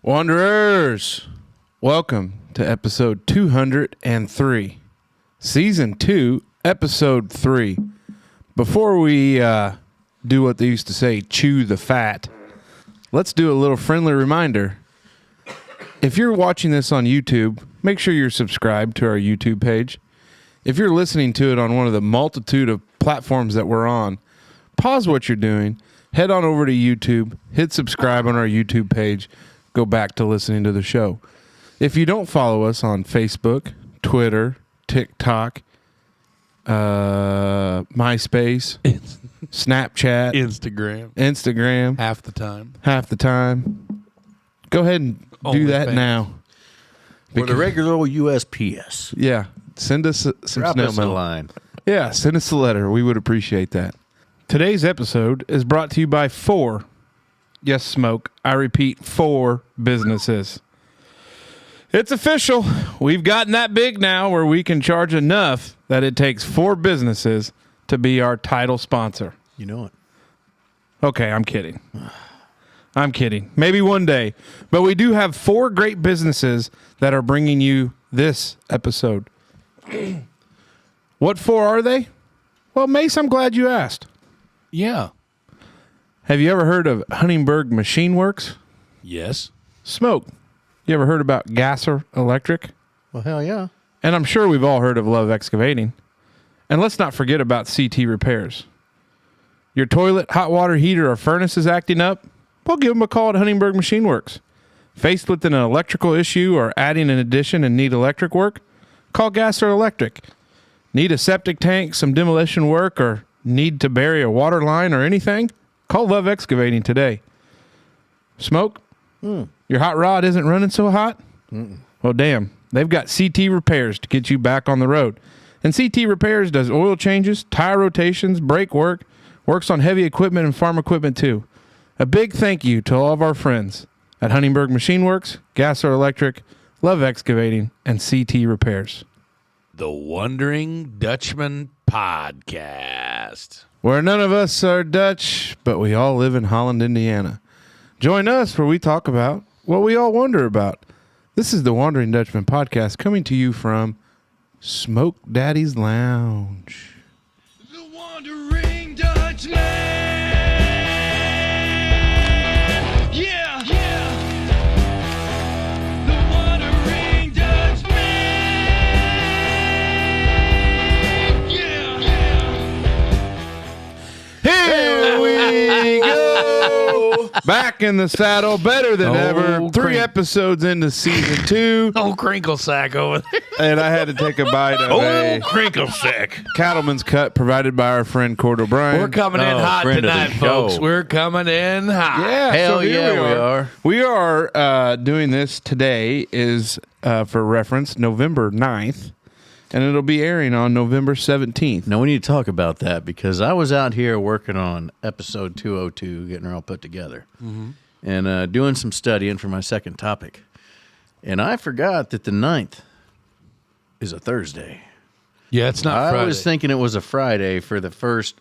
Wanderers, welcome to episode 203, season 2, episode 3. Before we do what they used to say, chew the fat, let's do a little friendly reminder. If you're watching this on YouTube, make sure you're subscribed to our YouTube page. If you're listening to it on one of the multitude of platforms that we're on, pause what you're doing, head on over to YouTube, hit subscribe on our YouTube page, go back to listening to the show. If you don't follow us on Facebook, Twitter, TikTok, MySpace, Snapchat, Instagram, half the time, go ahead and do that now. For the regular old USPS. Yeah, send us some Drop snail us mail. a line. Yeah, send us a letter. We would appreciate that. Today's episode is brought to you by 4. Yes, Smoke. I repeat, 4 businesses. It's official. We've gotten that big now where we can charge enough that it takes 4 businesses to be our title sponsor. You know it. Okay, I'm kidding. I'm kidding. Maybe one day. But we do have 4 great businesses that are bringing you this episode. What 4 are they? Well, Mace, I'm glad you asked. Yeah. Have you ever heard of Huntingburg Machine Works? Yes. Smoke. You ever heard about Gasser Electric? Well, hell yeah. And I'm sure we've all heard of Love Excavating. And let's not forget about CT Repairs. Your toilet, hot water heater, or furnace is acting up? Well, give them a call at Huntingburg Machine Works. Faced with an electrical issue or adding an addition and need electric work? Call Gasser Electric. Need a septic tank, some demolition work, or need to bury a water line or anything? Call Love Excavating today. Smoke? Your hot rod isn't running so hot? Well, damn. They've got CT Repairs to get you back on the road. And CT Repairs does oil changes, tire rotations, brake work, works on heavy equipment and farm equipment too. A big thank you to all of our friends at Huntingburg Machine Works, Gasser Electric, Love Excavating, and CT Repairs. The Wondering Dutchmen podcast. Where none of us are Dutch, but we all live in Holland, Indiana. Join us where we talk about what we all wonder about. This is the Wondering Dutchmen podcast coming to you from Smoke Daddy's Lounge. The Wondering Dutchmen. Yeah, yeah. The Wondering Dutchmen. Yeah, yeah. Here we go. Back in the saddle, better than ever. 3 episodes into season 2. Old crinkle sack over there. And I had to take a bite of a crinkle sack. cattleman's cut provided by our friend Cord O'Brien. We're coming in hot friend of the tonight, folks. show. We're coming in hot. Yeah, Hell so here yeah, we are. We are doing this today is, for reference, November 9th, and it'll be airing on November 17th. Now, we need to talk about that because I was out here working on episode 202, getting her all put together, and doing some studying for my second topic. And I forgot that the 9th is a Thursday. Yeah, it's not Friday. I was thinking it was a Friday for the first,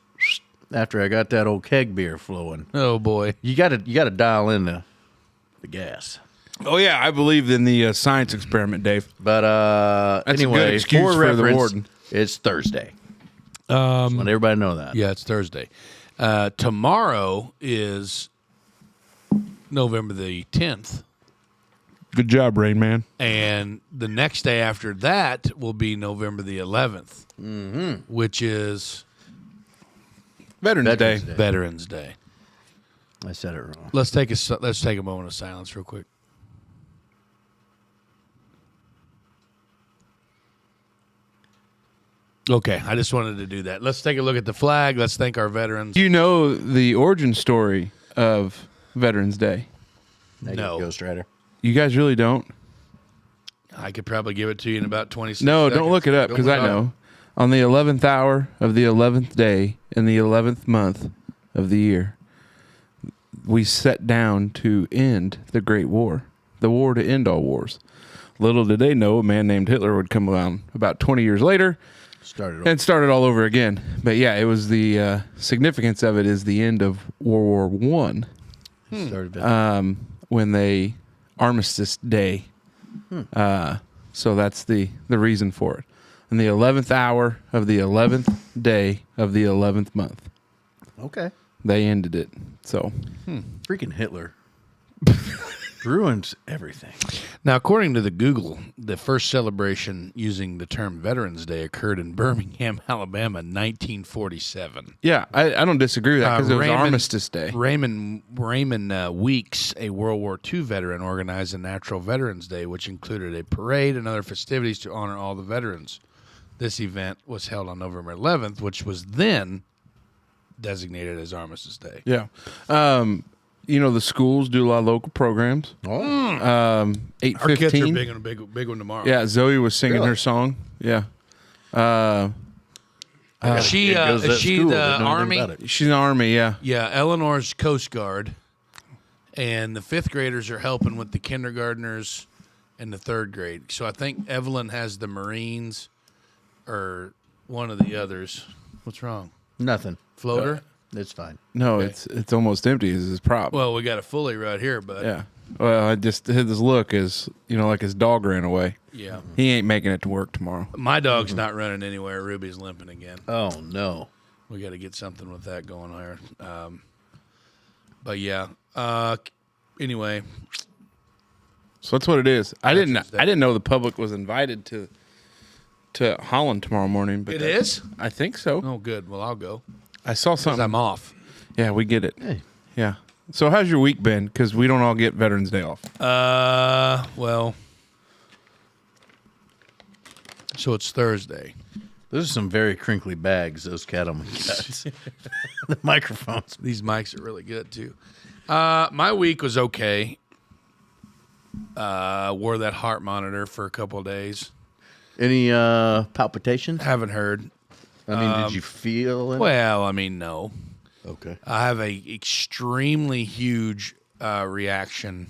after I got that old keg beer flowing. Oh, boy. You got to dial in the gas. Oh, yeah, I believe in the science experiment, Dave. But That's a good anyway, excuse for for the reference, warden. it's Thursday. Just want everybody to know that. Yeah, it's Thursday. Tomorrow is November the 10th. Good job, Rain Man. And the next day after that will be November the 11th, which is Veterans Day. Veterans Day. I said it wrong. Let's take a moment of silence real quick. Okay, I just wanted to do that. Let's take a look at the flag. Let's thank our veterans. Do you know the origin story of Veterans Day? No. Ghost Rider. You guys really don't? I could probably give it to you in about 26 No, seconds. don't look it up because I know. On the 11th hour of the 11th day in the 11th month of the year, we sat down to end the Great War, the war to end all wars. Little did they know a man named Hitler would come around about 20 years later and started all over again. But yeah, it was the significance of it is the end of World War I. When they Armistice Day. So that's the reason for it. And the 11th hour of the 11th day of the 11th month. Okay. They ended it. So Freaking Hitler ruins everything. Now, according to the Google, the first celebration using the term Veterans Day occurred in Birmingham, Alabama, 1947. yeah, I don't disagree with that because it was Armistice Day. Raymond Weeks, a World War II veteran, organized a Natural Veterans Day, which included a parade and other festivities to honor all the veterans. This event was held on November 11th, which was then designated as Armistice Day. Yeah. The schools do a lot of local programs. Oh. 8:15. Our kids are big on a big one tomorrow. Yeah, Zoe was singing Really? her song. Yeah. Is she goes to that the school, doesn't know anything Army? about it. She's in the Army, yeah. Yeah, Eleanor's Coast Guard, and the 5th graders are helping with the kindergartners and the 3rd grade. So I think Evelyn has the Marines or one of the others. What's wrong? Nothing. Floater? It's fine. No, it's almost empty is his prop. Well, we got a fully right here, but yeah. Well, I just his look is, like his dog ran away. yeah. He ain't making it to work tomorrow. My dog's not running anywhere. Ruby's limping again. Oh, no. We got to get something with that going here. But yeah. Anyway, So that's what it is. I Veterans Day. didn't know the public was invited to Holland tomorrow morning. But it is? I think so. Oh, good. Well, I'll go I saw because something. I'm off. Yeah, we get it. Hey. Yeah. So how's your week been? Because we don't all get Veterans Day off. Well, so it's Thursday. Those are some very crinkly bags, those cattlemen got. The microphones. These mics are really good too. My week was okay. Wore that heart monitor for a couple of days. Any palpitations? Haven't heard. Did you feel it? Well, I mean, no. Okay. I have a extremely huge reaction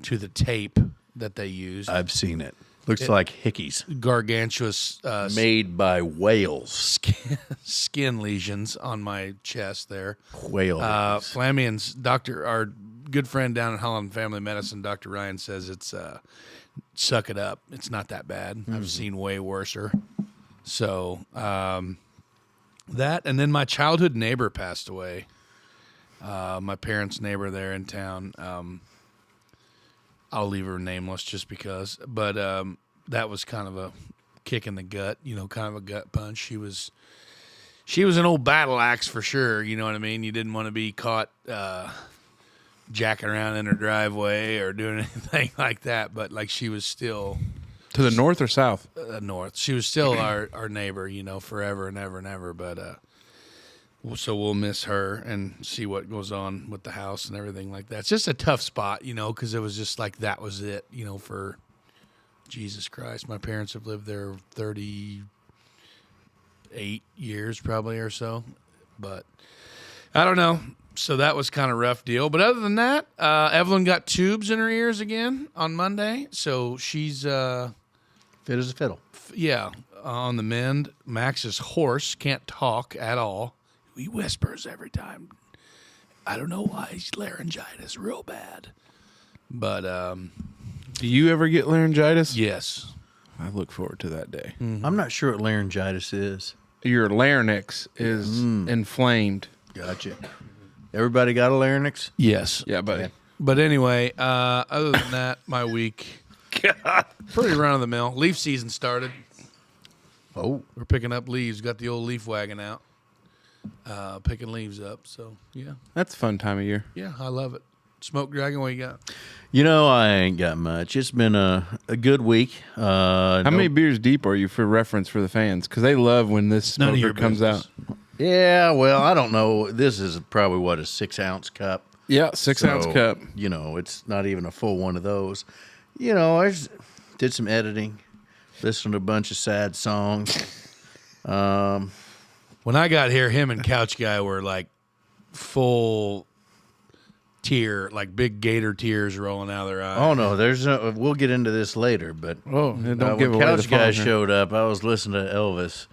to the tape that they used. I've seen it. Looks like hickeys. Gargantuous Made by whales. skin lesions on my chest there. Whale hickeys. Flamian's doctor, our good friend down in Holland Family Medicine, Dr. Ryan, says it's suck it up. It's not that bad. I've seen way worser. So that, and then my childhood neighbor passed away. My parents' neighbor there in town. I'll leave her nameless just because. But that was kind of a kick in the gut, kind of a gut punch. She was an old battle axe for sure. You know what I mean? You didn't want to be caught jacking around in her driveway or doing anything like that. But like she was still To the north or south? north. She was still our neighbor, forever and ever and ever. But so we'll miss her and see what goes on with the house and everything like that. It's just a tough spot, because it was just like that was it, for Jesus Christ. My parents have lived there 38 years probably or so. But I don't know. So that was kind of rough deal. But other than that, Evelyn got tubes in her ears again on Monday. So she's... Fit as a fiddle. Yeah, on the mend. Max is hoarse, can't talk at all. He whispers every time. I don't know why. He's laryngitis real bad. But, Do you ever get laryngitis? yes. I look forward to that day. I'm not sure what laryngitis is. Your larynx is inflamed. Gotcha. Everybody got a larynx? Yes. Yeah, buddy. But anyway, other than that, my week, pretty run-of-the-mill. Leaf season started. Oh. We're picking up leaves. Got the old leaf wagon out. Picking leaves up. So, yeah. That's a fun time of year. Yeah, I love it. Smoke Dragon, what you got? I ain't got much. It's been a good week. How many beers deep are you for reference for the fans? Because they love when this None of smoker your comes business. out. Yeah, well, I don't know. This is probably, a 6-ounce cup. Yeah, 6-ounce So, cup. It's not even a full one of those. I just did some editing, listened to a bunch of sad songs. When I got here, him and Couch Guy were like full tear, like big gator tears rolling out of their eyes. Oh, no, we'll get into this later, but Oh, don't when give away the Couch Guy phone here. showed up, I was listening to Elvis,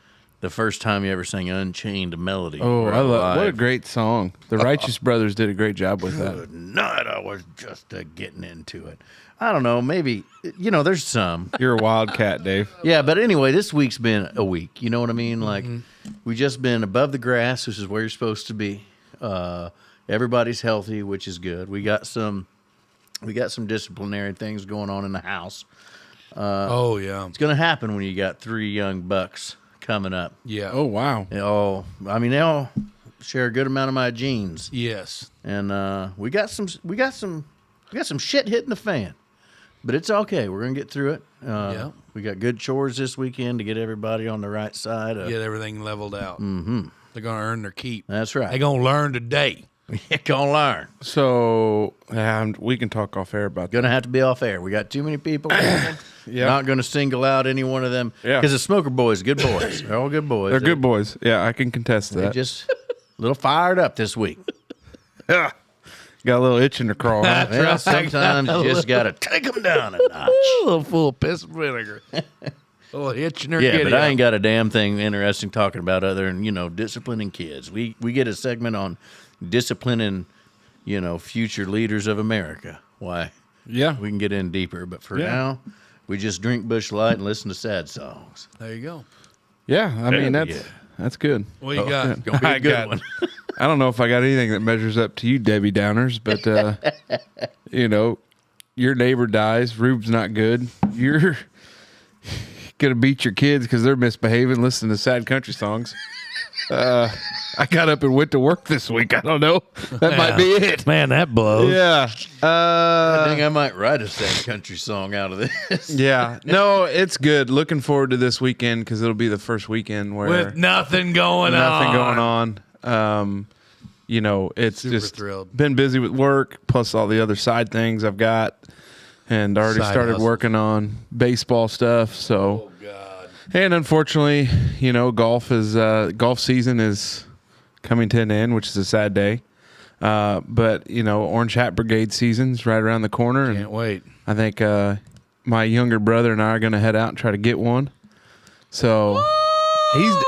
the first time you ever sang Unchained Melody. Oh, Right I love what a Live. great song. The Righteous Brothers did a great job with that. Good night. I was just getting into it. I don't know. Maybe, there's some. You're a wildcat, Dave. Yeah, but anyway, this week's been a week. You know what I mean? Like, we just been above the grass, which is where you're supposed to be. Everybody's healthy, which is good. We got some disciplinary things going on in the house. Oh yeah, It's going to happen when you got 3 young bucks coming up. yeah. Oh wow. They all share a good amount of my genes, Yes. and we got some shit hitting the fan, but it's okay. We're gonna get through it. Yeah. We got good chores this weekend to get everybody on the right side. Get everything leveled out. Mm-hmm. They're gonna earn their keep. That's right. They're gonna learn today. You're gonna learn. So we can talk off air about that. Gonna have to be off air. We got too many people. Yeah. Not gonna single out any one of them. Yeah. Because the Smoker Boys, good boys. They're all good boys. They're good boys. Yeah, I can contest They're that. just a little fired up this week. Yeah. Got a little itch in the crawl. Huh? Well, sometimes you just gotta take them down a notch. A little full of piss and vinegar. A little hitch in her Yeah, giddy but I up. ain't got a damn thing interesting talking about other than, disciplining kids. We get a segment on disciplining, future leaders of America. Why? Yeah. We can get in deeper, but for Yeah. now, we just drink Bush Light and listen to sad songs. There you go. Yeah. I mean Hell that's good. What you got? Gonna be a I good got- one. I don't know if I got anything that measures up to you, Debbie Downers, but your neighbor dies. Rube's not good. You're gonna beat your kids because they're misbehaving, listening to sad country songs. I got up and went to work this week. I don't know. That might be it. Man, that blows. Yeah. I think I might write a sad country song out of this. Yeah. No, it's good. Looking forward to this weekend because it'll be the first weekend where With nothing going on. nothing going on. It's Super just thrilled. been busy with work plus all the other side things I've got, and already Side started hustles. working on baseball stuff. So, Oh God. and unfortunately, golf season is coming to an end, which is a sad day. But Orange Hat Brigade season's right around the corner, Can't and wait. I think my younger brother and I are going to head out and try to get one. So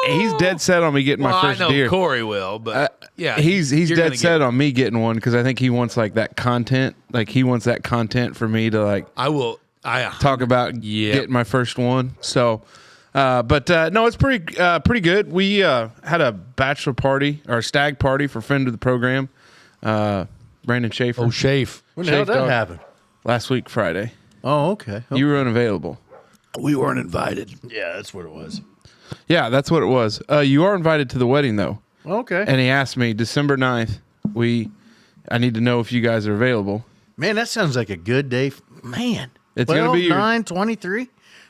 he's dead set on me getting my first I know deer. Corey will, but yeah, He's you're gonna dead set on me getting one because I think he wants like that content. Like he wants that content for me to like I will. talk about getting my first one. So, no, it's pretty good. We had a bachelor party or a stag party for friend of the program, Brandon Schaefer. Oh, Shafe. When the hell did that Dog. happen? Last week Friday. Oh, okay. You were unavailable. We weren't invited. Yeah, that's what it was. Yeah, that's what it was. You are invited to the wedding though. Okay. And he asked me December 9th. I need to know if you guys are available. Man, that sounds like a good day. Man. It's gonna be your- 9/23?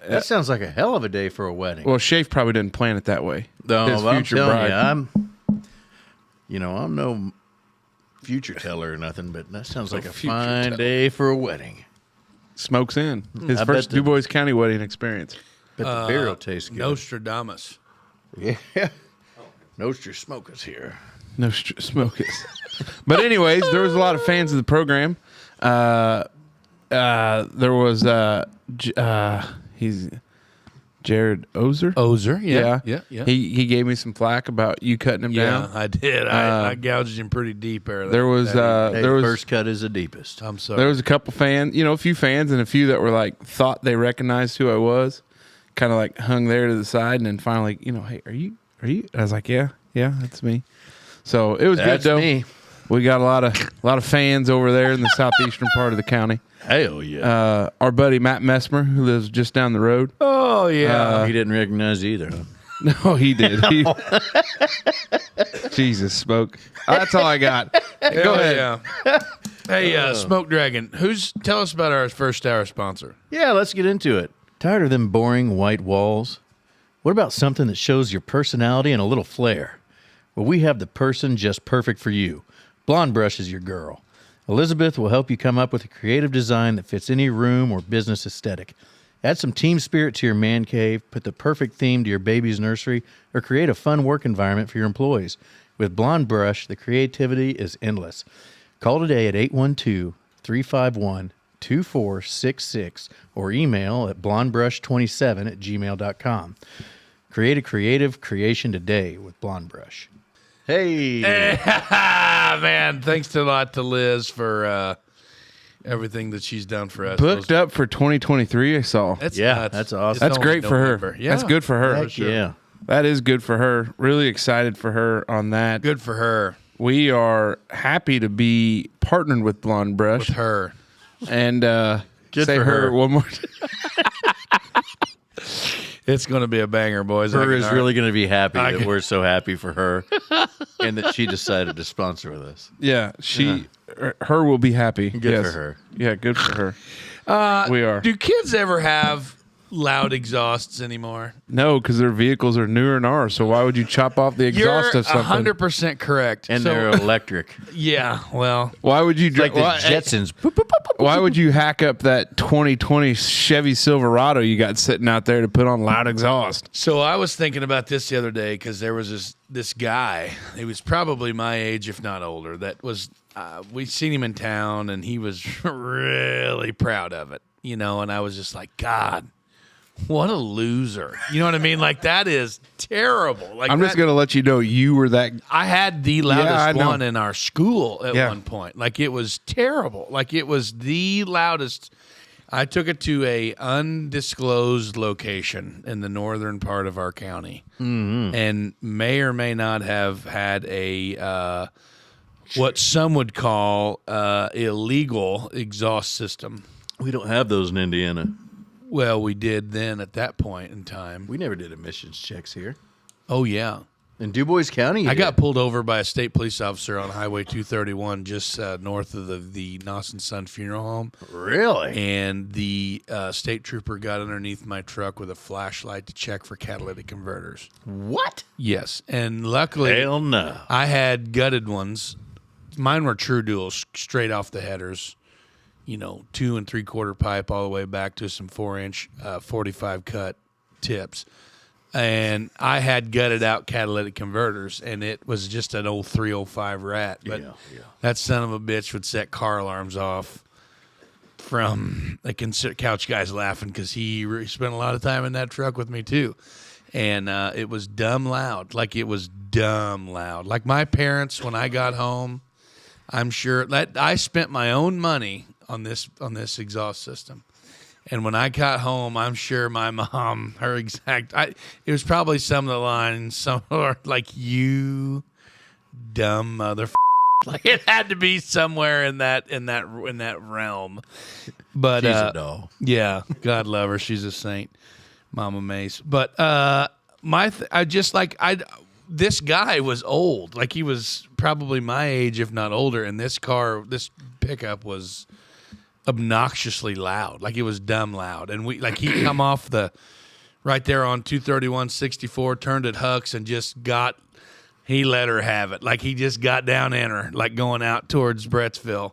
That sounds like a hell of a day for a wedding. Well, Shafe probably didn't plan it that way. No, His but I'm future telling bride. you, I'm no future teller or nothing, but that sounds like a future fine teller. day for a wedding. Smokes in. His I first bet the- DuBois County wedding experience. But the beer will taste good. Nostradamus. Yeah. Nostra Smokers here. No smokers. But anyways, there was a lot of fans of the program. There was he's Jared Ozer. Ozer. Yeah. Yeah. He gave me some flack about you cutting him Yeah, down. I did. I gouged him pretty deep there. There was Hey, there was first cut is the deepest. I'm sorry. there was a couple fans, a few fans and a few that were like thought they recognized who I was, kind of like hung there to the side, and then finally, hey, are you? I was like, yeah, that's me. So it was That's good though. me. We got a lot of fans over there in the southeastern part of the county. Hell yeah. Our buddy Matt Messmer, who lives just down the road. oh yeah. He didn't recognize either. Huh? No, he did. Jesus, Smoke. That's all I got. Go ahead. Yeah. Hey, Smoke Dragon. Tell us about our first hour sponsor. Yeah, let's get into it. Tired of them boring white walls? What about something that shows your personality and a little flair? Well, we have the person just perfect for you. Blondebrush is your girl. Elizabeth will help you come up with a creative design that fits any room or business aesthetic. Add some team spirit to your man cave, put the perfect theme to your baby's nursery, or create a fun work environment for your employees. With Blondebrush, the creativity is endless. Call today at 812-351-2466 or email at blondebrush27@gmail.com. Create a creative creation today with Blondebrush. Hey. Man, thanks a lot to Liz for everything that she's done for us. Booked up for 2023, I saw. That's Yeah, nuts. that's awesome. It's That's only great for her. November. Yeah. That's good for her. Heck yeah. That is good for her. Really excited for her on that. Good for her. We are happy to be partnered with Blondebrush. With her. And Good say for her. one more time. It's going to be a banger, boys. Her is really going to be happy I that can- we're so happy for her and that she decided to sponsor with us. Yeah, her will be happy. Good for her. Yeah, good for her. We are. Do kids ever have loud exhausts anymore? No, because their vehicles are newer than ours. So why would you chop off the exhaust You're of something? 100% correct. And So- they're electric. yeah, well, Why would you Like the why, Jetsons. why would you hack up that 2020 Chevy Silverado you got sitting out there to put on loud exhaust? so I was thinking about this the other day because there was this guy. He was probably my age, if not older. That was we'd seen him in town, and he was really proud of it, you know. And I was just like, God, what a loser. You know what I mean? Like, that is terrible. Like, I'm just gonna let you know you were that. I had the I loudest know. one in our school at Yeah. one point. Like, it was terrible. Like, it was the loudest. I took it to a undisclosed location in the northern part of our county, and may or may not have had a what some would call illegal exhaust system. We don't have those in Indiana. Well, we did then at that point in time. We never did emissions checks here. Oh yeah. In DuBois County, you I did. got pulled over by a state police officer on Highway 231 just north of the Noss and Son Funeral Home. Really? And the state trooper got underneath my truck with a flashlight to check for catalytic converters. What? Yes. And luckily, Hell no. I had gutted ones. Mine were true duals, straight off the headers. You know, 2 3/4 pipe all the way back to some 4-inch 45 cut tips. And I had gutted out catalytic converters, and it was just an old 305 rat. But Yeah. that son of a bitch would set car alarms off. From the couch guys laughing because he spent a lot of time in that truck with me too, and it was dumb loud. Like, it was dumb loud. Like, my parents, when I got home, I'm sure that I spent my own money on this exhaust system. And when I got home, I'm sure my mom, it was probably some of the lines, somewhere like, "You dumb mother." Like, it had to be somewhere in that realm. But She's a doll. yeah, God love her, she's a saint, Mama Mace. But this guy was old. Like, he was probably my age, if not older. And this pickup was obnoxiously loud. Like, it was dumb loud. And he come off right there on 231-64, turned at Huck's and he let her have it. Like, he just got down in her, like going out towards Brettsville.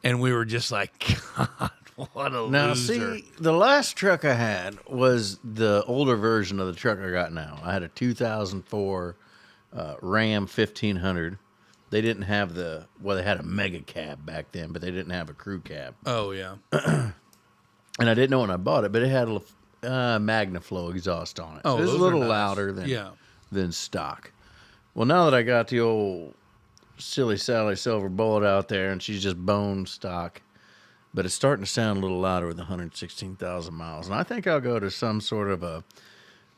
And we were just like, God, what a Now, loser. see, the last truck I had was the older version of the truck I got now. I had a 2004 Ram 1500. They didn't have they had a mega cab back then, but they didn't have a crew cab. Oh, yeah. And I didn't know when I bought it, but it had a MagnaFlow exhaust on it. Oh, So it was a those little are nice. louder than stock. Well, now that I got the old silly Sally Silver Bullet out there, and she's just bone stock, but it's starting to sound a little louder with 116,000 miles. And I think I'll go to some sort of a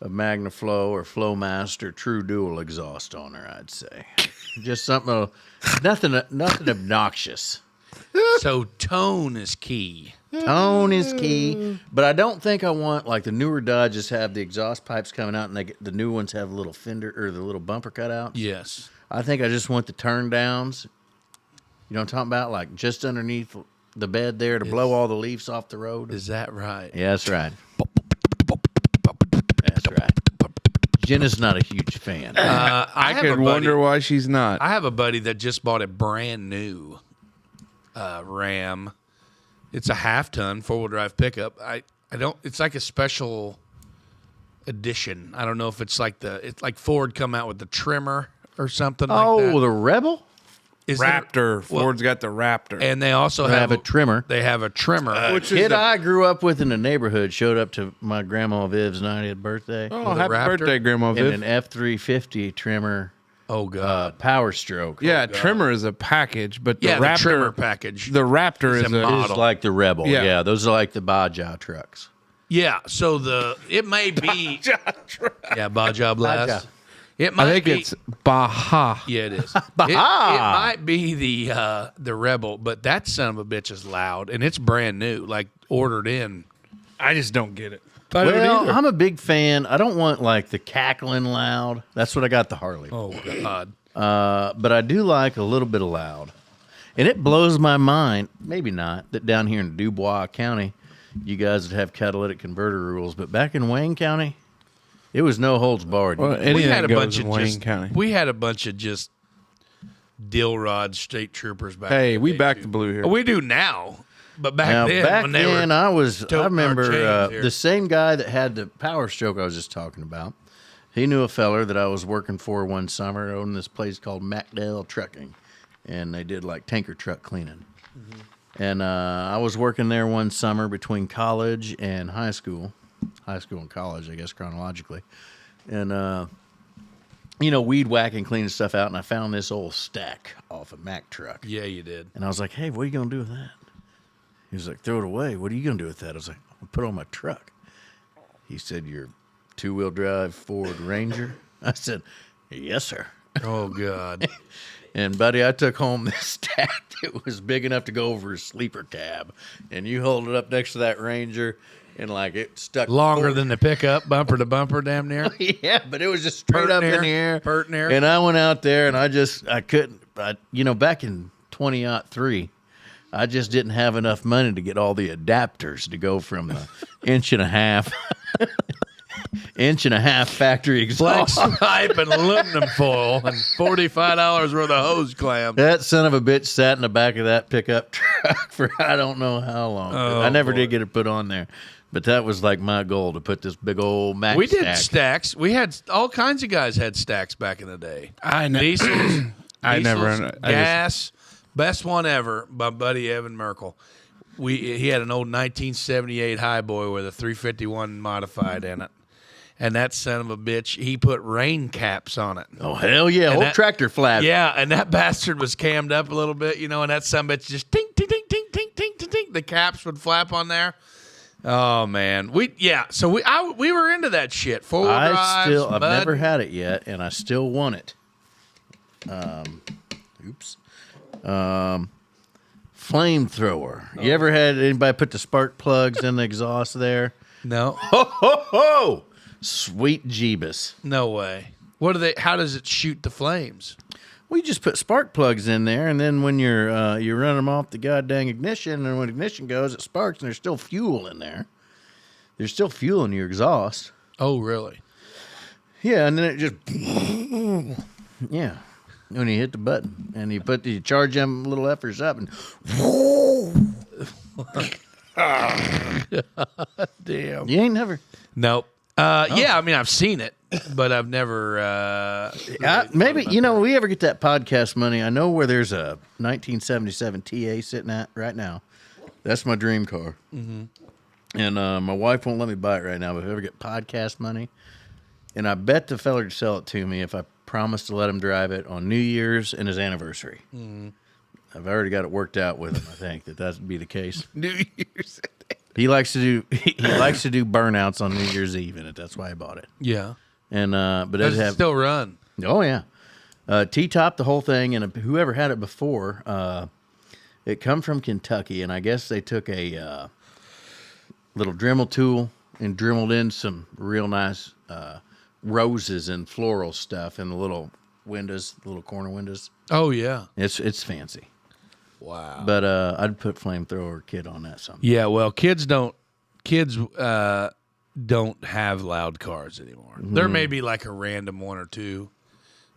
MagnaFlow or Flowmaster True Dual exhaust on her, I'd say. Just something, nothing obnoxious. So tone is key. Tone is key, but I don't think I want, like, the newer Dodges have the exhaust pipes coming out, and the new ones have a little fender or the little bumper cutouts. Yes. I think I just want the turn downs. You know what I'm talking about? Like, just underneath the bed there to blow all the leaves off the road. Is that right? Yeah, that's right. That's right. Jenna's not a huge fan. I have could a buddy- wonder why she's not. I have a buddy that just bought a brand new Ram. It's a half-ton 4-wheel drive pickup. I don't. It's like a special edition. I don't know if it's like Ford come out with the trimmer or something like that. Oh, the Rebel? Raptor. Ford's got the Raptor. And they also They have a trimmer. They have a trimmer. Which Kid I grew up with in the neighborhood showed up to my grandma Viv's 90th birthday. Oh, With a happy Raptor? birthday, Grandma in Viv. an F350 trimmer Oh God. Power Stroke. Yeah, trimmer is a package, but the Yeah, Raptor the trimmer package. The Raptor Is is a a model. It's like the Rebel. Yeah. Yeah, those are like the Baja trucks. Yeah, so it may be Baja Blast. Baja. It might I think be, it's Baja. yeah, it is. it might be the Rebel, but that son of a bitch is loud and it's brand new, like ordered in. I just don't get it. I don't Well, either. I'm a big fan. I don't want like the cackling loud. That's what I got the Harley. Oh God. But I do like a little bit of loud. And it blows my mind, maybe not, that down here in Dubois County, you guys would have catalytic converter rules. But back in Wayne County, it was no holds barred. Well, We anything had a goes bunch in of Wayne just County. we had a bunch of just dill rod state troopers back. Hey, in the we day, back too. the blue here. We do now, but back Now, then back when they then, were I toting our remember chains here. the same guy that had the Power Stroke I was just talking about. He knew a feller that I was working for one summer, owned this place called MacDell Trucking, and they did like tanker truck cleaning. And I was working there one summer between college and high school and college, I guess chronologically, and weed whacking, cleaning stuff out, and I found this old stack off a Mack truck. Yeah, you did. And I was like, hey, what are you going to do with that? He was like, throw it away. What are you going to do with that? I was like, I'll put it on my truck. He said, your two-wheel drive Ford Ranger? I said, yes, sir. Oh God. And, buddy, I took home this stack that was big enough to go over a sleeper cab. And you hold it up next to that Ranger, and, like, it stuck Longer forward. than the pickup, bumper to bumper, damn near. Yeah, but it was just straight up in the air. Pert in air. And I went out there, and I couldn't, back in 2003, I just didn't have enough money to get all the adapters to go from the inch and a half factory Black exhaust. stripe and aluminum foil and $45 worth of hose clamps. That son of a bitch sat in the back of that pickup truck for I don't know how long. Oh, I never boy. did get it put on there. But that was like my goal, to put this big old Mac We stack. did stacks. We had all kinds of guys had stacks back in the day. I know. Diesels, I never- diesels, I just- gas. Best one ever, my buddy Evan Merkel. He had an old 1978 Highboy with a 351 modified in it. And that son of a bitch, he put rain caps on it. Oh, hell yeah. Whole that- tractor flat. Yeah, and that bastard was cammed up a little bit, and that son of a bitch just tink, tink, tink, tink, tink, tink, tink, tink. The caps would flap on there. Oh man, so we were into that shit. Four-wheel drives, I've mud. never had it yet, and I still want it. Flamethrower. You ever had anybody put the spark plugs in the exhaust there? No, Ho, ho, ho! Sweet Jeebus. no way. What do they? How does it shoot the flames? We just put spark plugs in there, and then when you run them off the goddamn ignition, and when ignition goes, it sparks, and there's still fuel in there. There's still fuel in your exhaust. Oh, really? Yeah, and then it just yeah. When you hit the button and you charge them little effers up, and Damn. you ain't never. Nope. Yeah, I mean I've seen it, but I've never. Maybe we ever get that podcast money. I know where there's a 1977 TA sitting at right now. That's my dream car. Mm-hmm. And my wife won't let me buy it right now. But if I ever get podcast money, and I bet the feller would sell it to me if I promise to let him drive it on New Year's and his anniversary. Mm-hmm. I've already got it worked out with him. I think that would be the case. New Year's. He likes to do burnouts on New Year's Eve in it. That's why I bought it. Yeah. And but Does it it have still run? oh yeah, T-top the whole thing. And whoever had it before, it come from Kentucky, and I guess they took a little Dremel tool and dremeled in some real nice roses and floral stuff in the little windows, the little corner windows. Oh yeah. It's fancy. Wow. But I'd put flamethrower kit on that something. Yeah, well, kids don't have loud cars anymore. There may be like a random one or two.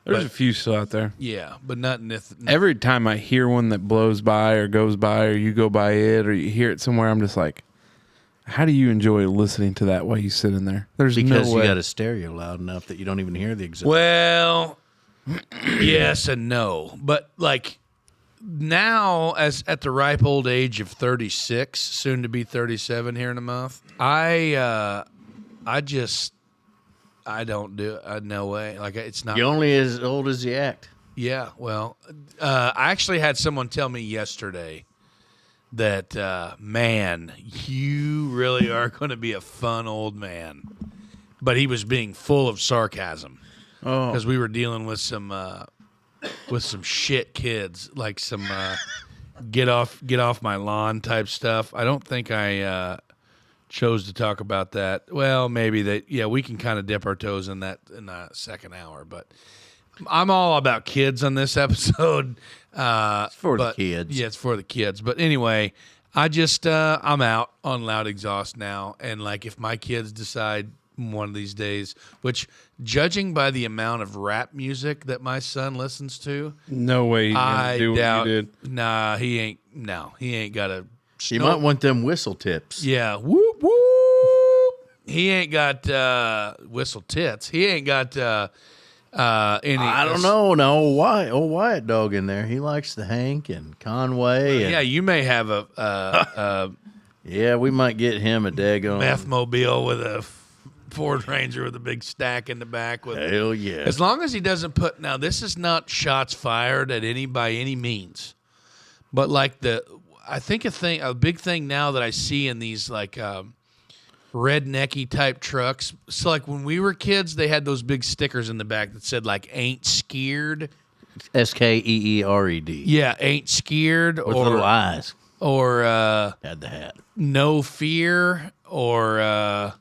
There's a few still out there. Yeah, but nothing. Every time I hear one that blows by or goes by or you go by it or you hear it somewhere, I'm just like, how do you enjoy listening to that while you sit in there? There's Because no you way. got a stereo loud enough that you don't even hear the exhaust. Well, yes and no, but like now, as at the ripe old age of 36, soon to be 37 here in a month, I don't do it. No way. Like, it's not. You're only as old as you act. Yeah, well, I actually had someone tell me yesterday that, man, you really are going to be a fun old man. But he was being full of sarcasm because we were dealing with some shit kids, like some get off my lawn type stuff. I don't think I chose to talk about that. Well, maybe that. Yeah, we can kind of dip our toes in that in the second hour, but. I'm all about kids on this episode. It's for the kids. Yeah, it's for the kids. But anyway, I just I'm out on loud exhaust now, and like if my kids decide one of these days, which judging by the amount of rap music that my son listens to, No way he's gonna do doubt. what you did. Nah, he ain't. No, he ain't got a. You might want them whistle tips. Yeah, whoop whoop. He ain't got whistle tits. He ain't got. Any, I don't know. No, Wyatt dog in there. He likes the Hank and Conway. And, Yeah, you may have a yeah, we might get him a daggone. meth mobile with a Ford Ranger with a big stack in the back. With Hell yeah. as long as he doesn't put. Now, this is not shots fired at by any means, but like I think a big thing now that I see in these like. Rednecky type trucks. So like when we were kids, they had those big stickers in the back that said like "ain't scared." Skeered. Yeah, ain't scared With little eyes. or Had the hat. no fear or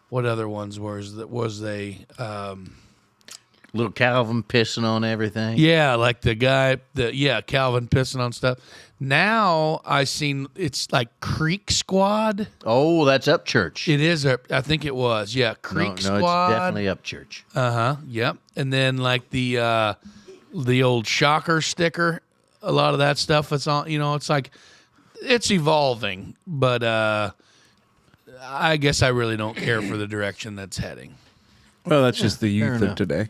what other ones was they? Little Calvin pissing on everything. Yeah, like the guy Calvin pissing on stuff. Now I seen it's like Creek Squad. Oh, that's Up Church. It is I think it was. Yeah, Creek no, Squad. it's definitely Up Church. Yep. And then like the old shocker sticker, a lot of that stuff it's on, it's like it's evolving, but I guess I really don't care for the direction that's heading. Well, that's just the fair youth of enough. today.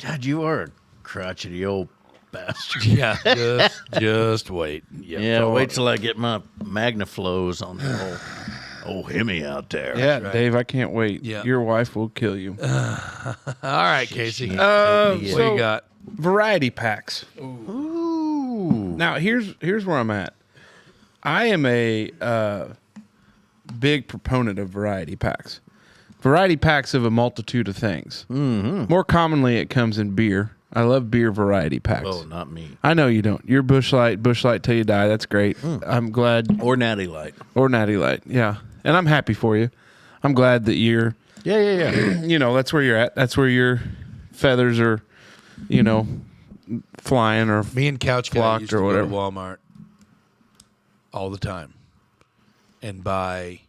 God, you are a crotchety old bastard. Yeah, just wait. Yep. Yeah, wait till I get my Magnaflows on the old Hemi out there. Yeah, Dave, I can't wait. Yeah. Your wife will kill you. All right, Casey. Shit. What do so- you got? Variety packs. Ooh. Now, here's where I'm at. I am a big proponent of variety packs. Variety packs of a multitude of things. Mm-hmm. More commonly, it comes in beer. I love beer variety packs. Oh, not me. I know you don't. You're Busch Light till you die. That's great. I'm glad. Or Natty Light. Or Natty Light, yeah. And I'm happy for you. I'm glad that you're, Yeah. that's where you're at. That's where your feathers are, flying or Me and Couch Guy Flocked used to or go whatever. to Walmart all the time and buy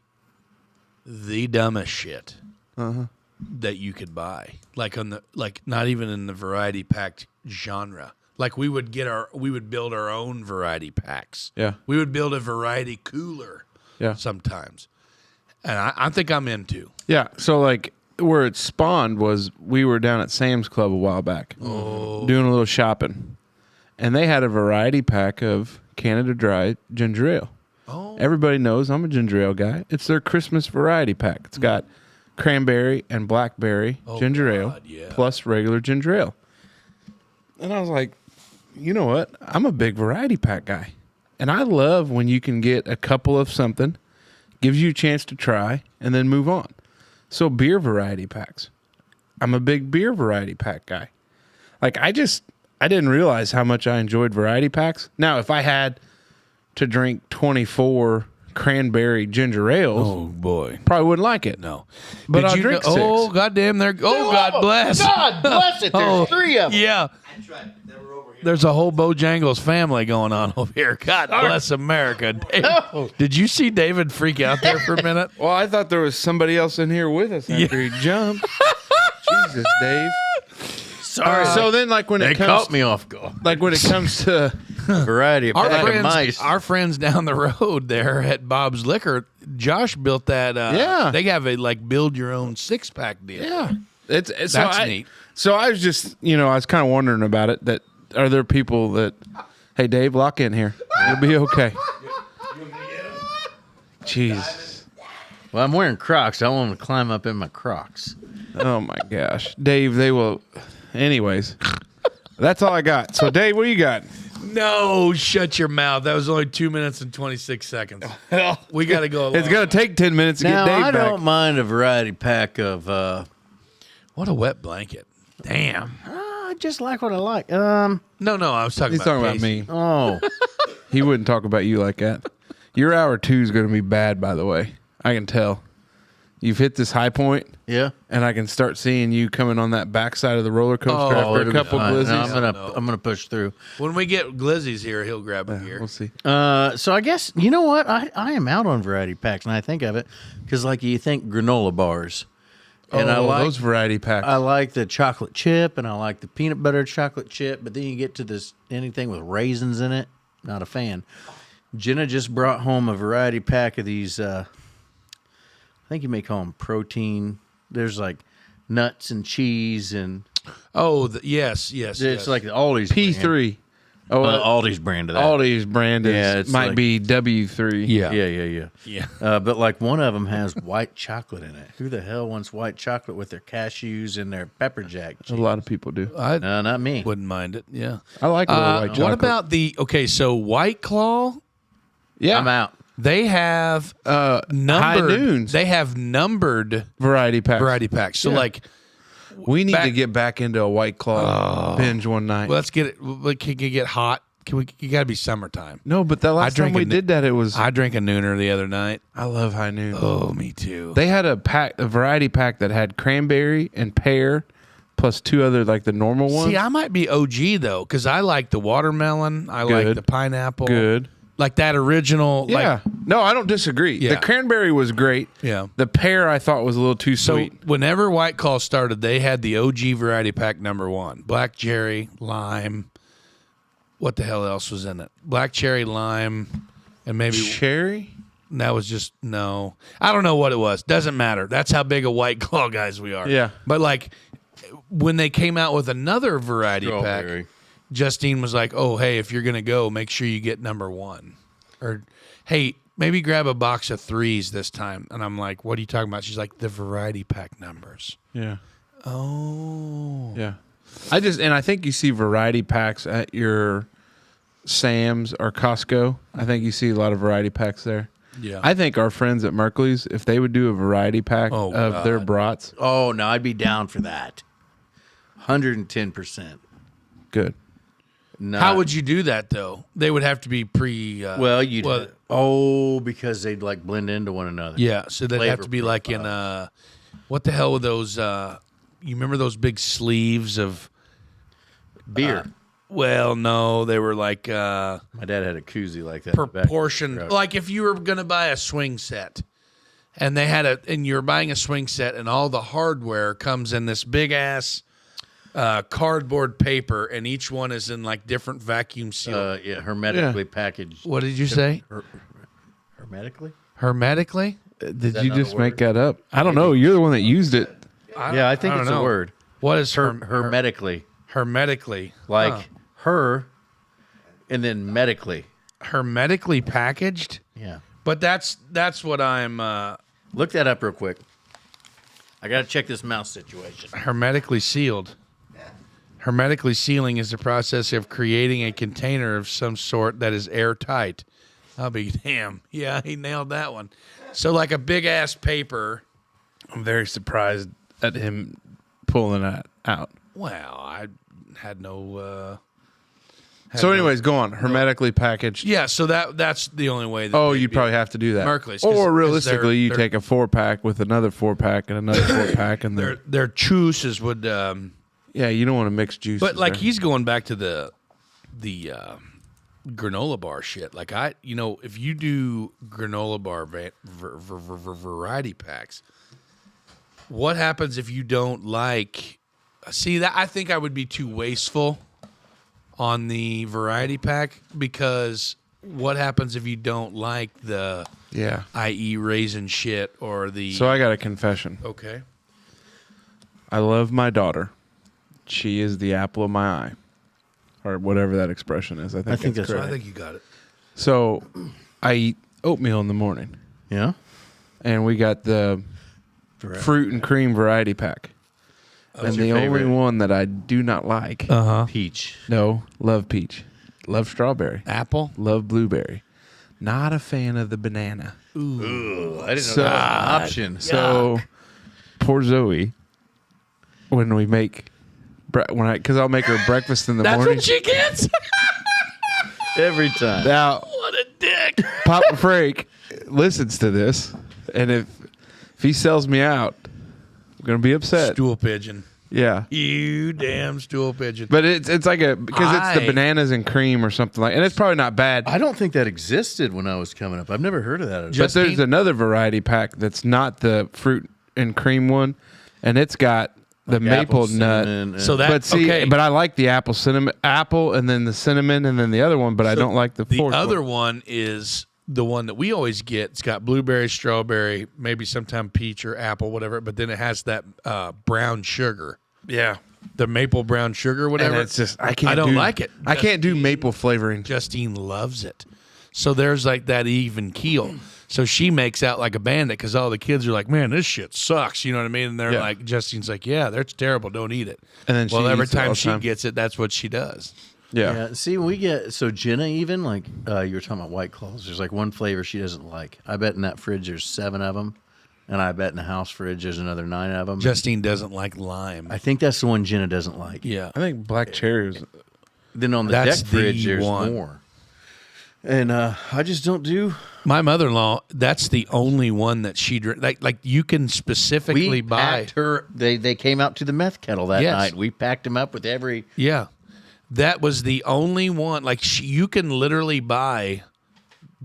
the dumbest shit that you could buy, like not even in the variety packed genre. Like we would build our own variety packs. Yeah. We would build a variety cooler. Yeah. Sometimes, and I think I'm into. Yeah, so like where it spawned was we were down at Sam's Club a while back doing a little shopping, and they had a variety pack of Canada Dry ginger ale. Oh, Everybody knows I'm a ginger ale guy. It's their Christmas variety pack. It's got cranberry and blackberry ginger ale yeah. plus regular ginger ale. And I was like, you know what? I'm a big variety pack guy. And I love when you can get a couple of something, gives you a chance to try, and then move on. So beer variety packs. I'm a big beer variety pack guy. Like I didn't realize how much I enjoyed variety packs. Now, if I had to drink 24 cranberry ginger ales, oh boy, probably wouldn't like it. no. But Did I'll you drink know, 6. Oh goddamn! God bless. God bless it. There's Oh, 3 of them. Yeah. There's a whole Bojangles family going on over here. God bless America. Dave, did you see David freak out there for a minute? Well, I thought there was somebody else in here with us after he jumped. Jesus, Dave. Sorry. So then, like when they it comes, caught me off guard. like when it comes to Variety of pack of mice. Our friends down the road there at Bob's Liquor, Josh built that. Yeah. They have a build your own 6-pack deal. yeah, it's That's neat. So I was just I was kind of wondering about it. That are there people that Hey, Dave, lock in here. You'll be okay. Jesus. Well, I'm wearing Crocs. I want them to climb up in my Crocs. Oh, my gosh. Dave, they will. Anyways, that's all I got. So, Dave, what do you got? No, shut your mouth. That was only 2 minutes and 26 seconds. We got to go along. It's going to take 10 minutes to Now, get Dave I back. don't mind a variety pack of... What a wet blanket. Damn. I just like what I like. No, I was talking He's about talking about Casey. me. Oh. He wouldn't talk about you like that. Your hour 2 is going to be bad, by the way. I can tell. You've hit this high point, Yeah. and I can start seeing you coming on that backside of the roller coaster after a it'll be couple fine. glizzies. No, I'm gonna push through. When we get Glizzy's here, he'll grab a gear. We'll see. So I guess you know what I am out on variety packs, and I think of it because like you think granola bars, and I like those variety packs. I like the chocolate chip, and I like the peanut butter chocolate chip. But then you get to this anything with raisins in it, not a fan. Jenna just brought home a variety pack of these. I think you may call them protein. There's like nuts and cheese and Oh, yes. it's like Aldi's P3. Aldi's brand of that. Aldi's brand is, Yeah, it's might like- be W3. Yeah. But like one of them has white chocolate in it. Who the hell wants white chocolate with their cashews and their pepper jack? A lot of people do. I No, not me. wouldn't mind it. Yeah. I like a little white chocolate. What about so White Claw? Yeah. I'm out. They have numbered. High Noons. They have numbered variety packs. variety packs. So Yeah. like, We need back- to get back into a White Claw binge one night. let's get it. Can it get hot? You got to be summertime. No, but the last time drank we a- did that, it was. I drank a nooner the other night. I love High Noon. Oh, me too. They had a variety pack that had cranberry and pear, plus 2 other like the normal ones. See, I might be OG though, because I like the watermelon. I like Good. the pineapple. Good. Like that original. Yeah. No, I don't disagree. Yeah. The cranberry was great. Yeah. The pear I thought was a little too So sweet. whenever White Claw started, they had the OG variety pack #1: black cherry, lime. What the hell else was in it? Black cherry, lime, and maybe Cherry? that was just no. I don't know what it was. Doesn't matter. That's how big a White Claw guys we are. Yeah. But like when they came out with another variety Strawberry. pack, Justine was like, "Oh, hey, if you're gonna go, make sure you get #1." Or, hey, maybe grab a box of 3s this time. And I'm like, "What are you talking about?" She's like, "The variety pack numbers." Yeah. Oh. Yeah. I think you see variety packs at your Sam's or Costco. I think you see a lot of variety packs there. Yeah. I think our friends at Merkley's, if they would do a variety pack Oh, of their brats, Oh no, I'd be down for that. 110%. good. No. How would you do that though? They would have to be pre. Well, you'd because they'd like blend into one another. yeah. So they'd have to be Flavor like in what the hell were those? You remember those big sleeves of? Beer. Well, no, they were like My dad had a koozie like that. proportioned. Like if you were gonna buy a swing set, and they had and you're buying a swing set, and all the hardware comes in this big ass. Cardboard paper, and each one is in like different vacuum seal. hermetically packaged. What did you say? Hermetically? Hermetically? Did that you not a just make word? that up? I don't know. You're the one that used it. Yeah, I think don't it's know. a word. What is Hermetically. hermetically? Like her and then medically. Hermetically packaged? Yeah. But that's what I'm Look that up real quick. I got to check this mouse situation. hermetically sealed. Hermetically sealing is the process of creating a container of some sort that is airtight. I'll be damn. Yeah, he nailed that one. So like a big ass paper. I'm very surprised at him pulling that out. Well, I had no. So, anyways, go on. Hermetically packaged. Yeah, so that's the only way. That Oh, they'd you'd be- probably have to do that. Merkley's, 'cause Or realistically, you they're- take a 4-pack with another 4-pack and another 4-pack, and their juices would. yeah, you don't want to mix juices. But like there. he's going back to the granola bar shit. Like if you do granola bar variety packs, what happens if you don't like? See that I think I would be too wasteful on the variety pack because what happens if you don't like the yeah. i.e. raisin shit or the So I got a confession. okay. I love my daughter. She is the apple of my eye. or whatever that expression is. I think that's correct. I think you got it. So I eat oatmeal in the morning, Yeah. and we got the fruit and cream variety pack. And the your only favorite? one that I do not like, Peach. no, love peach, love strawberry, Apple. love blueberry. Not a fan of the banana. Ooh, I didn't know So- that was an option. So poor Zoe, when we make, because I'll make her breakfast in the That's morning. what she gets. Every time. Now, What a dick. Papa Frank listens to this, and if he sells me out, I'm gonna be upset. Stool pigeon. Yeah, You damn stool pigeon. but it's like because it's the I- bananas and cream or something like, and it's probably not bad. I don't think that existed when I was coming up. I've never heard of that. But Justine? there's another variety pack that's not the fruit and cream one, and it's got the maple Apple, nut. cinnamon, So that But see, okay. but I like the apple, and then the cinnamon, and then the other one. But I don't like the The fourth other one. one is the one that we always get. It's got blueberry, strawberry, maybe sometime peach or apple, whatever. But then it has that brown sugar, Yeah, the maple brown sugar, whatever. and it's just I can't. I don't do, like it. I can't do maple flavoring. Justine loves it. So there's like that even keel. So she makes out like a bandit because all the kids are like, "Man, this shit sucks." You know what I mean? And they're Yeah. like, Justine's like, "Yeah, that's terrible. Don't eat it." And then she well, every eats it all time the she time. gets it, that's what she does. Yeah. Yeah, see, we get Jenna even like you were talking about White Claws. There's like one flavor she doesn't like. I bet in that fridge there's 7 of them, and I bet in the house fridge there's another 9 of them. Justine doesn't like lime. I think that's the one Jenna doesn't like. Yeah. I think black cherry was. Then on the That's deck fridge the there's one. more, and I just don't do. My mother-in-law, that's the only one that she drink. Like you can specifically We buy. packed her. They came out to the meth kettle that Yes. night. We packed them up with every. Yeah, that was the only one. Like you can literally buy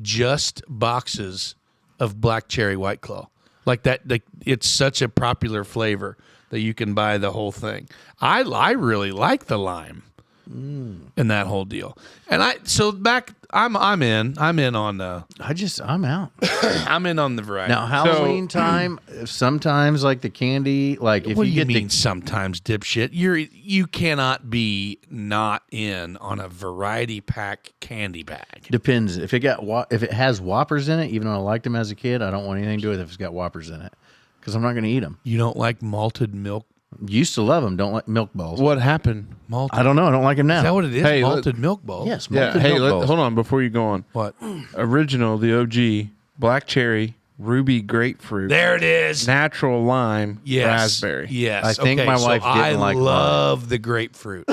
just boxes of black cherry White Claw. Like that. Like it's such a popular flavor that you can buy the whole thing. I really like the lime in that whole deal. And I'm in on the I'm out. I'm in on the variety. Now Halloween time, sometimes like the candy, like if what you do you get mean sometimes, dipshit? You cannot be not in on a variety pack candy bag. depends if it has Whoppers in it. Even though I liked them as a kid, I don't want anything to do with it if it's got Whoppers in it because I'm not going to eat them. You don't like malted milk? Used to love them. Don't like milk balls. What happened? Malted. I don't know. I don't like them now. Is that what it is? Hey, malted milk balls. Yes. Yeah. Malted Hey, milk balls. hold on before you go on. What? Original, the OG, black cherry, ruby grapefruit, There it is. natural lime, Yes. raspberry. Yes. I think my wife didn't I like love the grapefruit.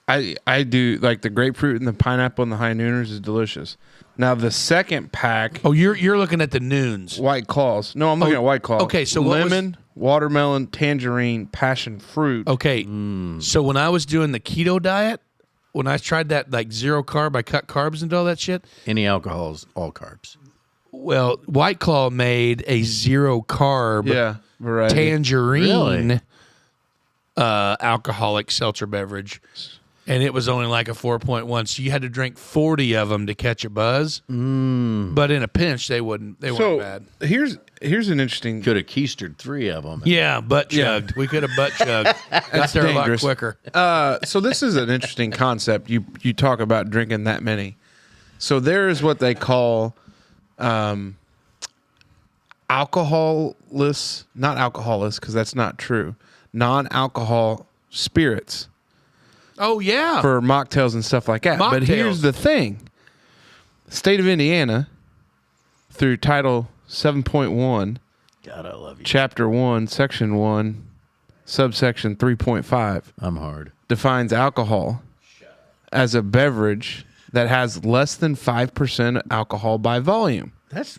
I do like the grapefruit and the pineapple and the high nooners is delicious. Now the second pack, Oh, you're looking at the noons. White Claws. No, I'm looking at White Claws. okay, so what was- lemon, watermelon, tangerine, passion fruit. Okay. So when I was doing the keto diet, when I tried that like 0 carb, I cut carbs and all that shit. Any alcohols, all carbs. Well, White Claw made a 0 carb Yeah, variety. tangerine Really? alcoholic seltzer beverage. And it was only like a 4.1, so you had to drink 40 of them to catch a buzz. But in a pinch, they weren't bad. here's an interesting. Could have keistered 3 of them. Yeah, butt chugged. We could have butt chugged. Got there dangerous. a lot quicker. So this is an interesting concept. You talk about drinking that many. So there is what they call alcoholless, not alcoholless, because that's not true. Non-alcohol spirits Oh yeah, for mocktails and stuff like that. But Mocktails. here's the thing: State of Indiana, through Title 7.1, God, I love you. Chapter 1, Section 1, subsection 3.5. I'm hard. defines alcohol as a beverage that has less than 5% alcohol by volume. That's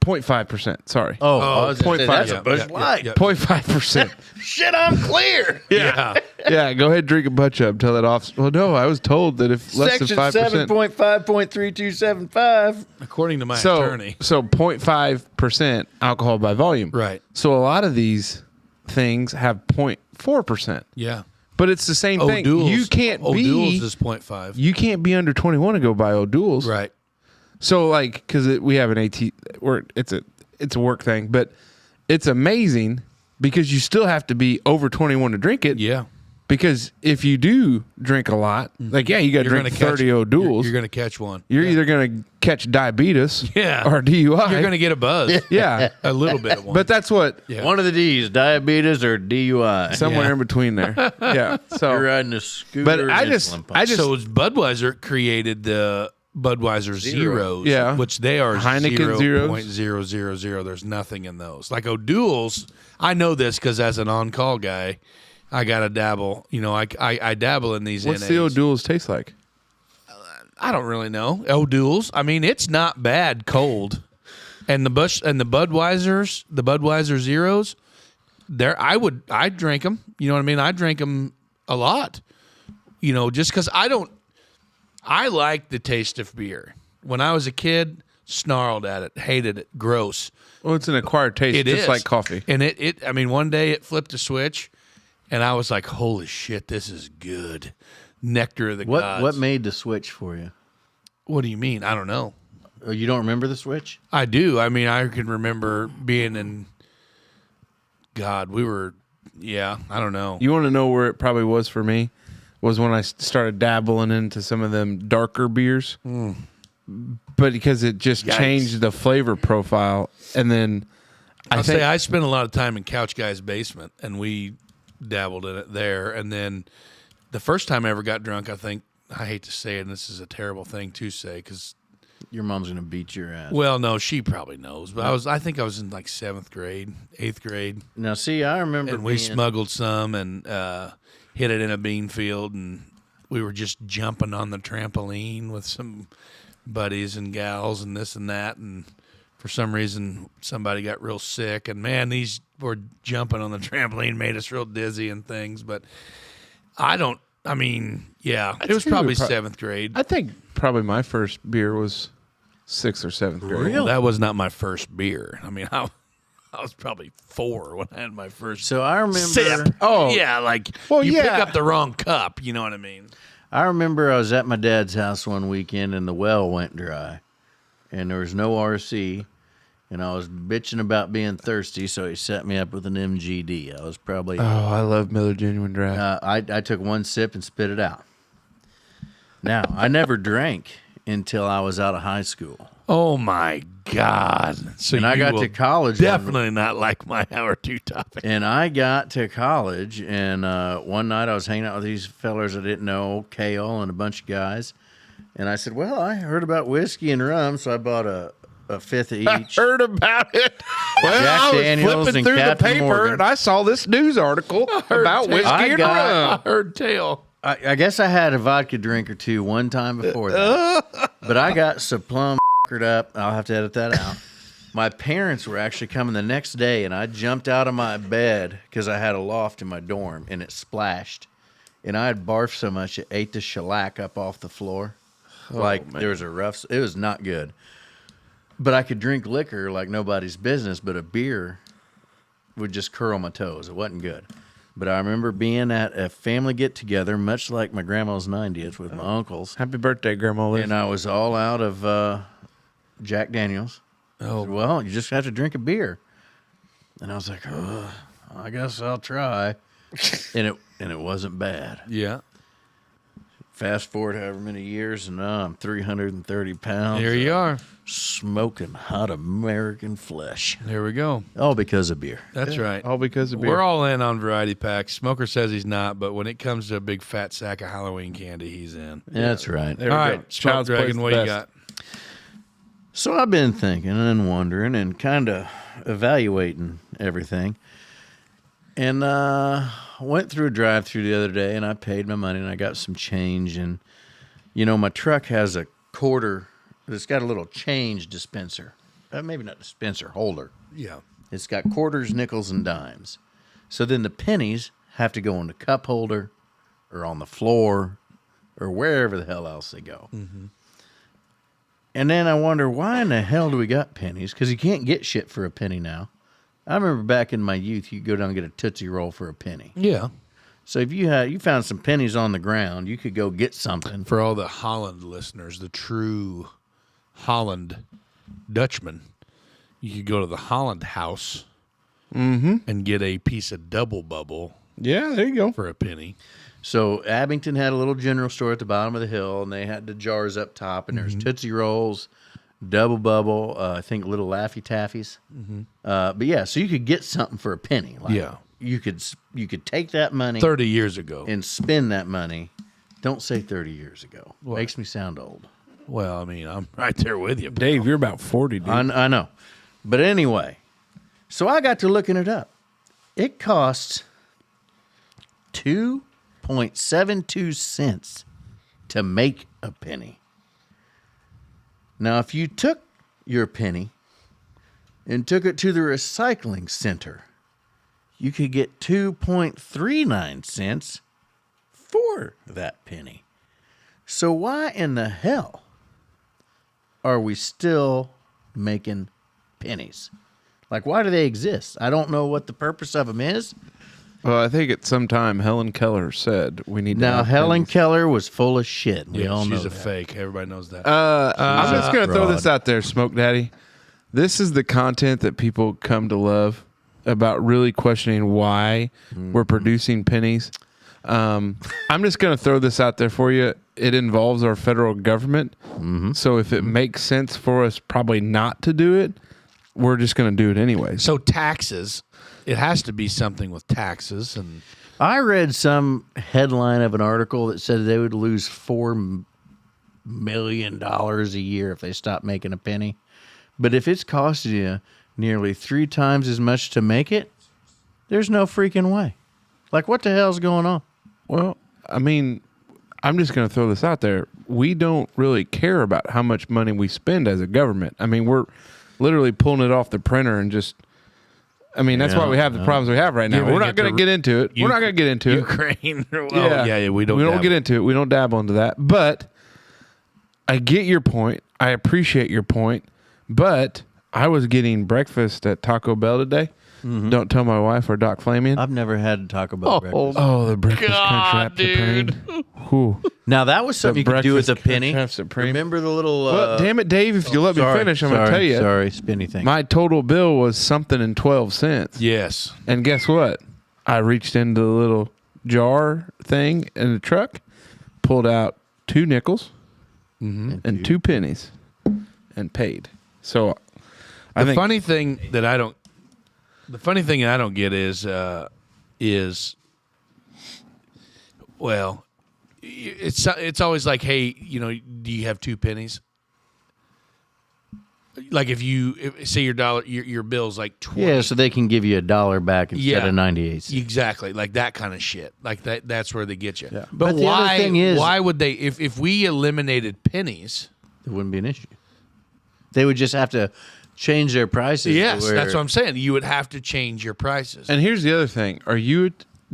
0.5%. Sorry. I was gonna 0.5. say, that's Yeah, a Busch Light. 0.5%. Shit, I'm clear. yeah. Yeah, go ahead and drink a butt chub. Tell that off. Well, no, I was told that if less Section than 5%. 7.5.3275. According to my So attorney, 0.5% alcohol by volume. right? So a lot of these things have 0.4%. Yeah. But it's the same thing. O'Doul's, You can't O'Doul's be is 0.5. you can't be under 21 to go buy O'Doul's. Right. So like, because we have an AT, it's a work thing, but it's amazing because you still have to be over 21 to drink it. Yeah. Because if you do drink a lot, like, yeah, you got to drink 30 O'Douls. You're going to catch one. You're either going to catch diabetes or DUI. You're going to get a buzz. Yeah. A little bit of one. But that's what, One of the D's, diabetes or DUI. somewhere in between there. Yeah. So, You're riding a scooter. but and I insulin pump. just, So Budweiser created the Budweiser Zeros, Yeah. which they are Heineken Zeros. 0.000. There's nothing in those. Like O'Douls, I know this because as an on-call guy, I got to dabble. You know, I dabble in these what's NAs. the O'Douls taste like? I don't really know. O'Douls, I mean, it's not bad cold. And the Budweisers, the Budweiser Zeros, I'd drink them. You know what I mean? I drink them a lot. You know, just because I like the taste of beer. When I was a kid, snarled at it, hated it, gross. Well, it's an acquired taste, It just is. like coffee. And I mean, one day it flipped a switch, and I was like, holy shit, this is good. Nectar of the gods. What made the switch for you? What do you mean? I don't know. Oh, you don't remember the switch? I do. I mean, I can remember being in. God, I don't know. You want to know where it probably was for me? Was when I started dabbling into some of them darker beers. But because it just Yikes. changed the flavor profile. And then I'll say I spent a lot of time in Couch Guy's basement, and we dabbled in it there. And then the first time I ever got drunk, I hate to say it, and this is a terrible thing to say, because, Your mom's going to beat your ass. well, no, she probably knows, but I think I was in like 7th grade, 8th grade, Now, see, I remember and we being- smuggled some and hid it in a bean field, and we were just jumping on the trampoline with some buddies and gals and this and that, and for some reason somebody got real sick, and man, these were jumping on the trampoline made us real dizzy and things. But it was probably 7th grade. I think probably my first beer was 6th or 7th grade. Well, that was not my first beer. I mean, I was probably 4 when I had my first So I remember. sip. Oh. Yeah, like Well, you yeah. pick up the wrong cup, you know what I mean? I remember I was at my dad's house one weekend and the well went dry, and there was no RC, and I was bitching about being thirsty, so he set me up with an MGD. I was probably Oh, I love Miller Genuine Draft. I took one sip and spit it out. Now I never drank until I was out of high school, Oh my God! So and I you got will to college. definitely not like my hour 2 topic. And I got to college, and one night I was hanging out with these fellers I didn't know, Kale and a bunch of guys. And I said, well, I heard about whiskey and rum, so I bought a fifth of I each. heard about it. Well, Jack I was Daniels flipping and through Captain the paper Morgan. and I saw this news article about whiskey I and got- rum. I heard tale. I guess I had a vodka drink or two one time before that. But I got so plumb up, I'll have to edit that out. My parents were actually coming the next day, and I jumped out of my bed because I had a loft in my dorm, and it splashed. And I had barfed so much it ate the shellac up off the floor. There was it was not good. But I could drink liquor like nobody's business, but a beer would just curl my toes. It wasn't good. But I remember being at a family get-together, much like my grandma's 90th with my uncles, Happy birthday, Grandma Liz. and I was all out of Jack Daniels. Oh, Well, you just have to drink a beer. And I was like, oh, I guess I'll try. and it wasn't bad. yeah. Fast forward however many years, and now I'm 330 pounds. Here you are. Smoking hot American flesh. There we go. All because of beer. That's right. All because of beer. We're all in on variety packs. Smoker says he's not, but when it comes to a big fat sack of Halloween candy, he's in. That's right. There All we right, go. Smoke Child's Play's Dragon, the what do you best. got? So I've been thinking and wondering and kind of evaluating everything. And went through a drive-through the other day, and I paid my money, and I got some change. And, my truck has a quarter. It's got a little change dispenser. Maybe not dispenser, holder. Yeah. It's got quarters, nickels, and dimes. So then the pennies have to go in the cup holder or on the floor or wherever the hell else they go. Mm-hmm. And then I wonder, why in the hell do we got pennies? Because you can't get shit for a penny now. I remember back in my youth, you could go down and get a Tootsie Roll for a penny. Yeah. So if you found some pennies on the ground, you could go get something. For all the Holland listeners, the true Holland Dutchmen, you could go to the Holland House and get a piece of double bubble Yeah, there you go. for a penny. So Abington had a little general store at the bottom of the hill, and they had the jars up top, and there's Tootsie Rolls, Double Bubble, I think little Laffy Taffies. But yeah, so you could get something for a penny. Like, Yeah. you could take that money 30 years ago. and spend that money. Don't say 30 years ago. What? Makes me sound old. Well, I mean, I'm right there with you. Dave, you're about 40, dude. I know. But anyway, so I got to looking it up. It costs 2.72 cents to make a penny. Now, if you took your penny and took it to the recycling center, you could get 2.39 cents for that penny. So why in the hell are we still making pennies? Like, why do they exist? I don't know what the purpose of them is. Well, I think at some time Helen Keller said we need to Now, have Helen pennies. Keller was full of shit. We Yeah, all know she's a that. fake. Everybody knows that. I'm just going to throw this fraud. out there, Smoke Daddy. This is the content that people come to love about really questioning why we're producing pennies. I'm just going to throw this out there for you. It involves our federal government. So if it makes sense for us probably not to do it, we're just going to do it anyways. So taxes, it has to be something with taxes. And I read some headline of an article that said they would lose $4 million a year if they stopped making a penny. But if it's costing you nearly 3 times as much to make it, there's no freaking way. Like, what the hell's going on? Well, I mean, I'm just going to throw this out there. We don't really care about how much money we spend as a government. I mean, we're literally pulling it off the printer and just, I mean, that's why we have the problems we have right now. Giving We're it not going to to get into it. We're not going to get into it. Ukraine. Yeah, we don't. get into it. We don't dabble into that. But I get your point. I appreciate your point. But I was getting breakfast at Taco Bell today. Don't tell my wife or Doc Flamian. I've never had Taco Bell breakfast. Oh, the breakfast crunch wrap supreme. Whew. Now, that was something you could do with a breakfast penny. crunch supreme. Remember the little... Well, damn it, Dave! If you let me finish, I'm gonna tell you. Sorry, spinny thing. My total bill was something and 12 cents. Yes. And guess what? I reached into the little jar thing in the truck, pulled out 2 nickels and 2 pennies, and paid. So I The think funny thing that I don't get is well, it's always like, hey, do you have 2 pennies? Like if say your bill's like 20. Yeah, so they can give you $1 back instead of 98 cents. Exactly, like that kind of shit. Like that's where they get you. Yeah. But But the other why? thing is- why would they? If we eliminated pennies? It wouldn't be an issue. They would just have to change their prices. Yes, to where- that's what I'm saying. You would have to change your prices. And here's the other thing: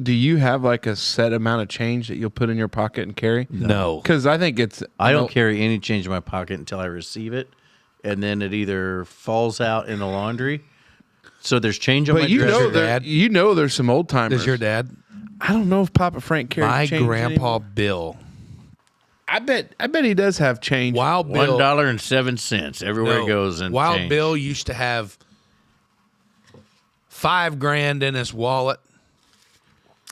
do you have like a set amount of change that you'll put in your pocket and carry? No. Because I think it's I don't carry any change in my pocket until I receive it, and then it either falls out in the laundry. So there's change on my But you dresser. know, there's some old timers. Does your dad? I don't know if Papa Frank carries My change grandpa anymore. Bill. I bet he does have change. Wild Bill. $1.07 everywhere No, it goes. And Wild change. Bill used to have $5,000 in his wallet.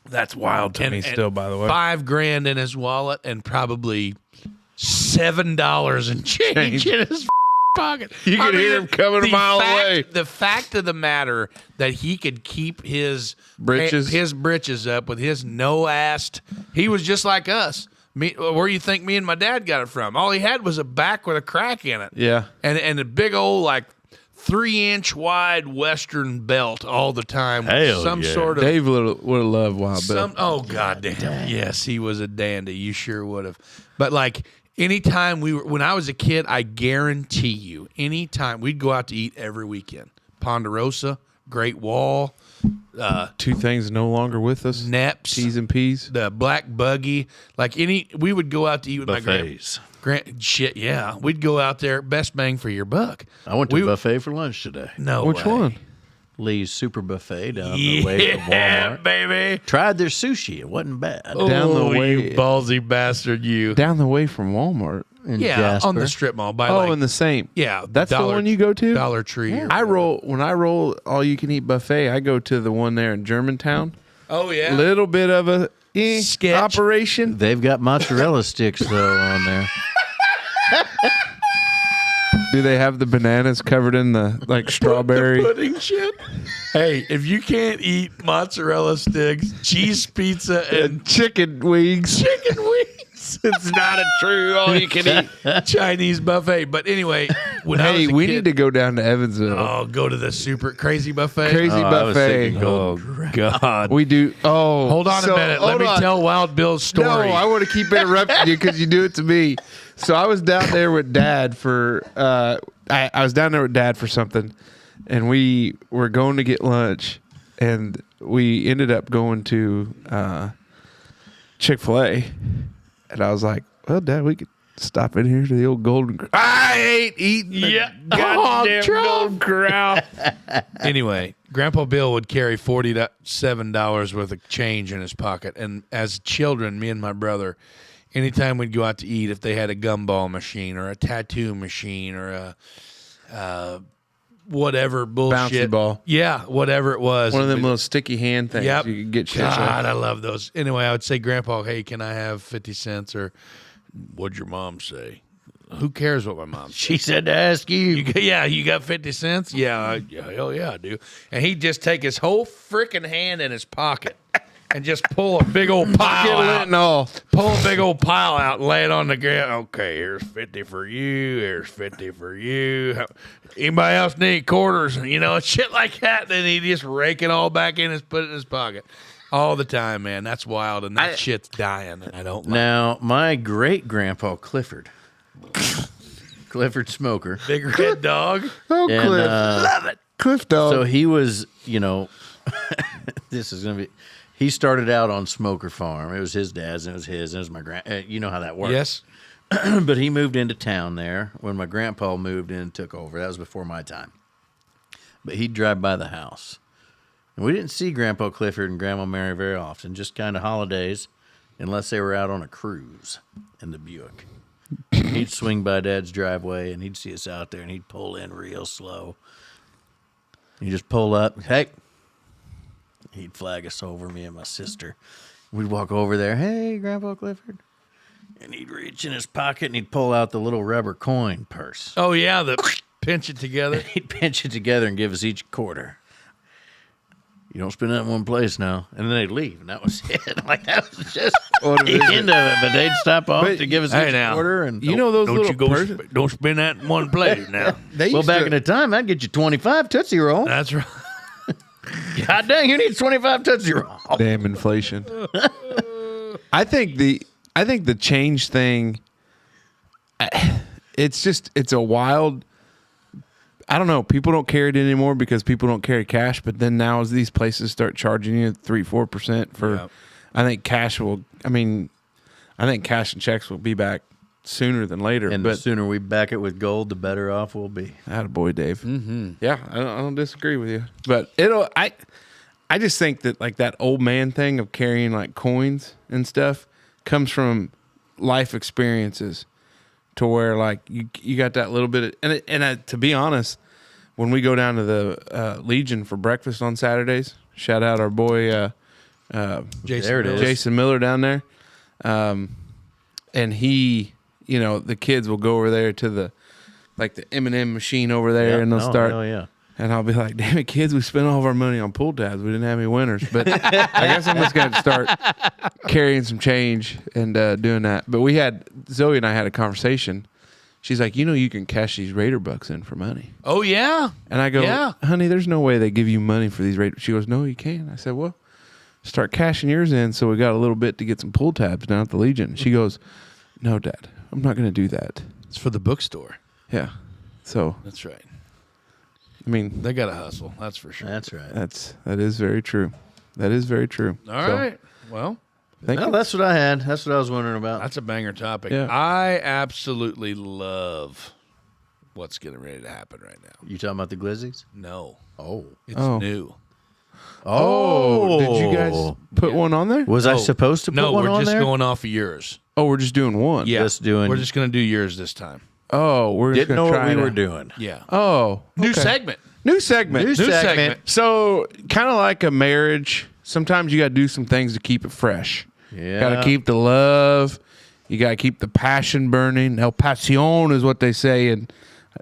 That's wild to me still, by the way. $5,000 in his wallet and probably $7 in change in his pocket. You could hear him coming a mile away. The fact of the matter that he could keep his Britches. up with his no-assed. He was just like us. Where you think me and my dad got it from? All he had was a back with a crack in it. Yeah. And a big old 3-inch wide Western belt all the time. Hell some yeah. sort of Dave would have loved Wild Bill. oh goddamn. Yes, he was a dandy. You sure would have. But anytime when I was a kid, I guarantee you, anytime we'd go out to eat every weekend. Ponderosa, Great Wall, 2 things no longer with us. Neps, T's and P's. the Black Buggy. We would go out to eat with Buffets. my shit, yeah. We'd go out there, best bang for your buck. I went to a buffet for lunch today. No Which way. one? Lee's Super Buffet down the way from Yeah, Walmart. baby. Tried their sushi. It wasn't bad. Down the way. you ballsy bastard, you. Down the way from Walmart. In Yeah, Jasper. on the strip mall. By Oh, in the same. yeah, That's the one you go to? Dollar Tree. or When I roll all you can eat buffet, I go to the one there in Germantown. Oh yeah. Little bit of a Sketch. operation. They've got mozzarella sticks though on there. Do they have the bananas covered in the like strawberry? Pudding shit. Hey, if you can't eat mozzarella sticks, cheese pizza, and Chicken wings. chicken wings, It's not a true all you can eat. Chinese buffet. But anyway, when I was Hey, a we kid, need to go down to Evansville. Oh, go to the super crazy buffet. Crazy I was buffet. thinking Golden God. We do. Oh, Hold on so- a minute. Let hold me on. tell Wild Bill's story. No, I want to keep interrupting you because you do it to me. So I was down there with Dad for. I was down there with Dad for something, and we were going to get lunch, and we ended up going to Chick-fil-A, and I was like, "Well, Dad, we could stop in here to the old Golden." I ain't eating the goddamn Golden Corral. Anyway, Grandpa Bill would carry $47 worth of change in his pocket. And as children, me and my brother, anytime we'd go out to eat, if they had a gumball machine or a tattoo machine or a whatever bullshit. Bouncy ball. Yeah, whatever it was. One of them little sticky hand things. Yep. You could get shit. God, I love those. Anyway, I would say, Grandpa, hey, can I have 50 cents? Or what'd your mom say? Who cares what my mom said? She said to ask you. Yeah, you got 50 cents? Yeah, hell yeah, I do. And he'd just take his whole freaking hand in his pocket and just pull a big old pile out. and all. Pull a big old pile out and lay it on the ground. Okay, here's 50 for you. Here's 50 for you. Anybody else need quarters? You know, shit like that. Then he'd just rake it all back in and put it in his pocket. All the time, man. That's wild. And that shit's dying. And I don't like Now, my great grandpa Clifford Smoker. Big Red Dog. Oh, And, Cliff. Love it. Cliff dog. So he was, this is going to be, he started out on Smoker Farm. It was his dad's and it was his. And it was my you know how that works. Yes. But he moved into town there when my grandpa moved in and took over. That was before my time. But he'd drive by the house. And we didn't see Grandpa Clifford and Grandma Mary very often, just kind of holidays, unless they were out on a cruise in the Buick. He'd swing by Dad's driveway, and he'd see us out there, and he'd pull in real slow. He'd just pull up. Hey! He'd flag us over, me and my sister. We'd walk over there. Hey, Grandpa Clifford. And he'd reach in his pocket, and he'd pull out the little rubber coin purse. Oh, yeah, the pinch it together. He'd pinch it together and give us each a quarter. You don't spend that in one place now. And then they'd leave, and that was it. Like, that was just the end of it. But they'd stop off But- to give us Hey, each now, a quarter. And you know those Don't little you go? purses? Don't spend that in one place now. They well, used back to- in the time, I'd get you 25 Tootsie Roll. That's right. God dang, you need 25 Tootsie Roll. Damn inflation. I think the change thing. It's a wild. I don't know. People don't carry it anymore because people don't carry cash. But then now, as these places start charging you 3-4% for, Yeah. I think cash will. I think cash and checks will be back sooner than later. And the but sooner we back it with gold, the better off we'll be. attaboy, Dave. Mm-hmm. Yeah, I don't disagree with you. But I just think that like that old man thing of carrying like coins and stuff comes from life experiences, to where like you got that little bit of, to be honest, when we go down to the Legion for breakfast on Saturdays, shout out our boy Jason There it Miller. is. Jason Miller down there, and he, the kids will go over there to the M&M machine over there, and they'll start. Oh, yeah. And I'll be like, damn it, kids, we spent all of our money on pull tabs. We didn't have any winners. But I guess I'm just going to start carrying some change and doing that. But Zoe and I had a conversation. She's like, you can cash these Raider bucks in for money. Oh, yeah. And I go, Yeah. honey, there's no way they give you money for these Raiders. She goes, no, you can. I said, well, start cashing yours in so we got a little bit to get some pull tabs down at the Legion. She goes, no, Dad, I'm not going to do that. It's for the bookstore. Yeah. So, That's right. I mean, They got to hustle. That's for sure. That's right. that is very true. That is very true. All right. Well, Thank Well, you. that's what I had. That's what I was wondering about. that's a banger topic. Yeah. I absolutely love what's getting ready to happen right now. You talking about the Glizzies? No. Oh. It's Oh. new. Oh, did you guys put one on there? Was I supposed to put No, one we're on just there? going off of yours. Oh, we're just doing one. Yeah. Just doing- We're just going to do yours this time. Oh, we're just Didn't gonna know what try we to- were doing. Yeah. Oh, New okay. segment. New segment. New segment. So kind of like a marriage Sometimes you got to do some things to keep it fresh. Yeah. Got to keep the love. You got to keep the passion burning. El pasión is what they say in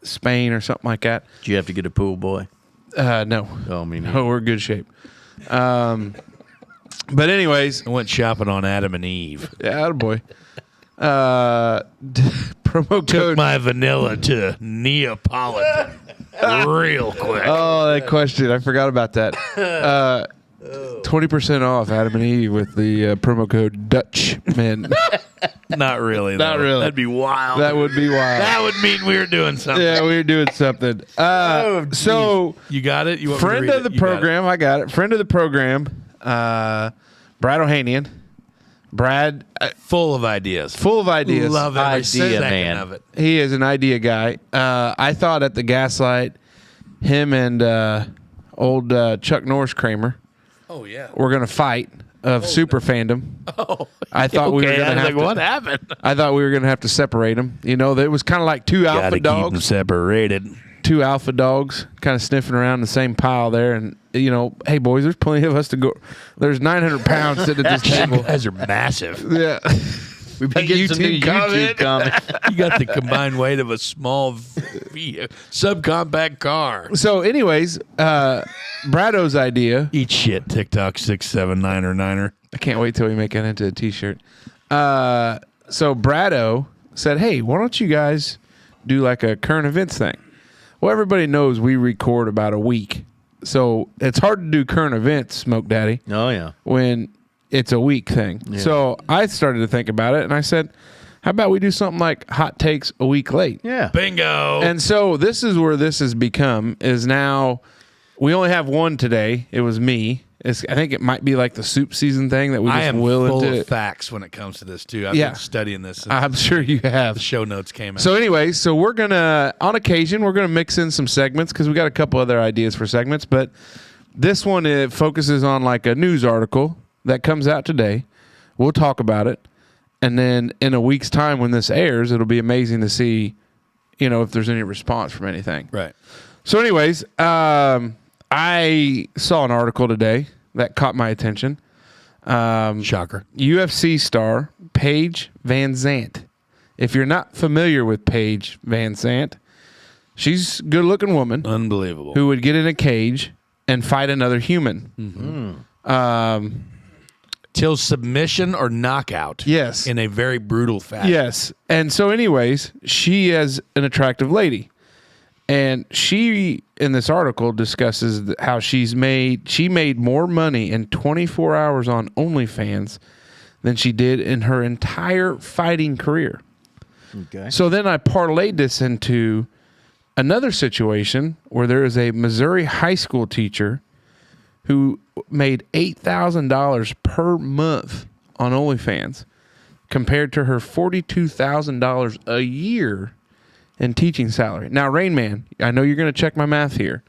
Spain or something like that. Did you have to get a pool boy? No. Oh, me neither. No, we're in good shape. But anyways, I went shopping on Adam and Eve. yeah, attaboy. Promo Took code. my vanilla to Neapolitan real quick. Oh, that question. I forgot about that. 20% off Adam and Eve with the promo code Dutchmen. Not really. Not though. really. That'd be wild. That would be wild. That would mean we were doing something. Yeah, we were doing something. So, You got it? You want me to friend read of the it? You got it. program, I got it. Friend of the program, Brad Ohanian. Brad, Full of ideas. full of ideas. Love every Idea second man. of it. He is an idea guy. I thought at the Gaslight, him and old Chuck Norris Kramer Oh, yeah. were going to fight of super fandom. Oh, I thought we were okay. going I to was have like, to. what happened? I thought we were going to have to separate them. You know, it was kind of like two alpha dogs. separated. Two alpha dogs kind of sniffing around the same pile there. And, you know, hey, boys, there's plenty of us to go. There's 900 pounds sitting at this You table. guys are massive. Yeah. We've been getting some new YouTube comments. You got the combined weight of a small subcompact car. So, anyways, Brado's idea. Eat shit, TikTok 679 or 9er. I can't wait till we make that into a T-shirt. So Brado said, "Hey, why don't you guys do like a current events thing?" Well, everybody knows we record about a week, so it's hard to do current events, Smoke Daddy, Oh, yeah. when it's a week thing. Yeah. So I started to think about it, and I said, "How about we do something like hot takes a week late?" Yeah. Bingo. And so this is where this has become is now we only have one today. It was me. I think it might be like the soup season thing that we I just am will full into. of facts when it comes to this, too. I've Yeah. been studying this since I'm sure you have. the show notes came out. So anyways, so we're gonna on occasion we're gonna mix in some segments because we got a couple other ideas for segments, but this one it focuses on like a news article that comes out today. We'll talk about it, and then in a week's time when this airs, it'll be amazing to see, you know, if there's any response from anything. right. So anyways, I saw an article today that caught my attention. Shocker. UFC star Paige Van Zandt. If you're not familiar with Paige Van Zandt, she's a good-looking woman Unbelievable. who would get in a cage and fight another human. Till submission or knockout. Yes. In a very brutal fashion. Yes. And so anyways, she is an attractive lady. And she, in this article, discusses how she made more money in 24 hours on OnlyFans than she did in her entire fighting career. Okay. So then I parlayed this into another situation where there is a Missouri high school teacher who made $8,000 per month on OnlyFans compared to her $42,000 a year in teaching salary. Now, Rain Man, I know you're going to check my math here,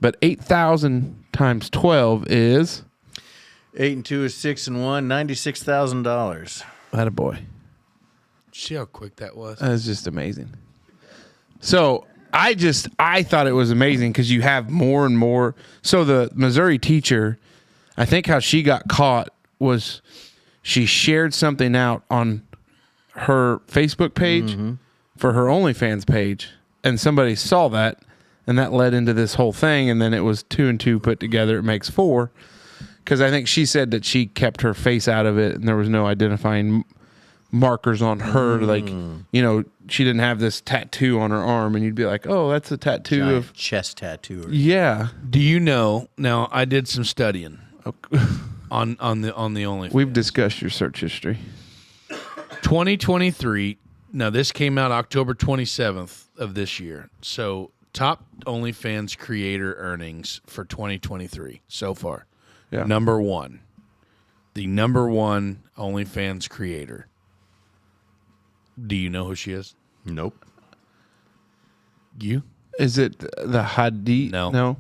but 8,000 times 12 is 8 and 2 is 6 and 1, $96,000. attaboy. See how quick that was? That's just amazing. So I thought it was amazing because you have more and more. So the Missouri teacher, I think how she got caught was she shared something out on her Facebook page for her OnlyFans page, and somebody saw that, and that led into this whole thing, and then it was 2 and 2 put together. It makes 4. Because I think she said that she kept her face out of it, and there was no identifying markers on her. Like, you know, she didn't have this tattoo on her arm, and you'd be like, oh, that's a tattoo Giant of. chest tattoo. Yeah. Do you know? Now, I did some studying on the OnlyFans. We've discussed your search history. 2023. Now, this came out October 27th of this year. So, top OnlyFans creator earnings for 2023 so far. Yeah. Number one. The number one OnlyFans creator. Do you know who she is? Nope. You? Is it the Hadid? No. No?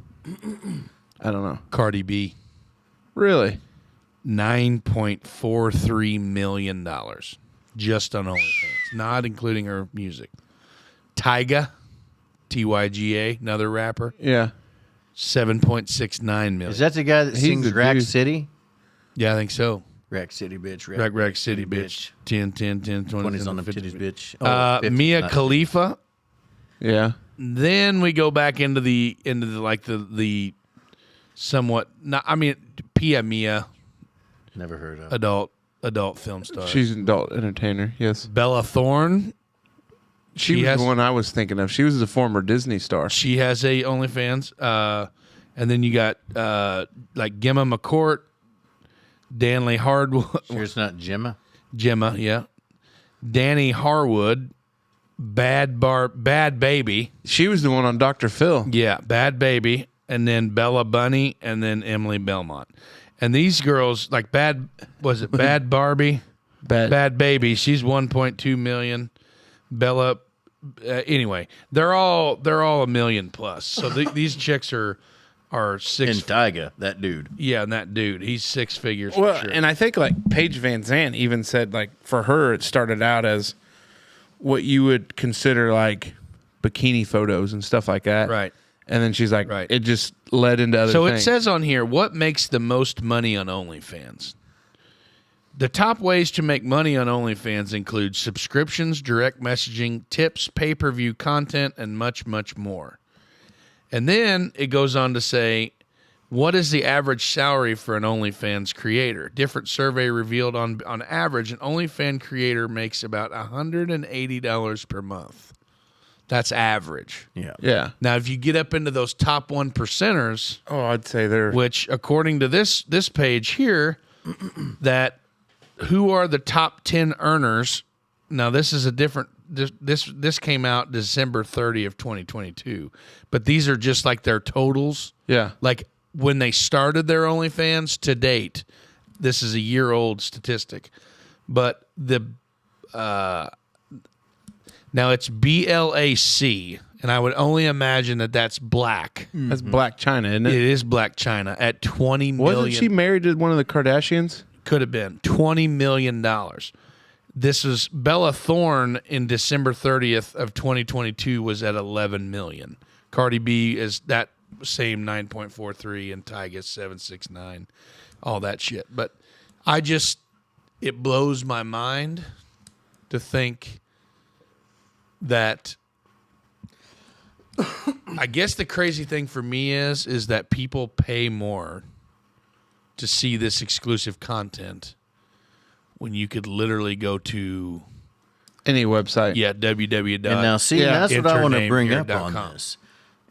I don't know. Cardi B. Really? $9.43 million just on OnlyFans, not including her music. Tyga, Tyga, another rapper, Yeah. $7.69 million. Is that the guy that He's sings the Rack dude. City? Yeah, I think so. Rack City, bitch. Rack City, bitch. 10, 10, 10, 20. 20's on the titties, bitch. 50's Mia not Khalifa. Yeah. Then we go back into the somewhat not. I mean, Pia Mia, Never heard of. adult film star. She's an adult entertainer. Yes. Bella Thorne. She was has- the one I was thinking of. She was a former Disney star. She has a OnlyFans. And then you got like Gemma McCourt, Danley Hardwood, Sure it's not Gemma? Gemma, yeah, Danny Harwood, Bad Baby, She was the one on Dr. Phil. yeah, Bad Baby, and then Bella Bunny, and then Emily Belmont. And these girls, like Bad Barbie, Bad Baby, she's 1.2 million. Bella, anyway, they're all $1 million plus. So these chicks are six. And Tyga, that dude. Yeah, and that dude, he's six figures. Well, for sure. and I think like Paige Van Zandt even said like for her it started out as what you would consider like bikini photos and stuff like that. Right. And then she's like, Right. it just led into other So things. it says on here, what makes the most money on OnlyFans? The top ways to make money on OnlyFans include subscriptions, direct messaging, tips, pay-per-view content, and much, much more. And then it goes on to say, what is the average salary for an OnlyFans creator? Different survey revealed on average, an OnlyFans creator makes about $180 per month. That's average. Yeah. Yeah. Now, if you get up into those top 1%ers, Oh, I'd say they're which according to this page here, that who are the top 10 earners. Now this is a different this came out December 30 of 2022, but these are just like their totals, yeah. like when they started their OnlyFans to date. This is a year-old statistic, but the now it's BLAC, and I would only imagine that that's black. That's Black China, isn't It it? is Black China at 20 million. Wasn't she married to one of the Kardashians? Could have been $20 million. This is Bella Thorne in December 30th of 2022 was at 11 million. Cardi B is that same 9.43 and Tyga 769, all that shit. But it blows my mind to think that. I guess the crazy thing for me is that people pay more to see this exclusive content when you could literally go to Any website. www. And now, see, Yeah. that's what I want to bring up internamehero.com. on this.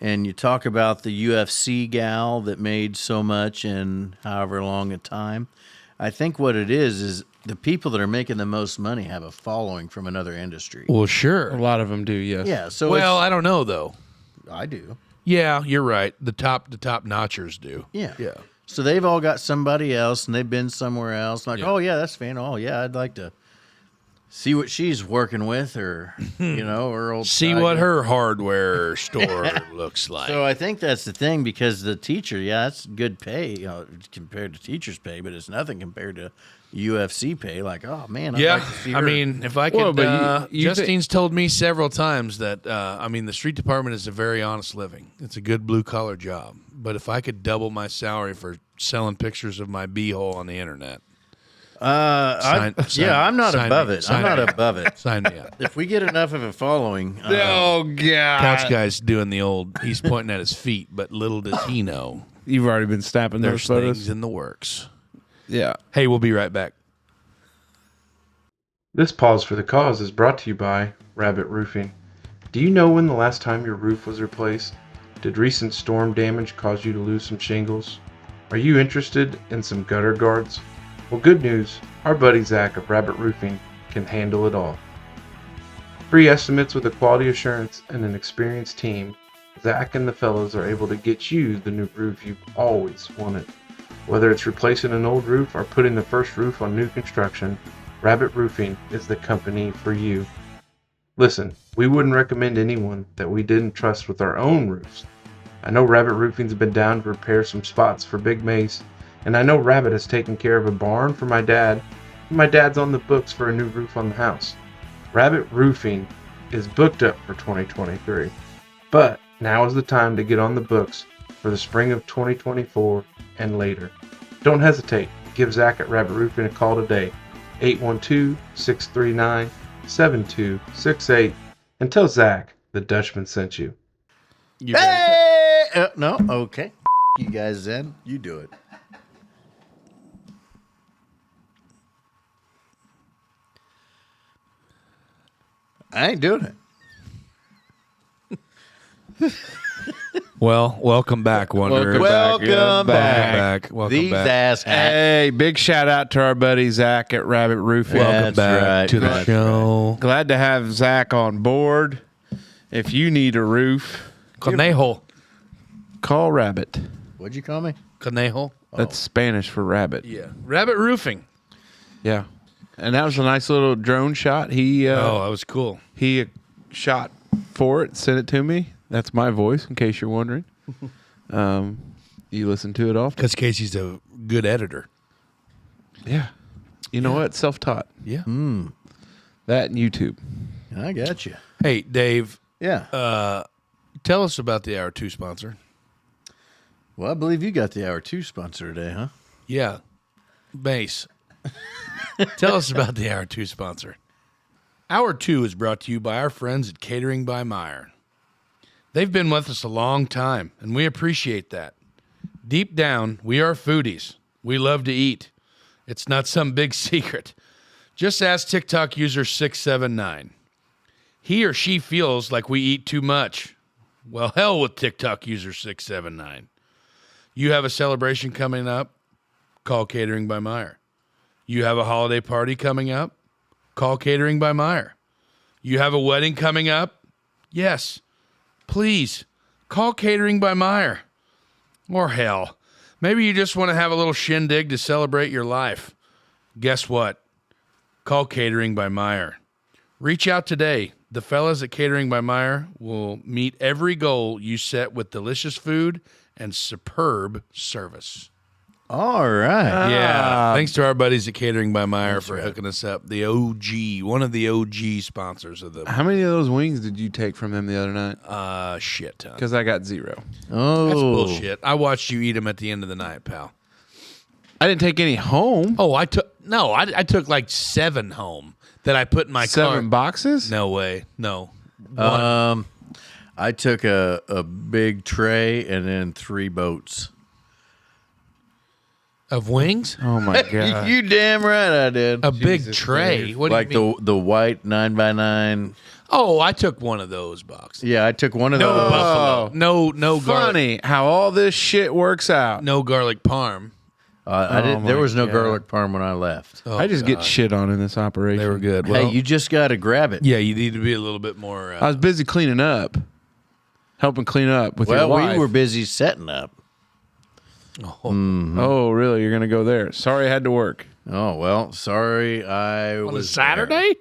And you talk about the UFC gal that made so much in however long a time. I think what it is the people that are making the most money have a following from another industry. Well, A sure. lot of them do, yes. Yeah, so Well, I don't know though. I do. Yeah, you're right. The top notchers do. Yeah. Yeah. So they've all got somebody else, and they've been somewhere else. Like, Yeah. oh yeah, that's fan. Oh yeah, I'd like to see what she's working with, or her old. See Tiger. what her hardware store looks like. So I think that's the thing, because the teacher, that's good pay, compared to teacher's pay, but it's nothing compared to UFC pay. Like, oh man, I'd yeah, like to see I her. mean, if I could, Well, but you Justine's told me several times that the street department is a very honest living. It's a good blue collar job. But if I could double my salary for selling pictures of my beehole on the internet, I'm not sign above me- it. sign I'm not me up. above it. sign me up. If we get enough of a following, Oh, God. Couch guy's doing the old. He's pointing at his feet, but little does he know You've already been snapping those there's photos. things in the works. Yeah. Hey, we'll be right back. This Pause for the Cause is brought to you by Rabbit Roofing. Do you know when the last time your roof was replaced? Did recent storm damage cause you to lose some shingles? Are you interested in some gutter guards? Well, good news, our buddy Zach of Rabbit Roofing can handle it all. Free estimates with a quality assurance and an experienced team, Zach and the fellows are able to get you the new roof you've always wanted. Whether it's replacing an old roof or putting the first roof on new construction, Rabbit Roofing is the company for you. Listen, we wouldn't recommend anyone that we didn't trust with our own roofs. I know Rabbit Roofing's been down to repair some spots for Big Mace, and I know Rabbit has taken care of a barn for my dad, and my dad's on the books for a new roof on the house. Rabbit Roofing is booked up for 2023, but now is the time to get on the books for the spring of 2024 and later. Don't hesitate. Give Zach at Rabbit Roofing a call today, 812-639-7268, and tell Zach the Dutchman sent you. Hey! No, okay. You guys then. You do it. I ain't doing it. Well, welcome back, Wanderer. Welcome back. Welcome These back. ass hats. Hey, big shout out to our buddy Zach at Rabbit Roofing. Welcome That's back right. to the That's show. Glad to have Zach on board. If you need a roof, Conejo. call Rabbit. What'd you call me? Conejo. That's Spanish for rabbit. Yeah. Rabbit roofing. Yeah. And that was a nice little drone shot. He That was cool. shot for it, sent it to me. That's my voice, in case you're wondering. You listen to it often? Because Casey's a good editor. Yeah. You know what? Self-taught. Yeah. That and YouTube. I got you. Hey, Dave, Yeah. tell us about the Hour 2 sponsor. Well, I believe you got the Hour 2 sponsor today, huh? Yeah. Mace. Tell us about the Hour 2 sponsor. Hour 2 is brought to you by our friends at Catering by Meyer. They've been with us a long time, and we appreciate that. Deep down, we are foodies. We love to eat. It's not some big secret. Just ask TikTok user 679. He or she feels like we eat too much. Well, hell with TikTok user 679. You have a celebration coming up? Call Catering by Meyer. You have a holiday party coming up? Call Catering by Meyer. You have a wedding coming up? Yes. Please, call Catering by Meyer. Or hell, maybe you just want to have a little shindig to celebrate your life. Guess what? Call Catering by Meyer. Reach out today. The fellas at Catering by Meyer will meet every goal you set with delicious food and superb service. All right. Yeah. Thanks to our buddies at Catering by Meyer for hooking us up. The OG, one of the OG sponsors of the How many of those wings did you take from him the other night? shit ton. Because I got 0. Oh. That's bullshit. I watched you eat them at the end of the night, pal. I didn't take any home. Oh, I took like 7 home that I put in my 7 car. boxes? No way. No. I took a big tray and then 3 boats. Of wings? Oh, my God. You damn right I did. A big tray. What Like do you mean? the white 9x9. Oh, I took one of those boxes. Yeah, I took one of No those. buffalo. No garlic. Funny how all this shit works out. No garlic parm. I didn't. There my was no God. garlic parm when I left. Oh, I just get God. shit on in this operation. They were good. Well, Hey, you just got to grab it. yeah, you need to be a little bit more. I was busy cleaning up. Helping clean up with your Well, wife. we were busy setting up. Oh, really? You're going to go there? Sorry I had to work. Oh well, sorry. I on a was Saturday?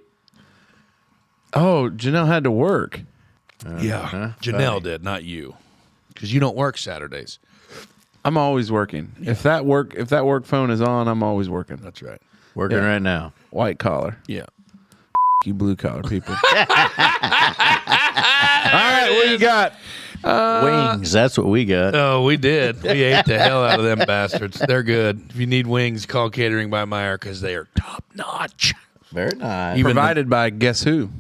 Oh, Janelle had to work. Yeah. Janelle did, not you. Because you don't work Saturdays. I'm always working. If that work phone is on, I'm always working. That's right. working right now. White collar. Yeah. You blue collar people. All right, what you got? Wings. That's what we got. Oh, we did. We ate the hell out of them bastards. They're good. If you need wings, call Catering by Meyer because they are top notch. Very nice. Even Provided by guess who?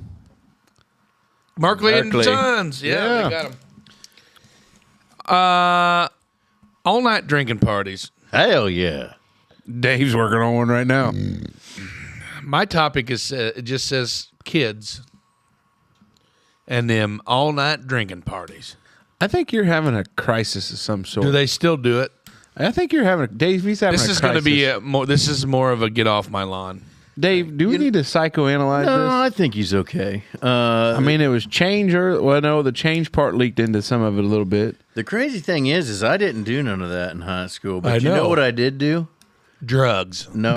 Merkley and Merkley. Sons. Yeah, Yeah. they got them. All night drinking parties. Hell yeah. Dave's working on one right now. My topic is it just says kids and them all night drinking parties. I think you're having a crisis of some sort. Do they still do it? I think you're having a Dave. He's having This a is crisis. going to be more. This is more of a get off my lawn. Dave, do we need to psychoanalyze No, this? I think he's okay. I mean, it was change, or well, no, the change part leaked into some of it a little bit. The crazy thing is I didn't do none of that in high school. But I you know know. what I did do? Drugs, No.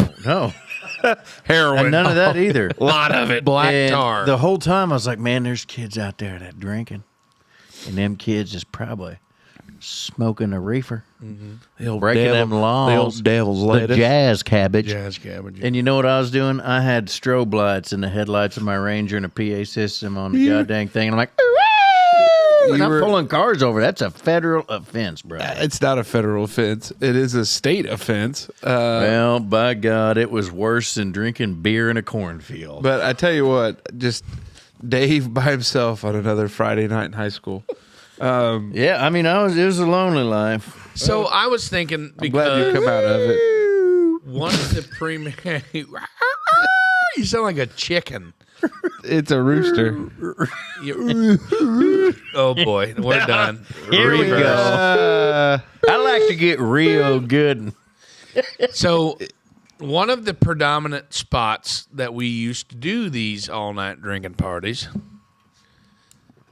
Heroin, And none of that either. a lot of it. Black And tar. the whole time I was like, man, there's kids out there that drinking. And them kids is probably smoking a reefer. the old breaking them laws. the old devil's The lettuce. jazz cabbage. Jazz cabbage. And you know what I was doing? I had strobe lights in the headlights of my Ranger and a PA system on the goddamn thing. And I'm like, We're not were- pulling cars over. That's a federal offense, bro. It's not a federal offense. It is a state offense. Well, by God, it was worse than drinking beer in a cornfield. But I tell you what, just Dave by himself on another Friday night in high school. Yeah, I mean, it was a lonely life. So I was thinking I'm glad you because come out of it. one of the premier. You sound like a chicken. It's a rooster. Oh boy, we're done. Here we Reverse. go. I like to get real good. So, one of the predominant spots that we used to do these all-night drinking parties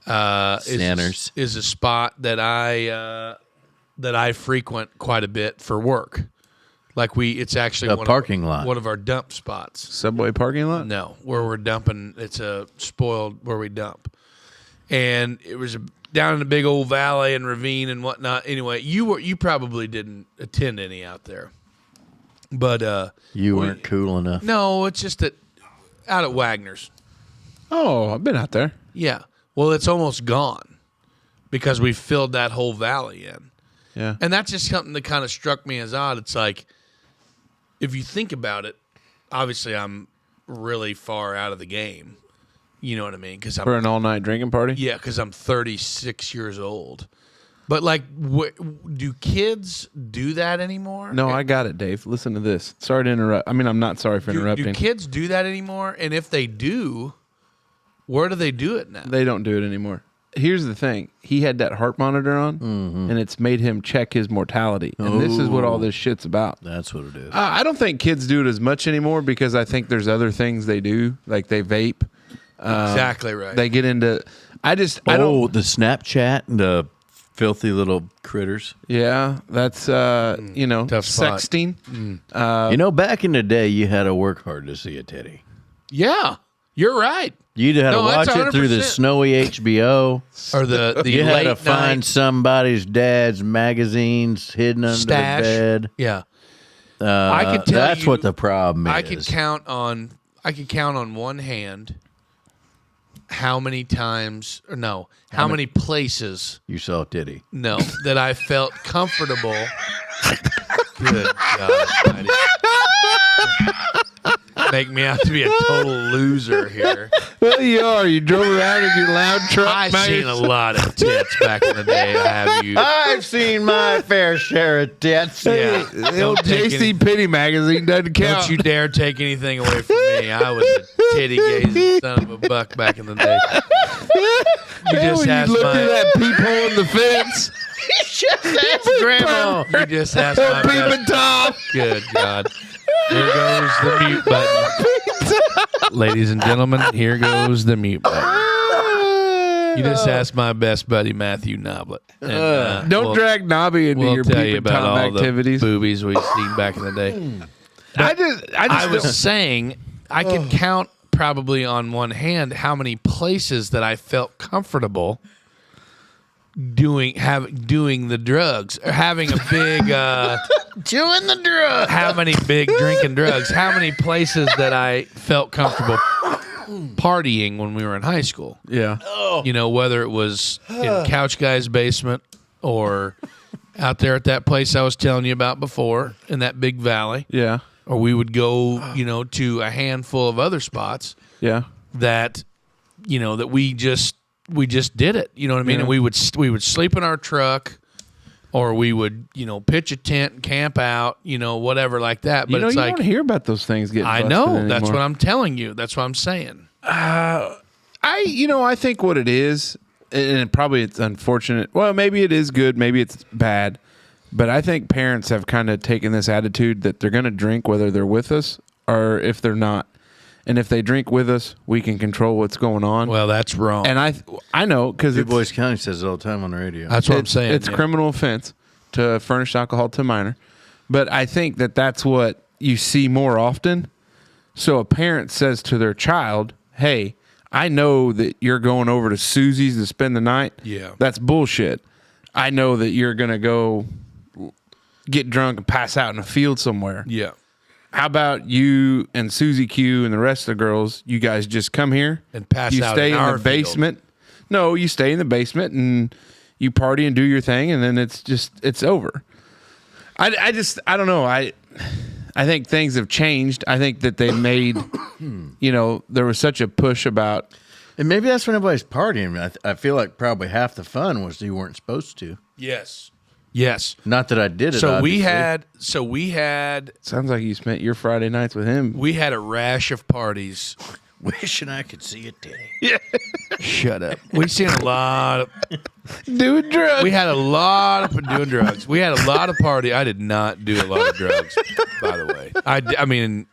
Sinners. is a spot that I frequent quite a bit for work. Like it's actually A parking lot. one of our dump spots. Subway parking lot? No, where we're dumping. It's a spoiled where we dump, and it was down in the big old valley and ravine and whatnot. Anyway, you probably didn't attend any out there, but You weren't cool enough. no, it's just that out at Wagner's. Oh, I've been out there. Yeah, well, it's almost gone because we filled that whole valley in, Yeah. and that's just something that kind of struck me as odd. It's like, if you think about it, obviously I'm really far out of the game. You know what I mean? Because For an all-night drinking party? Yeah, because I'm 36 years old. But like, do kids do that anymore? No, I got it, Dave. Listen to this. Sorry to interrupt. I mean, I'm not sorry for do interrupting. kids do that anymore? And if they do, where do they do it now? They don't do it anymore. Here's the thing. He had that heart monitor on, and it's made him check his mortality. And this is what all this shit's about. That's what it is. I don't think kids do it as much anymore because I think there's other things they do, like they vape. Exactly right. They get into. I the Snapchat and the filthy little critters. Yeah, that's Tough spot. sexting. Back in the day, you had to work hard to see a titty. Yeah, you're right. You had to No, that's watch it through the 100%. snowy HBO. Or the You had late to find night somebody's dad's magazines hidden under stash. the bed. Yeah, I could tell that's you- what the problem is. I could count on one hand how many times or no, how many places You saw a titty. no that I felt comfortable. Good God Almighty. Make me out to be a total loser here. Well, you are. You drove around in your loud truck. I've by seen a yourself. lot of tits back in the day. Have you? I've seen my fair share of tits. Yeah. The old Don't take JC Penney magazine doesn't count. Don't you dare take anything away from me. I was a titty gazing son of a buck back in the day. You just when asked you looked my. at that peephole in the fence. That's grandma. You just asked my Peeping best. Tom. Good God. Here goes the mute button. Ladies and gentlemen, here goes the mute button. You just asked my best buddy Matthew Noblet. And, Don't drag Nobby into we'll your tell you peeping about Tom all activities. the boobies we've seen back in the day. I was saying I can count probably on one hand how many places that I felt comfortable doing the drugs or having a big Chewing the drug. how many big drinking drugs, how many places that I felt comfortable partying when we were in high school. Yeah. You know, whether it was in Couch Guy's basement or out there at that place I was telling you about before in that big valley, Yeah. or we would go, to a handful of other spots Yeah. that, that we just did it. You know what I mean? Yeah. And we would sleep in our truck, or we would, pitch a tent and camp out, whatever like that. But you it's you like, don't hear about those things getting I busted know. anymore. That's what I'm telling you. That's what I'm saying. I think what it is, and probably it's unfortunate. Well, maybe it is good, maybe it's bad, but I think parents have kind of taken this attitude that they're going to drink whether they're with us or if they're not. And if they drink with us, we can control what's going on. Well, that's wrong. And I know because Big Boys County says it all the time on the radio. That's what I'm saying. It's yeah. criminal offense to furnish alcohol to a minor. But I think that that's what you see more often. So a parent says to their child, hey, I know that you're going over to Susie's to spend the night. Yeah. That's bullshit. I know that you're going to go get drunk and pass out in a field somewhere. Yeah. How about you and Susie Q and the rest of the girls, you guys just come here And pass you out stay in in our the field. basement. No, you stay in the basement and you party and do your thing, and then it's over. I don't know. I think things have changed. I think that they made, there was such a push about. And maybe that's when everybody's partying. I feel like probably half the fun was you weren't supposed to. Yes. Not that I did it. So obviously. we had Sounds like you spent your Friday nights with him. we had a rash of parties. Wishing I could see it today. Shut up. We seen a lot of. Doing drugs. We had a lot of doing drugs. We had a lot of party. I did not do a lot of drugs, by the way. I mean,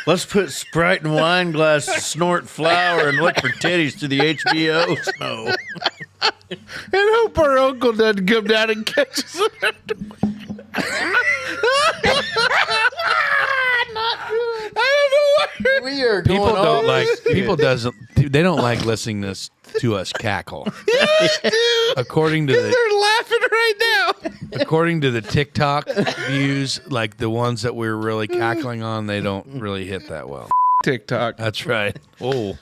Let's put Sprite in wine glass, snort flour, and look for titties to the HBO snow. And hope our uncle doesn't come down and catch us. We are people going don't all like this people doesn't they don't like listening to us cackle. According to They're laughing right now. according to the TikTok views, like the ones that we're really cackling on, they don't really hit that well. TikTok. That's right. Oh,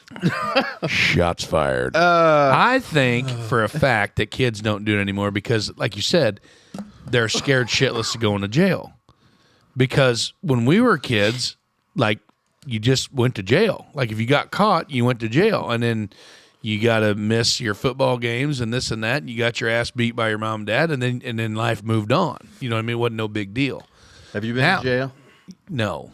shots fired. I think for a fact that kids don't do it anymore because, like you said, they're scared shitless of going to jail. Because when we were kids, like you just went to jail. Like if you got caught, you went to jail, and then you got to miss your football games and this and that. And you got your ass beat by your mom and dad, and then life moved on. You know what I mean? It wasn't no big deal. Have you been Now- to jail? No,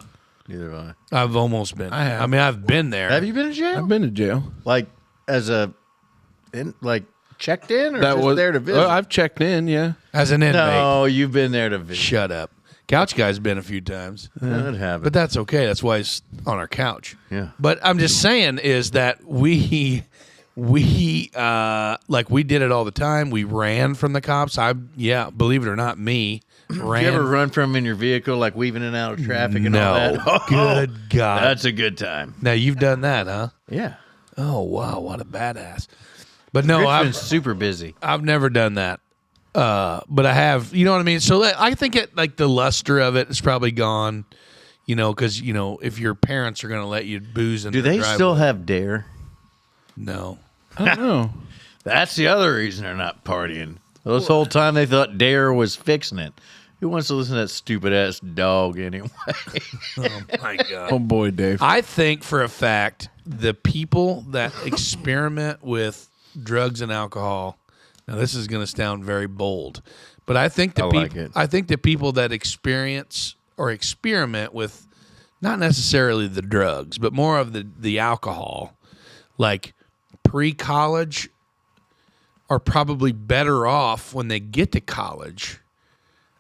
Neither have I've almost been. I have. I mean, I've been there. Have you been to jail? I've been to jail. Like as a, checked in or just there to visit? I've checked in, yeah. As an inmate. No, you've been there to visit. Shut up. Couch guy's been a few times. That happened. But that's okay. That's why he's on our couch. Yeah. But I'm just saying is that we did it all the time. We ran from the cops. Believe it or not, me ran. you ever run from in your vehicle, like weaving in and out of traffic and all No. that? Good God. That's a good time. Now you've done that, huh? Yeah. Oh wow, what a badass. But no, Richmond's super busy. I've never done that. But I have, you know what I mean? So I think like the luster of it is probably gone, because, if your parents are going to let you booze in Do their they driveway. still have Dare? No. I don't know. That's the other reason they're not partying. This whole time they thought Dare was fixing it. Who wants to listen to that stupid ass dog anyway? Oh, my God. Oh, boy, Dave. I think for a fact the people that experiment with drugs and alcohol, now this is going to sound very bold, but I think I think the people that experience or experiment with not necessarily the drugs, but more of the alcohol, like pre-college, are probably better off when they get to college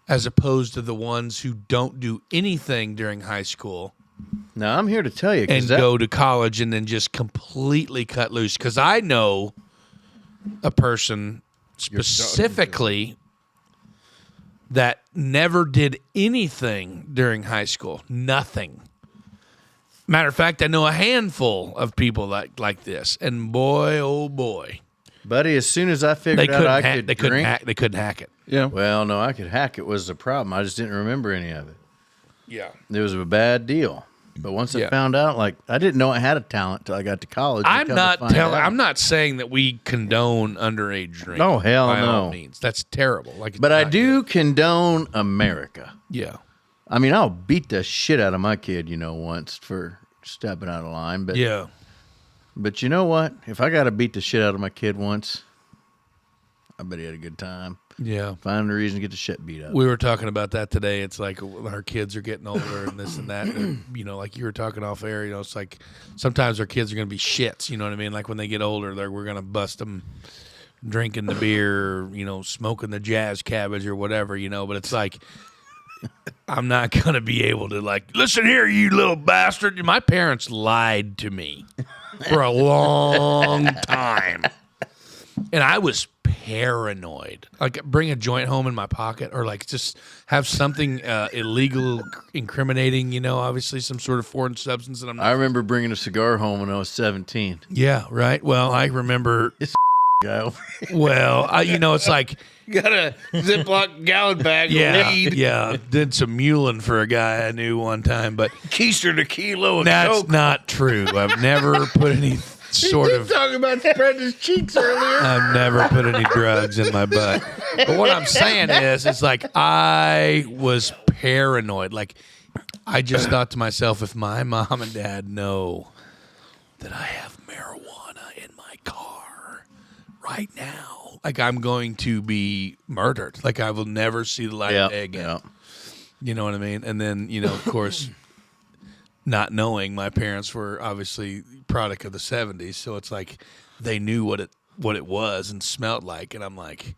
as opposed to the ones who don't do anything during high school Now, I'm here to tell you. and go to college and then just completely cut loose. Because I know a person specifically that never did anything during high school. Nothing. Matter of fact, I know a handful of people like this. And boy, oh boy. Buddy, as soon as I figured out I could drink. They couldn't hack it. Yeah. Well, no, I could hack it was the problem. I just didn't remember any of it. Yeah. It was a bad deal. But once I Yeah. found out, I didn't know I had a talent till I got to college. I'm not saying that we condone underage drinking. Oh, hell by all no. means. That's terrible. But I do condone America. Yeah. I mean, I'll beat the shit out of my kid, once for stepping out of line. But Yeah. But you know what? If I got to beat the shit out of my kid once, I bet he had a good time. Yeah. Find a reason to get the shit beat up. We were talking about that today. It's like our kids are getting older and this and that. And, like you were talking off air, it's like sometimes our kids are going to be shits. You know what I mean? Like when they get older, we're going to bust them drinking the beer, smoking the jazz cabbage or whatever, But it's like, I'm not going to be able to listen here, you little bastard. My parents lied to me for a long time. And I was paranoid. Bring a joint home in my pocket or just have something illegal, incriminating, obviously some sort of foreign substance. And I remember bringing a cigar home when I was 17. Yeah, right. Well, I remember. Guy over Well, it's like. got a Ziploc gallon bag Yeah, of weed. yeah. Did some mulling for a guy I knew one time, but Keister to kilo of that's Coke. not true. I've never put any sort of. talking about spreading his cheeks earlier. I've never put any drugs in my butt. But what I'm saying is, it's like I was paranoid. Like, I just thought to myself, if my mom and dad know that I have marijuana in my car right now, like, I'm going to be murdered. Like, I will never see the light of day again. Yeah. You know what I mean? And then, you know, of course, not knowing, my parents were obviously product of the 70s, so it's like they knew what it was and smelled like, and I'm like,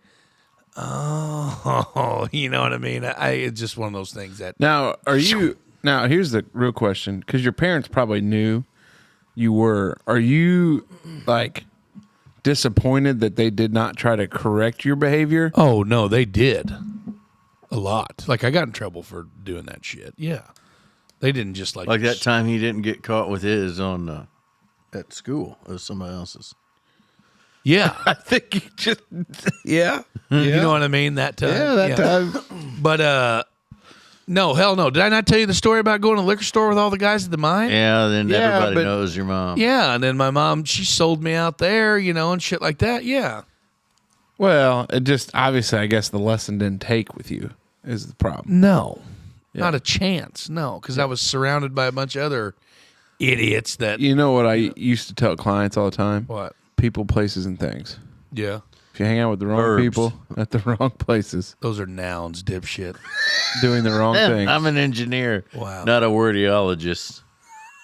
oh, you know what I mean? It's just one of those things that Now, here's the real question, because your parents probably knew you were. Are you, like, disappointed that they did not try to correct your behavior? Oh, no, they did. A lot. Like, I got in trouble for doing that shit. Yeah. They didn't just like that time he didn't get caught with his on at school. It was somebody else's. Yeah. I think you just, yeah. You know what I mean? That time. Yeah, that time. But, no, hell no. Did I not tell you the story about going to the liquor store with all the guys at the mine? Yeah, then Yeah, everybody but- knows your mom. Yeah, and then my mom, she sold me out there, you know, and shit like that. Yeah. Well, it just, obviously, I guess the lesson didn't take with you is the problem. No. Yeah. Not a chance. No, because I was surrounded by a bunch of other idiots that. You know what I used to tell clients all the time? What? People, places, and things. Yeah. If you hang out with the wrong Verbs. people at the wrong places, Those are nouns, dipshit. doing the wrong thing. I'm an engineer, Wow. not a wordiologist.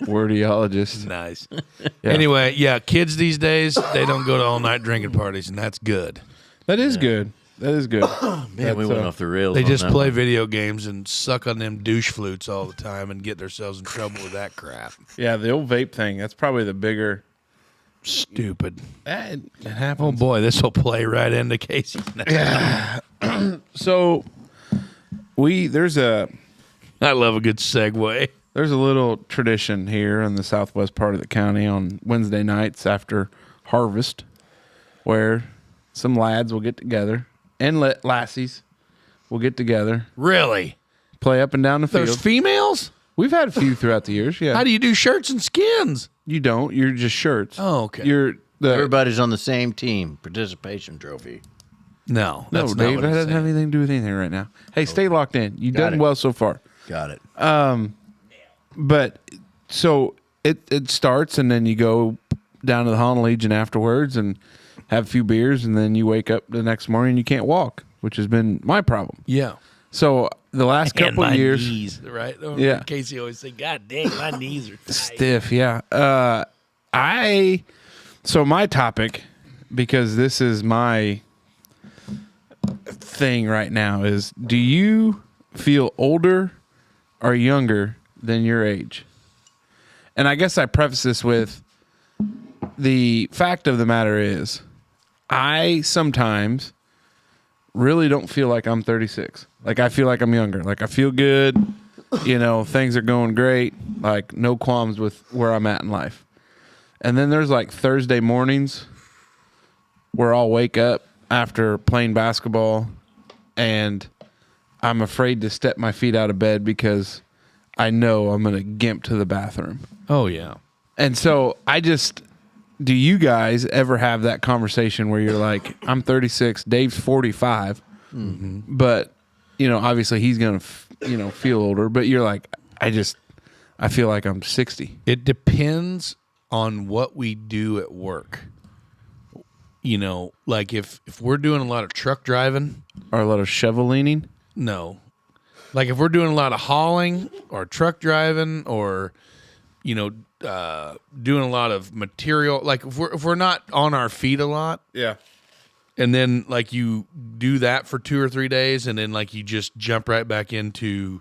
Wordiologist. Nice. Yeah. Anyway, yeah, kids these days, they don't go to all-night drinking parties, and that's good. That is good. That is good. Man, we That's, went off the rails. They on just that play one. video games and suck on them douche flutes all the time and get themselves in trouble with that crap. Yeah, the old vape thing. That's probably the bigger. Stupid. It Oh, happens. boy, this will play right into Casey's next. So there's a I love a good segue. little tradition here in the southwest part of the county on Wednesday nights after harvest, where some lads will get together and lassies will get together, Really? play up and down the There's field. females? We've had a few throughout the years. Yeah, How do you do shirts and skins? you don't? You're just shirts. Oh, okay. You're the Everybody's on the same team. Participation trophy. No, no, that's not Dave. what That I'm doesn't have saying. anything to do with anything right now. Hey, stay locked in. You've Got done it. well so far. Got it. But so it starts, and then you go down to the Hon Legion afterwards and have a few beers, and then you wake up the next morning and you can't walk, which has been my problem. Yeah. So the last And couple my of years, knees, right? Yeah. Casey always say, God dang, my knees are tight. stiff. Yeah. So my topic, because this is my thing right now, is: do you feel older or younger than your age? And I guess I preface this with the fact of the matter is, I sometimes really don't feel like I'm 36. Like, I feel like I'm younger. Like, I feel good. You know, things are going great. Like, no qualms with where I'm at in life. And then there's like Thursday mornings where I'll wake up after playing basketball and I'm afraid to step my feet out of bed because I know I'm going to gimp to the bathroom. Oh, yeah. And so do you guys ever have that conversation where you're like, I'm 36, Dave's 45, but, you know, obviously he's going to, feel older, but you're like, I feel like I'm 60. It depends on what we do at work. You know, like if we're doing a lot of truck driving, Or a lot of shovel leaning. no. Like if we're doing a lot of hauling or truck driving or, you know, doing a lot of material, like if we're not on our feet a lot, Yeah. and then like you do that for 2 or 3 days, and then like you just jump right back into,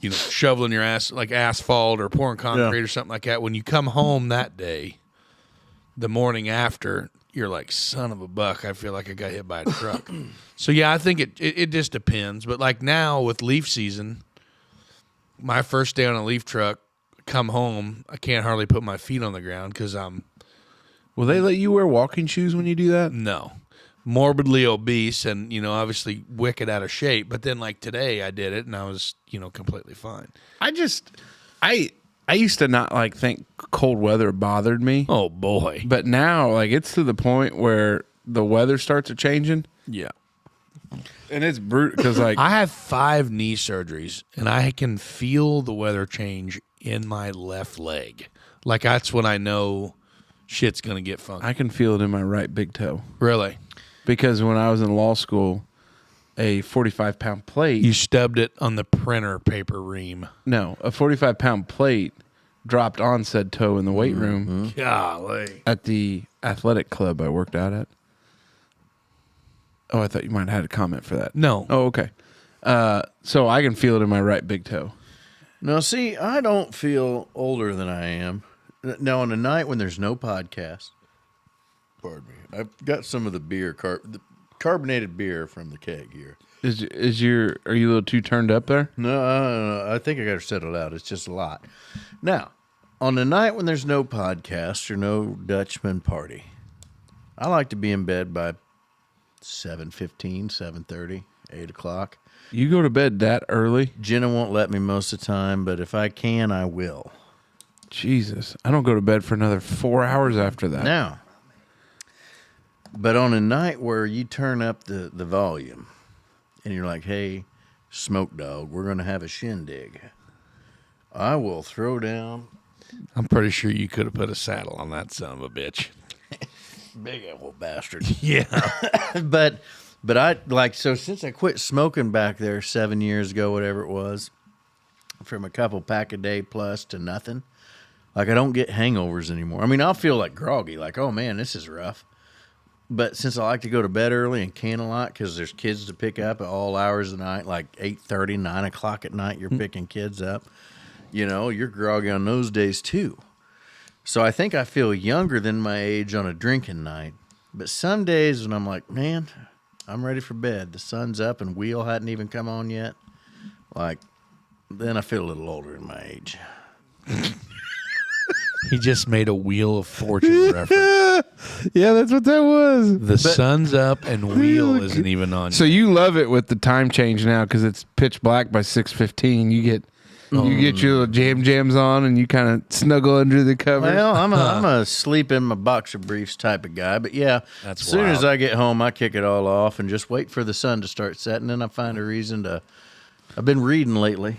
you know, shoveling your ass like asphalt or pouring concrete or something like that. When you come home that day, the morning after, you're like, son of a buck, I feel like I got hit by a truck. So yeah, I think it just depends. But like now with leaf season, my first day on a leaf truck, come home, I can't hardly put my feet on the ground because I'm Will they let you wear walking shoes when you do that? morbidly obese and, you know, obviously wicked out of shape. But then like today I did it and I was, you know, completely fine. I used to not like think cold weather bothered me, Oh boy. but now like it's to the point where the weather starts a changing, Yeah. and it's brutal because like I have 5 knee surgeries, and I can feel the weather change in my left leg. Like that's when I know shit's gonna get funky. I can feel it in my right big toe Really? because when I was in law school, a 45-pound plate. You stubbed it on the printer paper ream. No, a 45-pound plate dropped on said toe in the weight room Golly. at the athletic club I worked out at. Oh, I thought you might have had a comment for that. No. Oh, okay. So I can feel it in my right big toe. Now, see, I don't feel older than I am. Now, on a night when there's no podcast, pardon me, I've got some of the beer, the carbonated beer from the keg here. Are you a little too turned up there? No, I think I got to settle out. It's just a lot. Now, on the night when there's no podcast or no Dutchman party, I like to be in bed by 7:15, 7:30, 8 o'clock. You go to bed that early? Jenna won't let me most of the time, but if I can, I will. Jesus. I don't go to bed for another 4 hours after that. Now, but on a night where you turn up the volume and you're like, hey, Smoke Dog, we're going to have a shindig, I will throw down. I'm pretty sure you could have put a saddle on that son of a bitch. Big old bastard. Yeah. But I, like, so since I quit smoking back there 7 years ago, whatever it was, from a couple pack a day plus to nothing, like, I don't get hangovers anymore. I mean, I'll feel like groggy, like, oh, man, this is rough. But since I like to go to bed early and can a lot because there's kids to pick up at all hours of the night, like 8:30, 9 o'clock at night, you're picking kids up. You know, you're groggy on those days, too. So I think I feel younger than my age on a drinking night. But some days when I'm like, man, I'm ready for bed. The sun's up and wheel hadn't even come on yet. Like, then I feel a little older than my age. He just made a Wheel of Fortune reference. Yeah, that's what that was. The sun's up and wheel isn't even on. So you love it with the time change now because it's pitch black by 6:15. You get your little jams on and you kind of snuggle under the covers. Well, I'm a sleep in my boxer briefs type of guy. But yeah, That's as soon wild. as I get home, I kick it all off and just wait for the sun to start setting. And I find a reason to. I've been reading lately.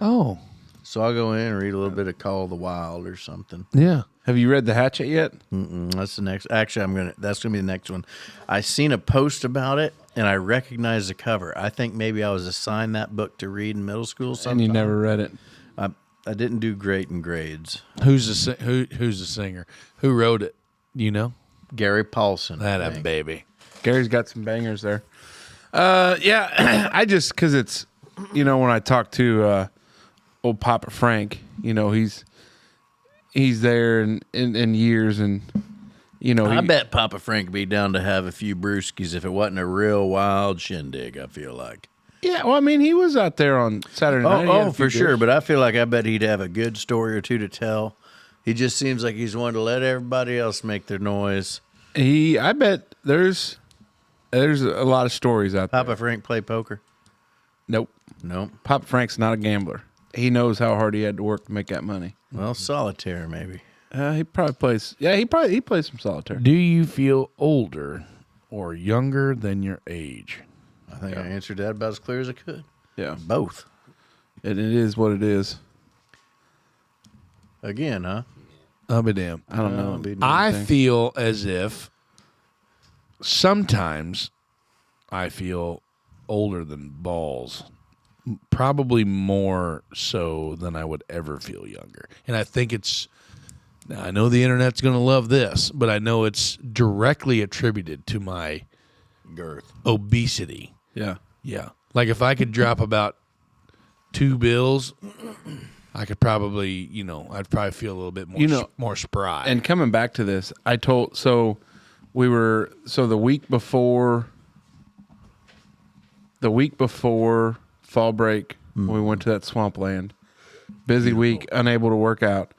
Oh, So I'll go in and read a little bit of Call of the Wild or something. yeah. Have you read The Hatchet yet? That's the next. Actually, that's gonna be the next one. I seen a post about it and I recognized the cover. I think maybe I was assigned that book to read in middle school. And Sometime. you never read it. I didn't do great in grades. Who's the singer? Who wrote it? You know? Gary Paulson. That I a think. baby. Gary's got some bangers there. Yeah, I just, because it's, when I talk to old Papa Frank, he's there in years and, I bet Papa Frank would be down to have a few brewskis if it wasn't a real wild shindig, I feel like. Yeah, well, I mean, he was out there on Saturday night. He had a Oh, few for sure. beers. But I feel like I bet he'd have a good story or two to tell. He just seems like he's one to let everybody else make their noise. I bet there's a lot of stories out there. Papa Frank play poker? Nope. Nope. Papa Frank's not a gambler. He knows how hard he had to work to make that money. Well, solitaire maybe. He probably plays. Yeah, he plays some solitaire. Do you feel older or younger than your age? I think I answered that about as clear as I could. Yeah, Both. it is what it is. Again, huh? I'll be damned. I don't know. I feel as if sometimes I feel older than balls. Probably more so than I would ever feel younger. And I think now I know the internet's going to love this, but I know it's directly attributed to my Girth. obesity. Yeah. Yeah. Like if I could drop about 2 bills, I could probably, I'd probably feel a little bit more more spry. And coming back to this, the week before fall break, we went to that swampland. Busy week, unable to work out.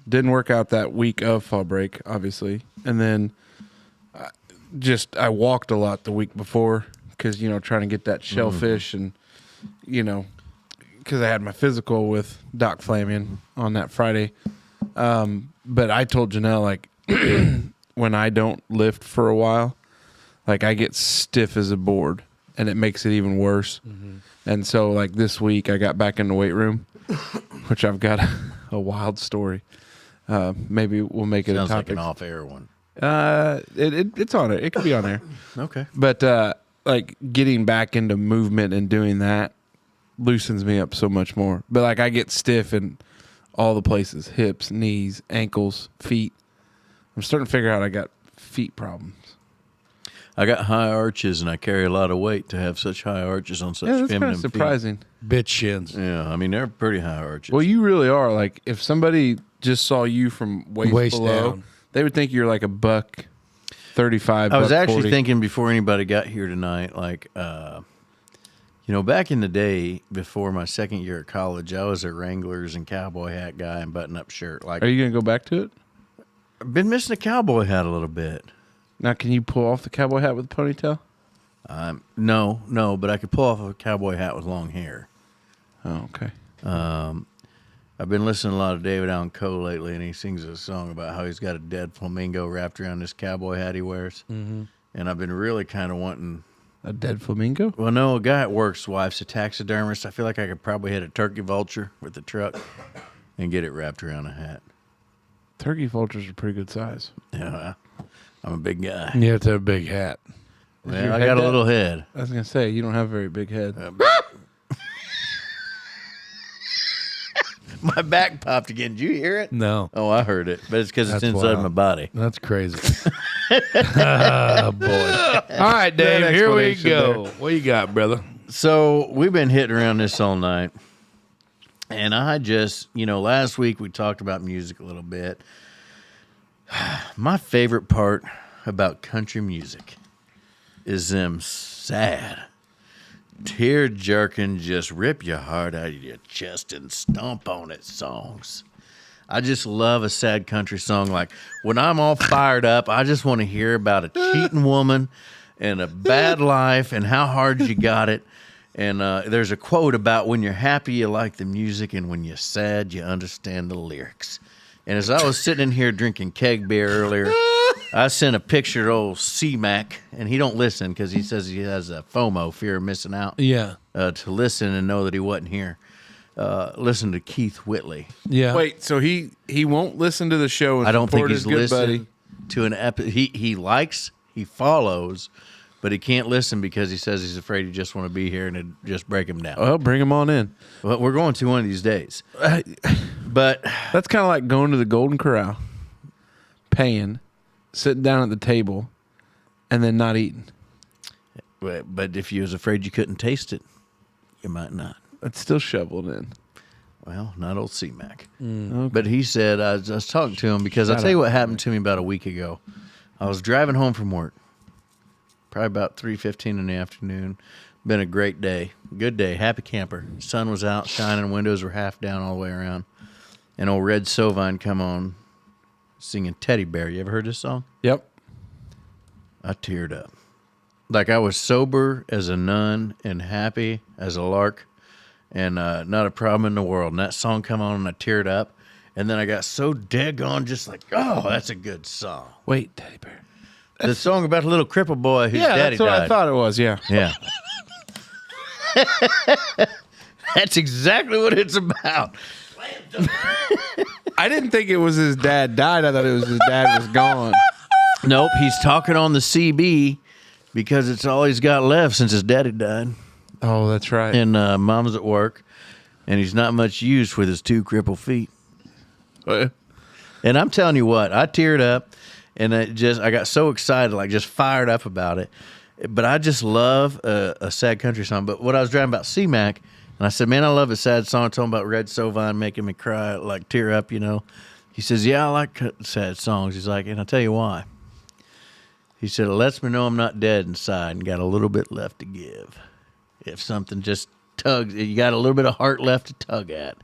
Didn't work out that week of fall break, obviously. And then I walked a lot the week before because, trying to get that shellfish and, because I had my physical with Doc Flamion on that Friday. But I told Janelle, like, when I don't lift for a while, like, I get stiff as a board, and it makes it even worse. Mm-hmm. And so, like, this week I got back in the weight room, which I've got a wild story. Maybe we'll make it Sounds a topic. like an off-air one. It's on it. It could be on there. Okay. But like getting back into movement and doing that loosens me up so much more. But like I get stiff in all the places: hips, knees, ankles, feet. I'm starting to figure out I got feet problems. I got high arches, and I carry a lot of weight to have such high arches on such Yeah, that's kind feminine of surprising. Bitch shins. feet. Yeah, I mean, they're pretty high arches. Well, you really are. Like if somebody just saw you from waist below, down. they would think you're like a buck 35. I was buck actually 40. thinking before anybody got here tonight, like, back in the day, before my second year at college, I was a Wranglers and cowboy hat guy and button-up shirt. Like, Are you gonna go back to it? I've been missing a cowboy hat a little bit. Now, can you pull off the cowboy hat with a ponytail? No, but I could pull off a cowboy hat with long hair. Oh, okay. I've been listening a lot of David Allan Coe lately, and he sings a song about how he's got a dead flamingo wrapped around this cowboy hat he wears. Mm-hmm. And I've been really kind of wanting... A dead flamingo? Well, no, a guy at work's wife's a taxidermist. I feel like I could probably hit a turkey vulture with the truck and get it wrapped around a hat. Turkey vultures are pretty good size. Yeah, I'm a big guy. You have to have a big hat. your Well, I head got a down? little head. I was gonna say you don't have a very big head. My back popped again. Did you hear it? No. Oh, I heard it, but it's because it's That's inside wild. my body. That's crazy. Oh, boy. All right, Dave, That here we explanation go. there. What you got, brother? So we've been hitting around this all night. And I just, last week we talked about music a little bit. My favorite part about country music is them sad, tear-jerking, just rip your heart out of your chest and stomp on it songs. I just love a sad country song. Like, when I'm all fired up, I just want to hear about a cheating woman and a bad life and how hard you got it. And there's a quote about when you're happy, you like the music, and when you're sad, you understand the lyrics. And as I was sitting in here drinking keg beer earlier, I sent a picture to old C-Mac, and he don't listen because he says he has a FOMO, fear of missing out, Yeah. to listen and know that he wasn't here. Listen to Keith Whitley. Yeah. Wait, so he won't listen to the show and I don't think support he's his good listened buddy? to an episode. He likes, he follows, but he can't listen because he says he's afraid he just want to be here and it'd just break him down. Well, bring him on in. But we're going to one of these days. But That's kind of like going to the Golden Corral, paying, sitting down at the table, and then not eating. but if you was afraid you couldn't taste it, you might not. It's still shoveled in. Well, not old C-Mac. Okay. But he said, I was talking to him because I'll tell you what happened to me about a week ago. I was driving home from work, probably about 3:15 in the afternoon. Been a great day. Good day. Happy camper. Sun was out, shining. Windows were half down all the way around. And old Red Sovine come on singing Teddy Bear. You ever heard this song? Yep. I teared up. Like I was sober as a nun and happy as a lark and not a problem in the world. And that song come on and I teared up. And then I got so daggone just like, oh, that's a good song. Wait, Teddy Bear. The song about the little cripple boy whose Yeah, daddy that's what died. I thought it was. Yeah. Yeah. That's exactly what it's about. I didn't think it was his dad died. I thought it was his dad was gone. Nope, he's talking on the CB because it's all he's got left since his daddy died. Oh, that's right. And mom's at work, and he's not much use with his two crippled feet. And I'm telling you what, I teared up, and I got so excited, like just fired up about it. But I just love a sad country song. But what I was driving about C-Mac, and I said, man, I love a sad song. I told him about Red Sovine making me cry, like tear up, He says, yeah, I like sad songs. He's like, and I'll tell you why. He said, it lets me know I'm not dead inside and got a little bit left to give. If something just tugs, you got a little bit of heart left to tug at.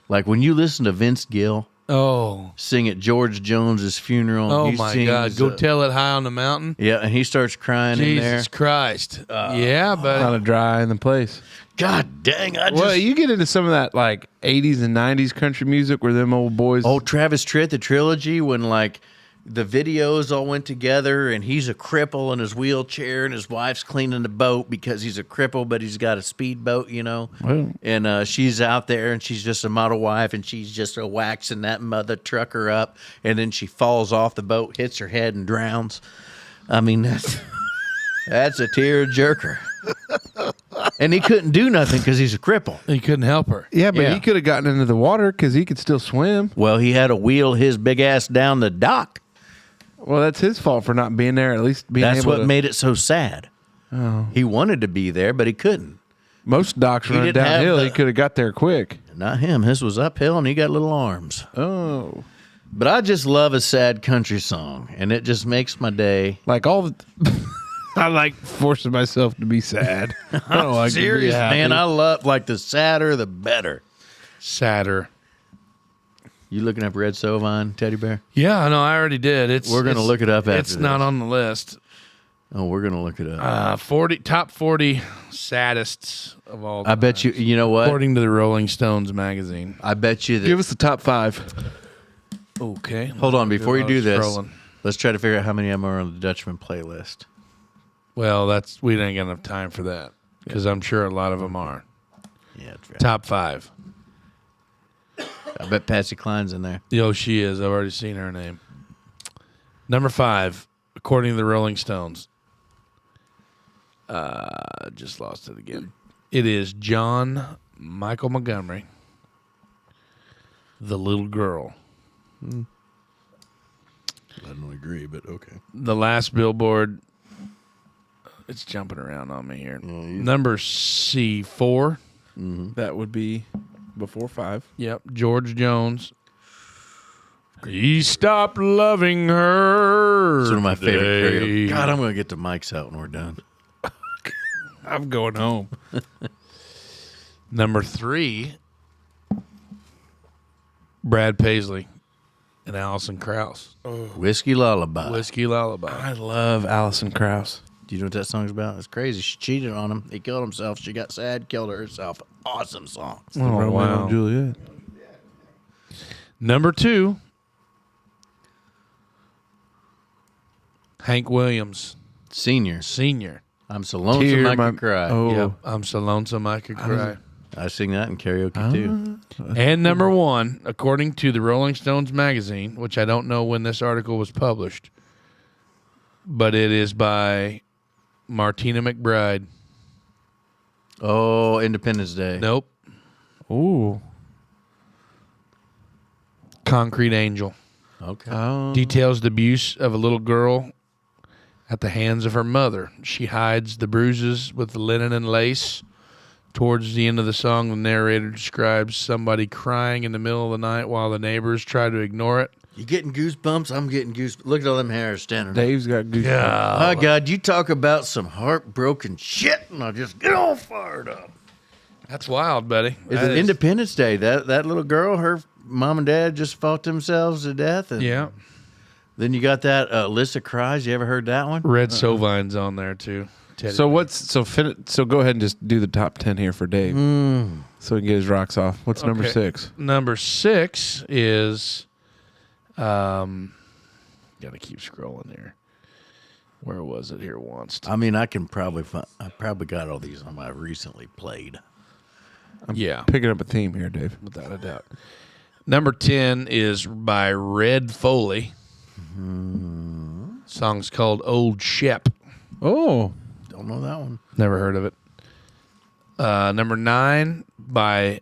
Like when you listen to Vince Gill Oh. sing at George Jones's funeral. Oh, he my sings, God. Go tell it high on the mountain. Yeah, and he starts crying in there. Jesus Christ. Yeah, Kind but of dry in the place. God dang, I just... Well, you get into some of that like 80s and 90s country music where them old boys. Oh, Travis Tritt, the trilogy, when like the videos all went together and he's a cripple in his wheelchair and his wife's cleaning the boat because he's a cripple, but he's got a speedboat, you know. Well. And she's out there and she's just a model wife and she's just waxing that mother trucker up. And then she falls off the boat, hits her head and drowns. I mean, that's a tear jerker. And he couldn't do nothing because he's a cripple. He couldn't help her. Yeah, but Yeah. he could have gotten into the water because he could still swim. Well, he had to wheel his big ass down the dock. Well, that's his fault for not being there. At least being That's able what to. made it so sad. Oh. He wanted to be there, but he couldn't. Most docks run didn't have downhill. the- He could have got there quick. Not him. His was uphill, and he got little arms. Oh, But I just love a sad country song, and it just makes my day. like all the. I like forcing myself to be sad. I don't like to be Serious, happy. man. I love, like, the sadder, the better. Sadder. You looking up Red Sovine, Teddy Bear? Yeah, no, I already did. We're gonna look it up after It's not this. on the list. Oh, we're going to look it up. 40 top 40 saddests of all I bet time, you know what? according to the Rolling Stones magazine. I bet you that. Give us the top 5. Okay. Hold on, before you do this, Scrolling. let's try to figure out how many of them are on the Dutchman playlist. Well, we didn't get enough time for that because I'm sure a lot of them are. Yeah, that's right. Top 5. I bet Patsy Cline's in there. Yo, she is. I've already seen her name. Number 5, according to the Rolling Stones. Just lost it again. It is John Michael Montgomery, The Little Girl. I don't agree, but okay. The last Billboard. It's jumping around on me here. Number C4. That would be before 5. Yep. George Jones. He stopped loving her. It's one of my favorite today. karaoke. God, I'm going to get the mics out when we're done. I'm going home. Number 3. Brad Paisley and Alison Krauss. Whiskey Lullaby. Whiskey Lullaby. I love Alison Krauss. Do you know what that song's about? It's crazy. She cheated on him. He killed himself. She got sad, killed herself. Awesome song. Oh, wow. wow. Juliet. Number 2. Hank Williams, Senior. Senior. I'm so lonesome I could cry. Oh, Yep. I'm so lonesome I could cry. I sing that in karaoke too. And number 1, according to the Rolling Stones magazine, which I don't know when this article was published, but it is by Martina McBride. Oh, Independence Day. Nope. Ooh. Concrete Angel. Okay. Details the abuse of a little girl at the hands of her mother. She hides the bruises with the linen and lace. Towards the end of the song, the narrator describes somebody crying in the middle of the night while the neighbors try to ignore it. You getting goosebumps? I'm getting goosebumps. Look at all them hairs standing there. Dave's got goosebumps. My God, you talk about some heartbroken shit, and I'll just get all fired up. That's wild, buddy. It's That is- Independence Day. That little girl, her mom and dad just fought themselves to death. And Yeah. Then you got that List of Cries. You ever heard that one? Red Sovine's on there, too. Teddy So bear. what's so go ahead and just do the top 10 here for Dave, so he can get his rocks off. What's number Okay. 6? Number 6 is, gotta keep scrolling here. Where was it here once? I mean, I probably got all these on my recently played. Yeah, Picking up a theme here, Dave. without a doubt. Number 10 is by Red Foley. Song's called Old Shep. Oh, Don't know that one. Never heard of it. Number 9 by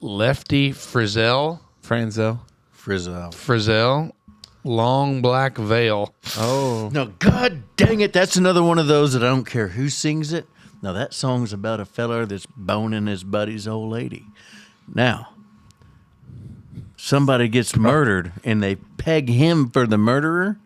Lefty Frizzell. Franzel. Frizzle. Long Black Veil. Oh, No, God dang it. That's another one of those that I don't care who sings it. Now, that song's about a feller that's boning his buddy's old lady. Now, somebody gets murdered and they peg him for the murderer,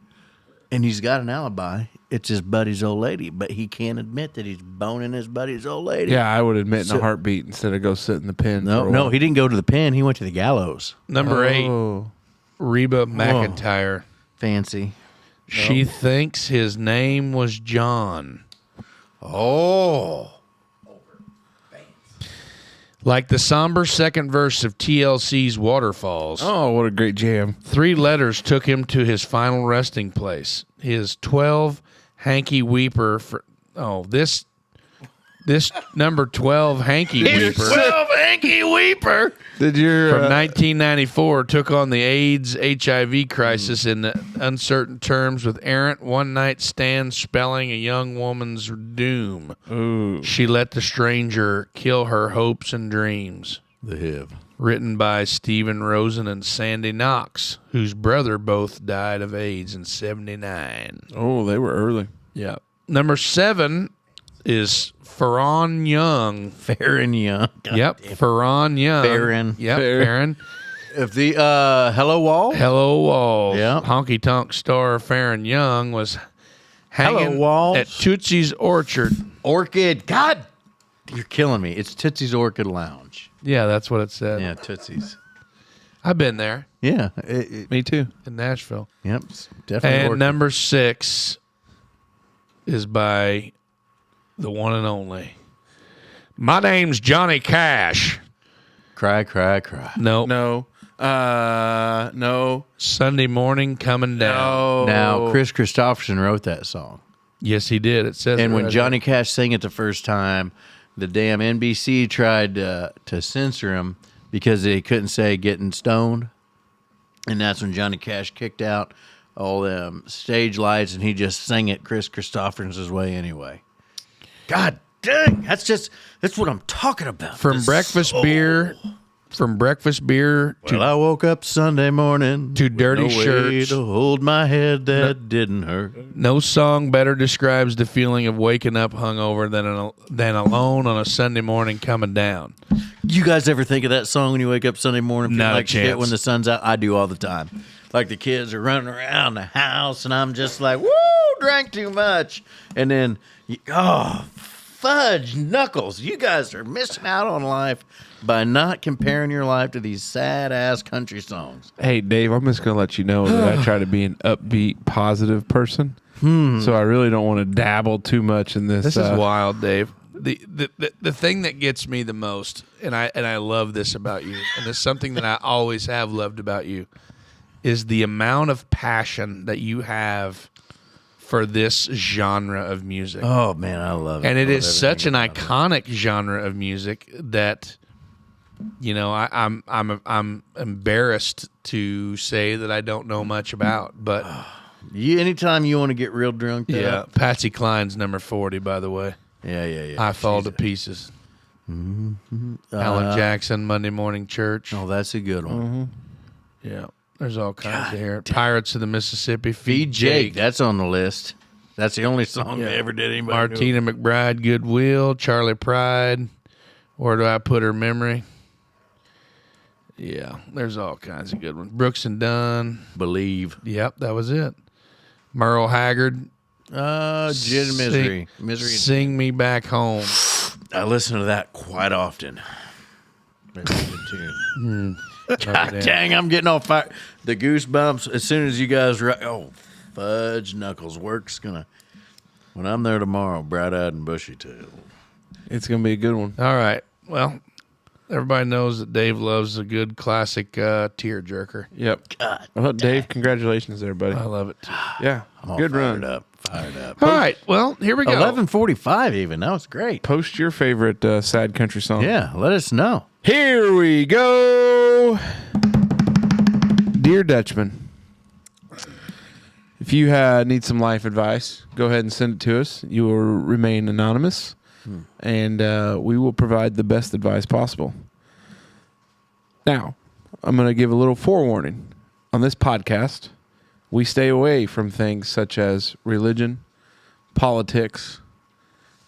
and he's got an alibi. It's his buddy's old lady, but he can't admit that he's boning his buddy's old lady. yeah. I would admit in So- a heartbeat instead of go sit in the pen. No, for a no, while. he didn't go to the pen. He went to the gallows. Number 8, Oh, Reba McEntire. Fancy. She thinks his name was John. Oh. Like the somber second verse of TLC's Waterfalls, Oh, what a great jam. 3 letters took him to his final resting place. His 12 hanky weeper for this number 12 hanky weeper 12 hanky weeper. Did your from 1994 took on the AIDS HIV crisis in uncertain terms with errant one-night stands spelling a young woman's doom. Ooh. She let the stranger kill her hopes and dreams. The HIV. Written by Stephen Rosen and Sandy Knox, whose brother both died of AIDS in 79. Oh, they were early. Yeah. Number 7 is Farron Young. Farron Young. Yep, Farron Young. Farron. Yep, Farron. Farron. If the Hello Wall. Hello Walls. Yeah. Honky Tonk star Farron Young was hanging Hello, Walls. at Tootsie's Orchard. Orchid. God, you're killing me. It's Tootsie's Orchid Lounge. Yeah, that's what it said. Yeah, Tootsie's. I've been there Yeah. Me too. in Nashville. Yep. It's definitely And Orchid. number 6 is by the one and only. My name's Johnny Cash. Cry, cry, cry. No. No. No. Sunday morning coming down. No. Now, Chris Christopherson wrote that song. Yes, he did. It says. And it when right Johnny Cash sang it the first time, the damn NBC tried to censor him because they couldn't say getting stoned. And that's when Johnny Cash kicked out all them stage lights and he just sang it Chris Christopherson's way anyway. God dang, that's what I'm talking about. From This breakfast soul. beer to Well, I woke up Sunday morning to with dirty no shirts. way to hold my head that didn't hurt. no song better describes the feeling of waking up hungover than alone on a Sunday morning coming down. You guys ever think of that song when you wake up Sunday morning? Feel Not a like shit chance. when the sun's out. I do all the time. Like the kids are running around the house, and I'm just like, "Woo, drank too much," and then, fudge knuckles! You guys are missing out on life by not comparing your life to these sad ass country songs. Hey, Dave, I'm just going to let you know that I try to be an upbeat, positive person. So I really don't want to dabble too much in this. This is wild, Dave. The thing that gets me the most, and I love this about you, and it's something that I always have loved about you, is the amount of passion that you have for this genre of music. Oh man, I love it. And it I love is such an everything about it. iconic genre of music that, you know, I'm embarrassed to say that I don't know much about. But Anytime you want to get real drunk, yeah, Patsy Cline's number 40, by the way. yeah. I Fall to Pieces. Alan Jackson, Monday Morning Church. Oh, that's a good one. Yeah, there's all kinds of here. Pirates of the Mississippi. Feed Jake, that's on the list. That's the only song they ever did anybody knew. Martina McBride, Goodwill. Charlie Pride. Where Do I Put Her Memory? Yeah, there's all kinds of good ones. Brooks and Dunn. Believe. Yep, that was it. Merle Haggard. Gin Misery. Misery. Sing Me Back Home. I listen to that quite often. That's a good tune. God dang, I'm getting all fire. The goosebumps as soon as you guys fudge knuckles. Work's gonna, when I'm there tomorrow, bright-eyed and bushy-tailed. It's going to be a good one. All right. Well, everybody knows that Dave loves a good classic tearjerker. Yep. God, Well, Dave, congratulations there, buddy. I love it too. Yeah. I'm all Good fired run. up. Fired up. All right. Well, here we go. 11:45 even. That was great. Post your favorite sad country song. Yeah, let us know. Here we go. Dear Dutchman, if you need some life advice, go ahead and send it to us. You will remain anonymous, and we will provide the best advice possible. Now, I'm going to give a little forewarning. On this podcast, we stay away from things such as religion, politics,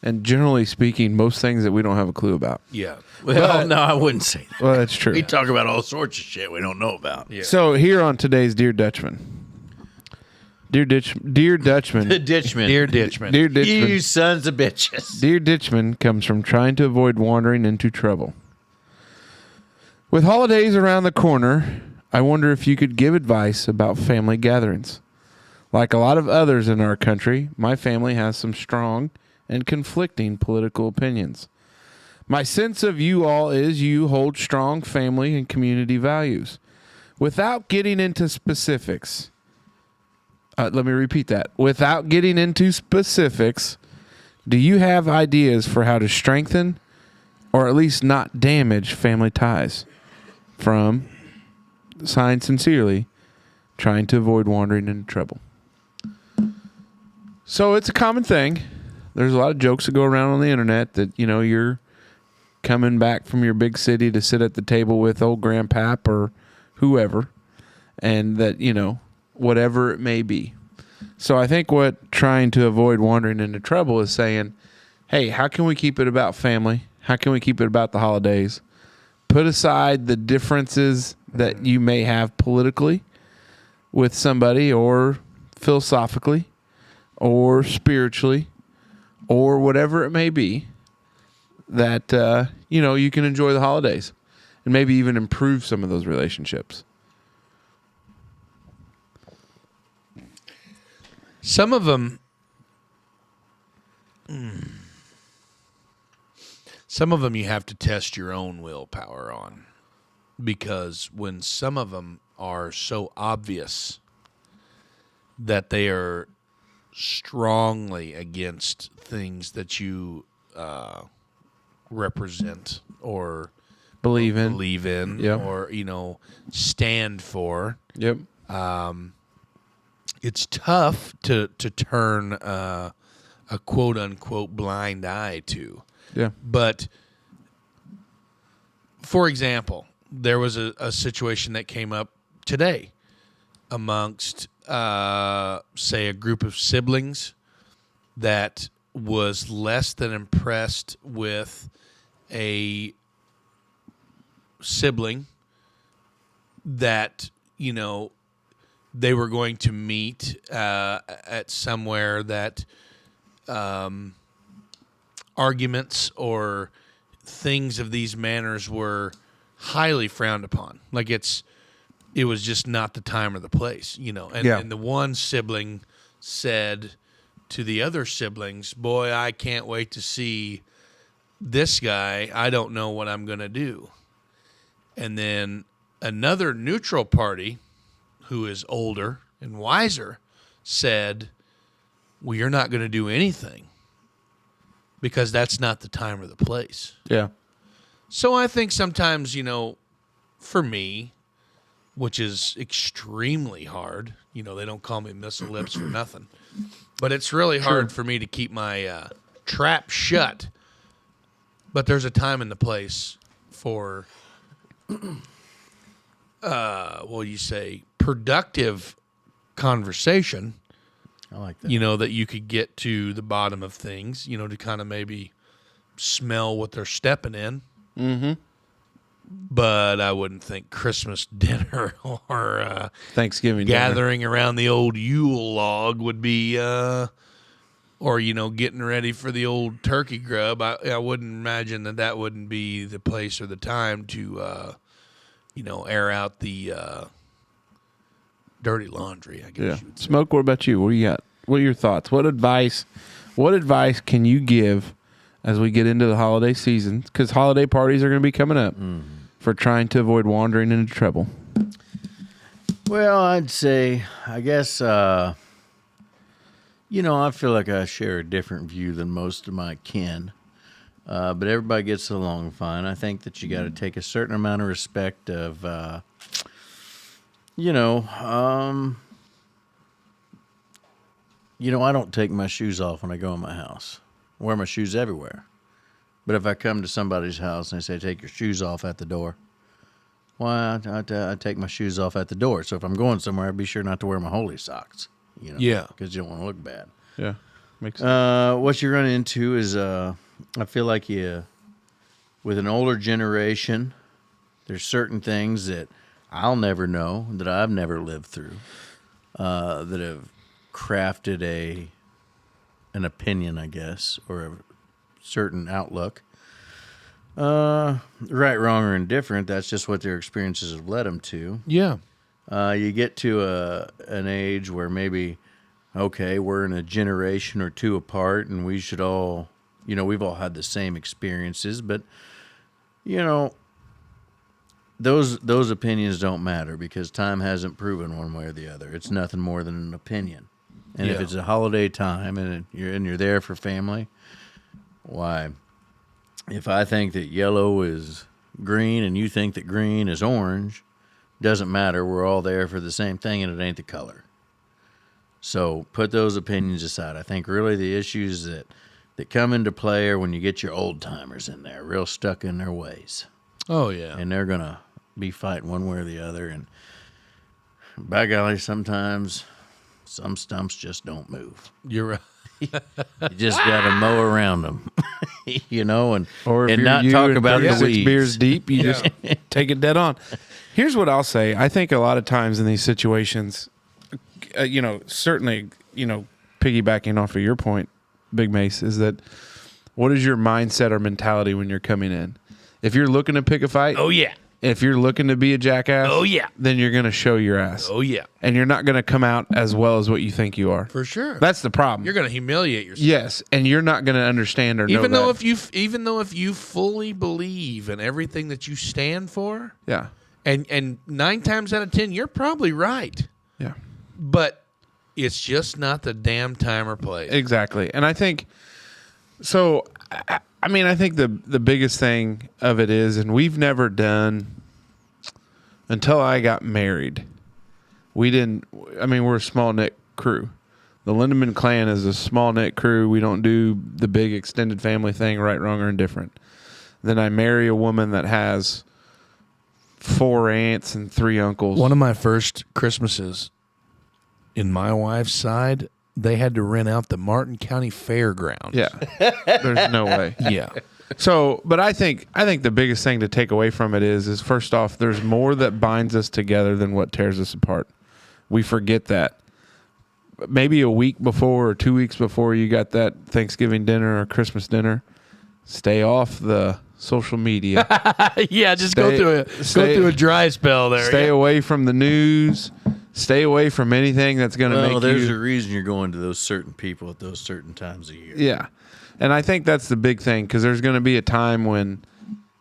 and generally speaking, most things that we don't have a clue about. Yeah. Well, no, I wouldn't say that. Well, that's true. We talk about all sorts of shit we don't know about. Yeah. So here on today's Dear Dutchman. Dear Dutchman. The Ditchman. Dear Ditchman. Dear Ditchman. You sons of bitches. Dear Ditchman comes from trying to avoid wandering into trouble. With holidays around the corner, I wonder if you could give advice about family gatherings. Like a lot of others in our country, my family has some strong and conflicting political opinions. My sense of you all is you hold strong family and community values. Without getting into specifics, let me repeat that. Without getting into specifics, do you have ideas for how to strengthen or at least not damage family ties? From, signed sincerely, trying to avoid wandering into trouble. So it's a common thing. There's a lot of jokes that go around on the internet that, you're coming back from your big city to sit at the table with old grandpap or whoever, and that, whatever it may be. So I think what trying to avoid wandering into trouble is saying, hey, how can we keep it about family? How can we keep it about the holidays? Put aside the differences that you may have politically with somebody, or philosophically, or spiritually, or whatever it may be, that, you can enjoy the holidays and maybe even improve some of those relationships. Some of them you have to test your own willpower on, because when some of them are so obvious that they are strongly against things that you represent or Believe in. Yep. or stand for. Yep. It's tough to turn a quote unquote blind eye to. Yeah. But for example, there was a situation that came up today amongst say a group of siblings that was less than impressed with a sibling that they were going to meet at somewhere that arguments or things of these manners were highly frowned upon. Like it was just not the time or the place, and the one sibling said to the other siblings, boy, I can't wait to see this guy. I don't know what I'm going to do. And then another neutral party who is older and wiser said, well, you're not going to do anything because that's not the time or the place. Yeah. So I think sometimes, for me, which is extremely hard, they don't call me Missile Lips for nothing, but it's really hard for me to keep my trap shut. But there's a time and the place for, productive conversation. I like that. That you could get to the bottom of things, to kind of maybe smell what they're stepping in. Mm-hmm. But I wouldn't think Christmas dinner or Thanksgiving gathering around the old Yule log would be, or getting ready for the old turkey grub. I wouldn't imagine that wouldn't be the place or the time to, air out the dirty laundry. I guess. Yeah. You would say. Smoke. What about you? What do you got? What are your thoughts? What advice can you give as we get into the holiday season? Because holiday parties are going to be coming up for trying to avoid wandering into trouble. Well, I'd say, I guess, I feel like I share a different view than most of my kin. But everybody gets along fine. I think that you got to take a certain amount of respect of, I don't take my shoes off when I go in my house. I wear my shoes everywhere. But if I come to somebody's house and they say, take your shoes off at the door, well, I take my shoes off at the door. So if I'm going somewhere, I'd be sure not to wear my holy socks, Yeah. because you don't want to look bad. Yeah. Makes sense. What you run into is, I feel like with an older generation, there's certain things that I'll never know, that I've never lived through, that have crafted an opinion, I guess, or a certain outlook. Right, wrong, or indifferent, that's just what their experiences have led them to. Yeah. You get to an age where maybe, okay, we're in a generation or two apart, and we should all we've all had the same experiences, but those opinions don't matter because time hasn't proven one way or the other. It's nothing more than an opinion. And if Yeah. it's a holiday time and you're there for family, why? If I think that yellow is green and you think that green is orange, doesn't matter. We're all there for the same thing, and it ain't the color. So put those opinions aside. I think really the issues that come into play are when you get your old timers in there, real stuck in their ways, Oh yeah. and they're gonna be fighting one way or the other. And by golly, sometimes some stumps just don't move. You're right. You just gotta mow around them, and Or if and you're not you talk and about the 36 weeds. beers deep, you just take it dead on. Here's what I'll say. I think a lot of times in these situations, certainly, piggybacking off of your point, Big Mace, is that what is your mindset or mentality when you're coming in? If you're looking to pick a fight, Oh yeah. if you're looking to be a jackass, Oh, yeah. then you're going to show your ass. Oh yeah. And you're not going to come out as well as what you think you are. For sure. That's the problem. You're going to humiliate yourself. Yes, and you're not going to understand or Even know though that. even though if you fully believe in everything that you stand for, Yeah, and 9 times out of 10 you're probably right, yeah. but it's just not the damn time or place. Exactly. And I think so. I think the biggest thing of it is, and we've never done until I got married. We didn't. We're a small knit crew. The Lindemann clan is a small knit crew. We don't do the big extended family thing, right, wrong, or indifferent. Then I marry a woman that has 4 aunts and 3 uncles. One of my first Christmases in my wife's side, they had to rent out the Martin County Fairgrounds. Yeah, there's no way. Yeah. So, but I think the biggest thing to take away from it is first off, there's more that binds us together than what tears us apart. We forget that. Maybe a week before or 2 weeks before you got that Thanksgiving dinner or Christmas dinner, stay off the social media. Yeah, just Stay- go through a dry spell there. Stay away from the news. Stay away from anything that's going to Well, make there's you. a reason you're going to those certain people at those certain times of year. Yeah. And I think that's the big thing because there's going to be a time when,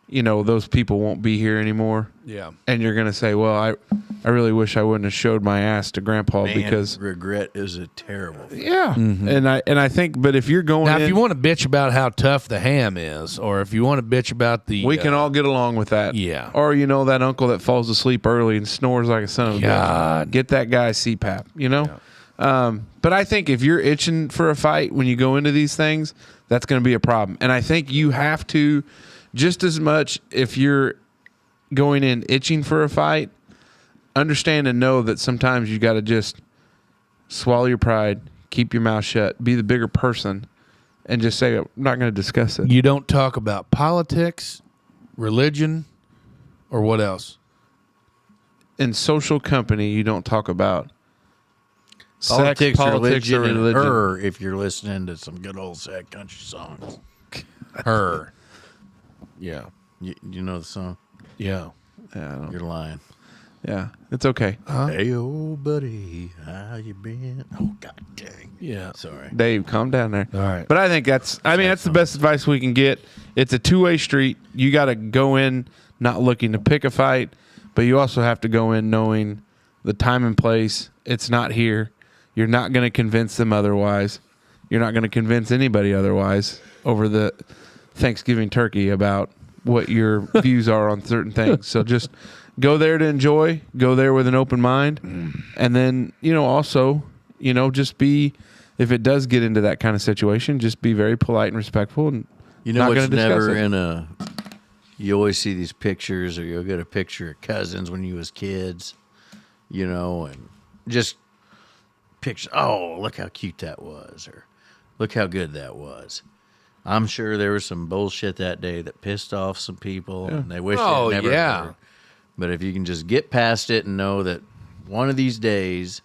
those people won't be here anymore. Yeah. And you're going to say, well, I really wish I wouldn't have showed my ass to Grandpa Man, because. regret is a terrible thing. Yeah. And I think, but if you're going Now, in, if you want to bitch about how tough the ham is, or if you want to bitch about the, we can all get along with that. Yeah. Or, that uncle that falls asleep early and snores like a son of a bitch. God. Get that guy CPAP, But I think if you're itching for a fight when you go into these things, that's going to be a problem. And I think you have to, just as much if you're going in itching for a fight, understand and know that sometimes you got to just swallow your pride, keep your mouth shut, be the bigger person, and just say, I'm not going to discuss it. You don't talk about politics, religion, or what else? In social company, you don't talk about Politics, sex, politics, religion, or religion. and her if you're listening to some good old sad country songs. Her. Yeah. You know the song? Yeah. Yeah, I don't- You're lying. yeah, it's okay. Hey, old buddy, how you been? Oh, God dang. Yeah. Sorry. Dave, calm down there. All right. But I think that's the best advice we can get. It's a two-way street. You got to go in not looking to pick a fight, but you also have to go in knowing the time and place. It's not here. You're not going to convince them otherwise. You're not going to convince anybody otherwise over the Thanksgiving turkey about what your views are on certain things. So just go there to enjoy, go there with an open mind. And then, also, just be, if it does get into that kind of situation, just be very polite and respectful and You know not what's going to discuss never it. in a... You always see these pictures, or you'll get a picture of cousins when you was kids, and just pictures. Oh, look how cute that was, or look how good that was. I'm sure there was some bullshit that day that pissed off some people, and they wish Oh, they'd never yeah. heard. But if you can just get past it and know that one of these days,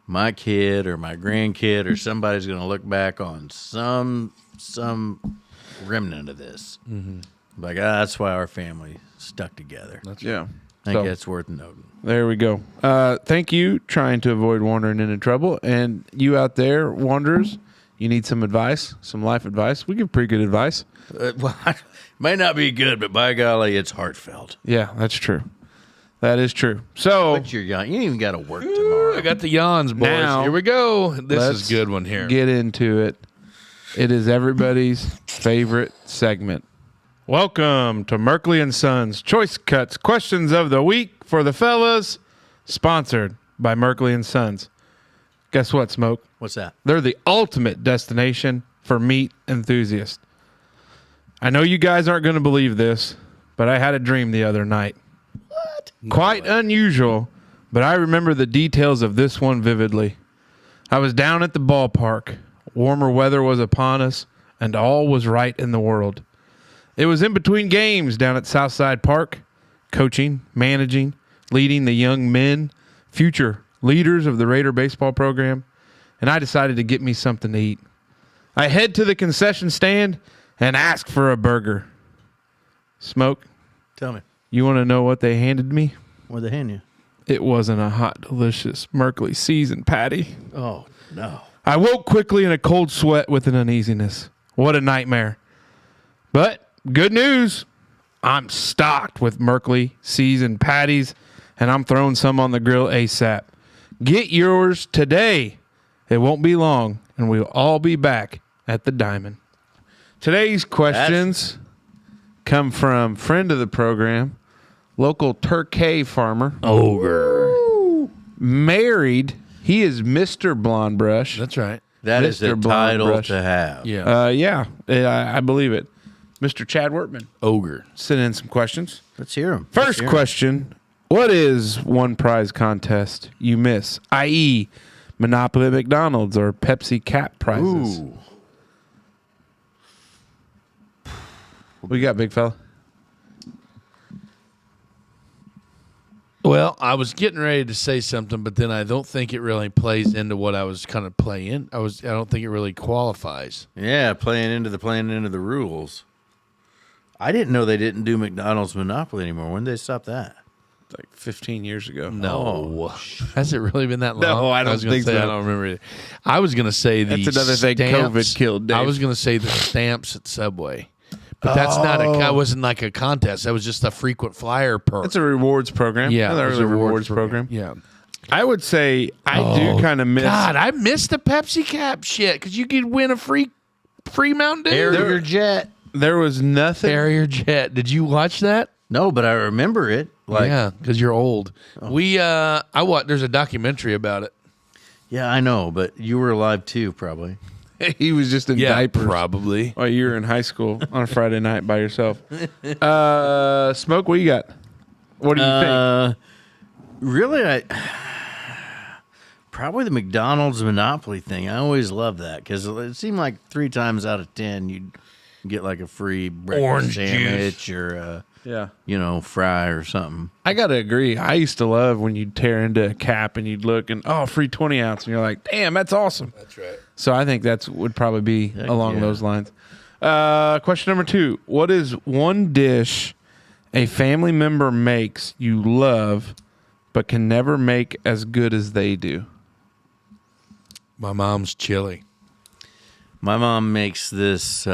my kid or my grandkid or somebody's going to look back on some remnant of this. Mm-hmm. Like, that's why our family stuck together. Yeah. I think So, that's worth noting. there we go. Thank you, trying to avoid wandering into trouble. And you out there, wanderers, You need some advice, some life advice? We give pretty good advice. Well, may not be good, but by golly, it's heartfelt. Yeah, that's true. That is true. So But you're young. You ain't even got to work tomorrow. I got the yawns, boys. Now, Here we go. This let's is a good one here. Get into it. It is everybody's favorite segment. Welcome to Merkley and Sons Choice Cuts Questions of the Week for the fellas, sponsored by Merkley and Sons. Guess what, Smoke? What's that? They're the ultimate destination for meat enthusiasts. I know you guys aren't going to believe this, but I had a dream the other night. What? Quite unusual, but I remember the details of this one vividly. I was down at the ballpark. Warmer weather was upon us, and all was right in the world. It was in between games down at Southside Park, coaching, managing, leading the young men, future leaders of the Raider baseball program, and I decided to get me something to eat. I head to the concession stand and ask for a burger. Smoke, Tell me. you want to know what they handed me? What'd they hand you? It wasn't a hot, delicious Merkley seasoned patty. Oh, no. I woke quickly in a cold sweat with an uneasiness. What a nightmare. But good news. I'm stocked with Merkley seasoned patties, and I'm throwing some on the grill ASAP. Get yours today. It won't be long, and we'll all be back at the Diamond. Today's questions come from friend of the program, local Turkey farmer. Ogre. Married. He is Mr. Blondebrush. That's right. That is Mr. a title Blondebrush. to have. Yeah. I believe it. Mr. Chad Wortman Ogre. sent in some questions. Let's hear them. First question, what is one prize contest you miss, i.e. Monopoly at McDonald's or Pepsi Cap prizes? Ooh. What you got, big fella? Well, I was getting ready to say something, but then I don't think it really plays into what I was kind of playing. I don't think it really qualifies. Yeah, playing into the rules. I didn't know they didn't do McDonald's Monopoly anymore. When did they stop that? Like 15 years ago. No. Has it really been that long? No, I don't was gonna think say, so. I don't remember it. I was going to say the That's another thing stamps. COVID killed, Dave. I was going to say the stamps at Subway. But that's not that wasn't like a contest. That was just a frequent flyer perk. It's a rewards program. yeah, that it was a rewards program. Yeah. I would say I do kind of miss. God, I missed the Pepsi Cap shit because you could win a free Mountain Dew. Harrier Jet. There was nothing. Harrier Jet. Did you watch that? No, but I remember it. Like, Yeah, because you're old. There's a documentary about it. yeah, I know, but you were alive too, probably. He was just in diapers. probably. While you were in high school on a Friday night by yourself. Smoke, what you got? What do you think? Really, probably the McDonald's Monopoly thing. I always loved that because it seemed like 3 times out of 10 you'd get like a free breakfast Orange sandwich or Yeah. fry or something. I got to agree. I used to love when you'd tear into a cap and you'd look and, free 20 ounce. And you're like, damn, that's awesome. That's right. So I think would probably be along yeah. those lines. Question number 2. What is one dish a family member makes you love but can never make as good as they do? My mom's chili. My mom makes this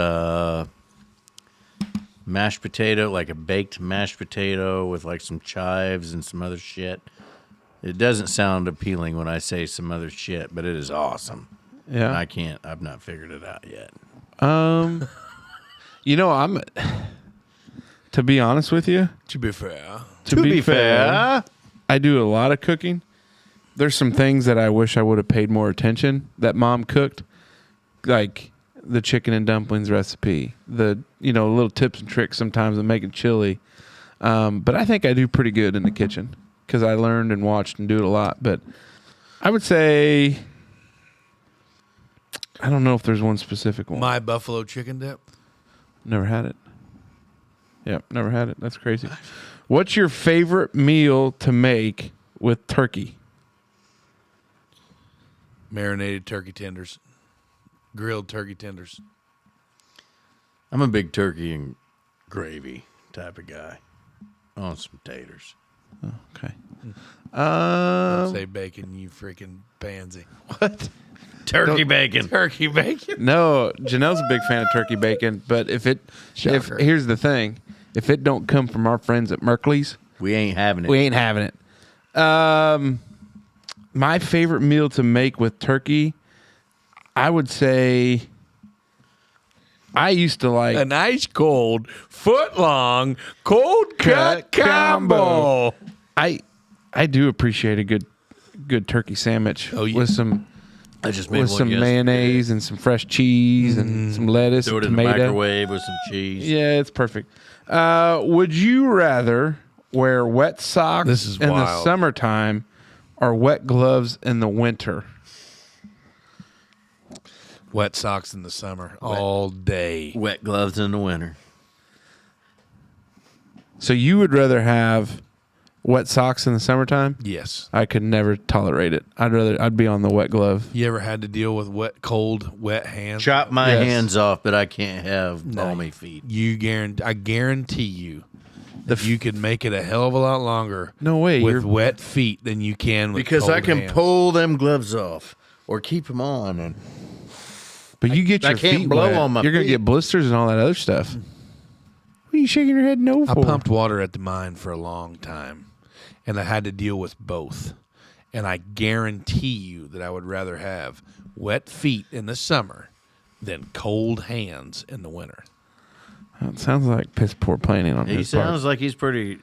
mashed potato, like a baked mashed potato with like some chives and some other shit. It doesn't sound appealing when I say some other shit, but it is awesome. Yeah. I've not figured it out yet. To be honest with you, To be fair. to be fair, I do a lot of cooking. There's some things that I wish I would have paid more attention that mom cooked, like the chicken and dumplings recipe, the little tips and tricks sometimes of making chili. But I think I do pretty good in the kitchen because I learned and watched and do it a lot. But I would say, I don't know if there's one specific one. My buffalo chicken dip. Never had it. Yep, never had it. That's crazy. What's your favorite meal to make with turkey? Marinated turkey tenders. Grilled turkey tenders. I'm a big turkey and gravy type of guy on some taters. Okay. Say bacon, you freaking pansy. What? Turkey bacon. Turkey bacon. No, Janelle's a big fan of turkey bacon, but if Shocker. here's the thing, if it don't come from our friends at Merkley's, We ain't having it. we ain't having it. My favorite meal to make with turkey, I would say, I used to like A nice cold, foot-long, cold cut combo. I do appreciate a good turkey sandwich with some I just made with one some yesterday. mayonnaise and some fresh cheese and some lettuce Throw it and in the tomato. microwave with some cheese. Yeah, it's perfect. Would you rather wear wet socks This is in the wild. summertime or wet gloves in the winter? Wet socks in the summer all day. Wet gloves in the winter. So you would rather have wet socks in the summertime? Yes. I could never tolerate it. I'd be on the wet glove. You ever had to deal with wet hands? Chop my Yes. hands off, but I can't have balmy feet. I guarantee you that you could make it a hell of a lot longer No way. with You're- wet feet than you can with Because I cold can hands. pull them gloves off or keep them on. And But you get I your can't feet blow wet. on my You're gonna feet. get blisters and all that other stuff. What are you shaking your head no I for? pumped water at the mine for a long time, and I had to deal with both. And I guarantee you that I would rather have wet feet in the summer than cold hands in the winter. It sounds like piss poor planning on he his part. sounds like he's pretty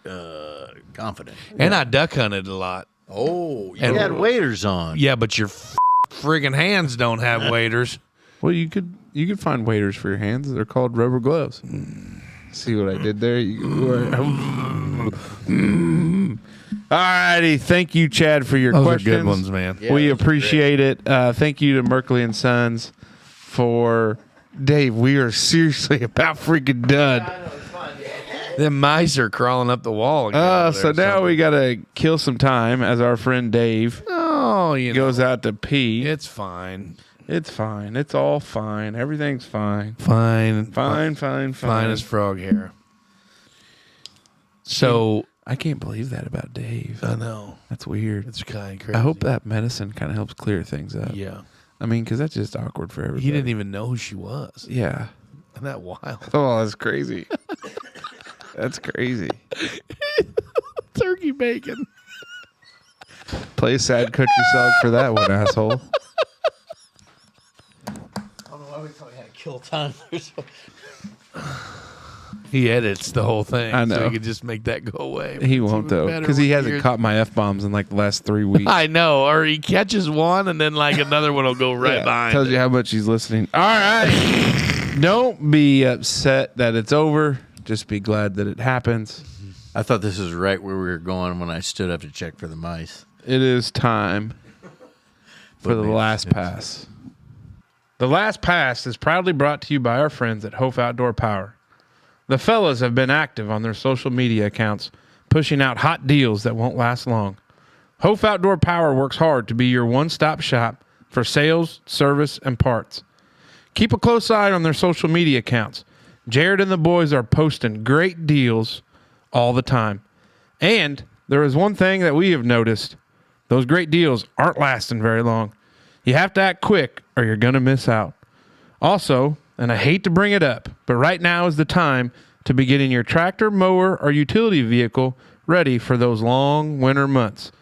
confident. And I duck hunted a lot. Oh, you And- had waders on. Yeah, but your friggin' hands don't have waders. Well, you could find waders for your hands. They're called rubber gloves. See what I did there? All righty. Thank you, Chad, for your Those questions. are good ones, man. Yeah, we those are appreciate it. Thank you to Merkley and Sons for Dave. We are seriously about freaking done. Them mice are crawling up the wall. Again over So there, now we got to kill some time as our friend Dave Oh, you know, goes out to pee. it's fine. It's fine. It's all fine. Everything's fine. Fine. Fine. Fine as frog hair. So, I can't believe that about Dave. I know. That's weird. It's kind of crazy. I hope that medicine kind of helps clear things up. Yeah. I mean, because that's just awkward for everybody. He didn't even know who she was. Yeah. Isn't that wild? Oh, that's crazy. That's crazy. Turkey bacon. Play a sad country song for that one, asshole. I don't know why we thought we had to kill time. He edits the whole thing. I know. So he could just make that go away. He It's won't, even though, better because he when hasn't you're- caught my F-bombs in like the last 3 weeks. I know. Or he catches one and then like another one will go right Yeah, behind. tells it. you how much he's listening. All right. Don't be upset that it's over. Just be glad that it happens. I thought this was right where we were going when I stood up to check for the mice. It is time for the last pass. The last pass is proudly brought to you by our friends at Hopf Outdoor Power. The fellas have been active on their social media accounts, pushing out hot deals that won't last long. Hopf Outdoor Power works hard to be your one-stop shop for sales, service, and parts. Keep a close eye on their social media accounts. Jared and the boys are posting great deals all the time. And there is one thing that we have noticed. Those great deals aren't lasting very long. You have to act quick or you're going to miss out. Also, and I hate to bring it up, but right now is the time to be getting your tractor, mower, or utility vehicle ready for those long winter months.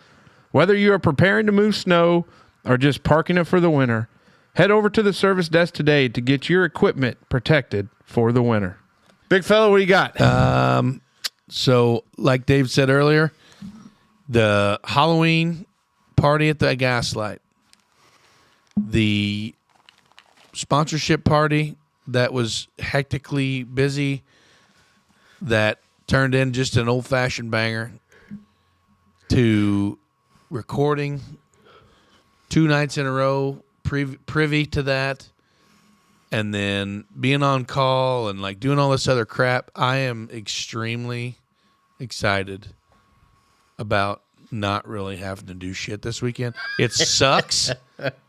Whether you are preparing to move snow or just parking it for the winter, head over to the service desk today to get your equipment protected for the winter. Big fella, what do you got? So, like Dave said earlier, the Halloween party at the Gaslight, the sponsorship party that was hectically busy, that turned in just an old-fashioned banger, to recording 2 nights in a row, privy to that, and then being on call and like doing all this other crap. I am extremely excited about not really having to do shit this weekend. It sucks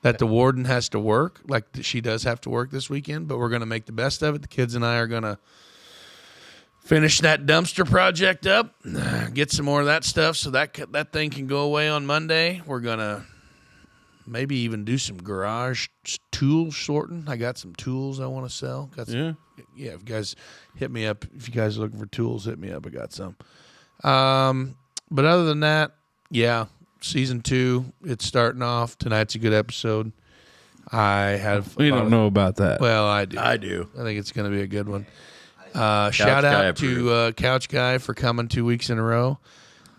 that the warden has to work, like she does have to work this weekend, but we're going to make the best of it. The kids and I are going to finish that dumpster project up, get some more of that stuff so that thing can go away on Monday. We're going to maybe even do some garage tool sorting. I got some tools I want to sell. Got some, yeah, if you guys hit me up. If you guys are looking for tools, hit me up. I got some. But other than that, yeah, season 2, it's starting off. Tonight's a good episode. We don't know about that. Well, I do. I do. I think it's going to be a good one. Shout out to Couch Guy for coming 2 weeks in a row.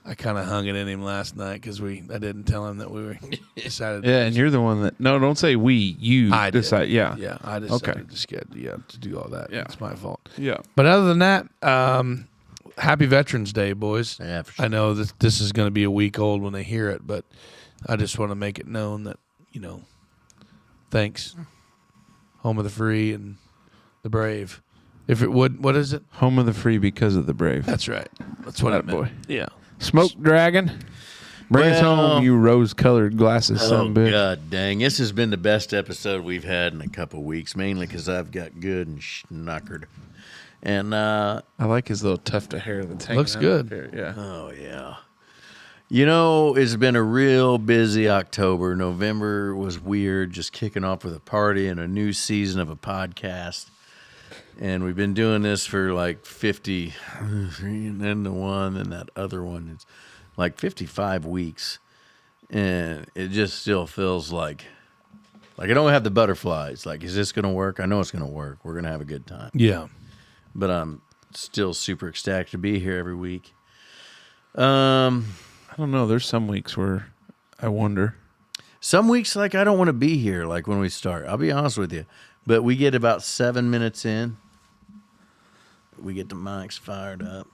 I kind of hung it in him last night because I didn't tell him that we were decided. Yeah, and you're the one that. No, don't say we. You I decide. Yeah. Yeah, I decided to do all that. Yeah. It's my fault. Yeah. But other than that, happy Veterans Day, boys. Yeah, for sure. I know that this is going to be a week old when they hear it, but I just want to make it known that, thanks, home of the free and the brave. If it would, what is it? Home of the free because of the brave. That's right. That's what I meant. Boy. Yeah. Smoke Dragon. Bring us home, you rose-colored glasses, son of a bitch. God dang. This has been the best episode we've had in a couple of weeks, mainly because I've got good and schnockered. And, I like his little tuft of hair that's hanging Looks out good. up here. Yeah. oh, yeah. It's been a real busy October. November was weird, just kicking off with a party and a new season of a podcast. And we've been doing this for like 50, and then the one, and that other one. It's like 55 weeks. And it just still feels like I don't have the butterflies. Like, is this going to work? I know it's going to work. We're going to have a good time. Yeah. But I'm still super ecstatic to be here every week. I don't know. There's some weeks where I wonder. Some weeks, like, I don't want to be here, like, when we start. I'll be honest with you. But we get about 7 minutes in. We get the mics fired up.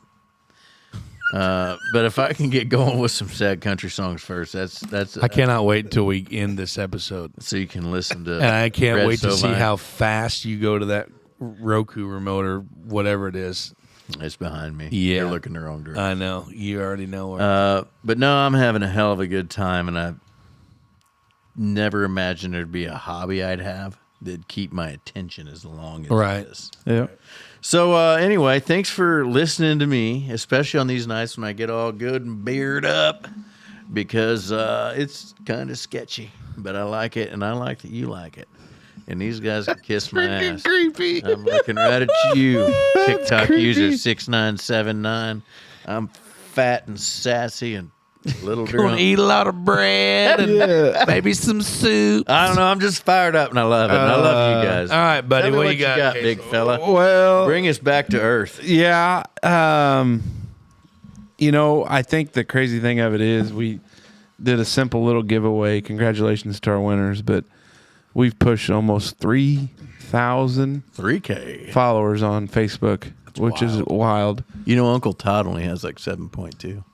But if I can get going with some sad country songs first, that's. I cannot wait until we end this episode. So you can listen to. And I can't Red wait to see Sovine. how fast you go to that Roku remote or whatever it is. It's behind me. Yeah. They're looking the wrong direction. I know. You already know where. But no, I'm having a hell of a good time, and I never imagined there'd be a hobby I'd have that'd keep my attention as long as Right. this. Yeah. So anyway, thanks for listening to me, especially on these nights when I get all good and beard up, because it's kind of sketchy, but I like it, and I like that you like it. And these guys can kiss my ass. Creepy. I'm looking right at you, TikTok user 6979. I'm fat and sassy and a little Gonna drunk. eat a lot of bread and maybe some soup. I don't know. I'm just fired up and I love it. And I love you guys. All right, buddy. Tell me What you got? big fella? Well, Bring us back to earth. yeah. I think the crazy thing of it is we did a simple little giveaway. Congratulations to our winners, but we've pushed almost 3,000 3K. followers on Facebook, which is wild. You know, Uncle Todd only has like 7.2.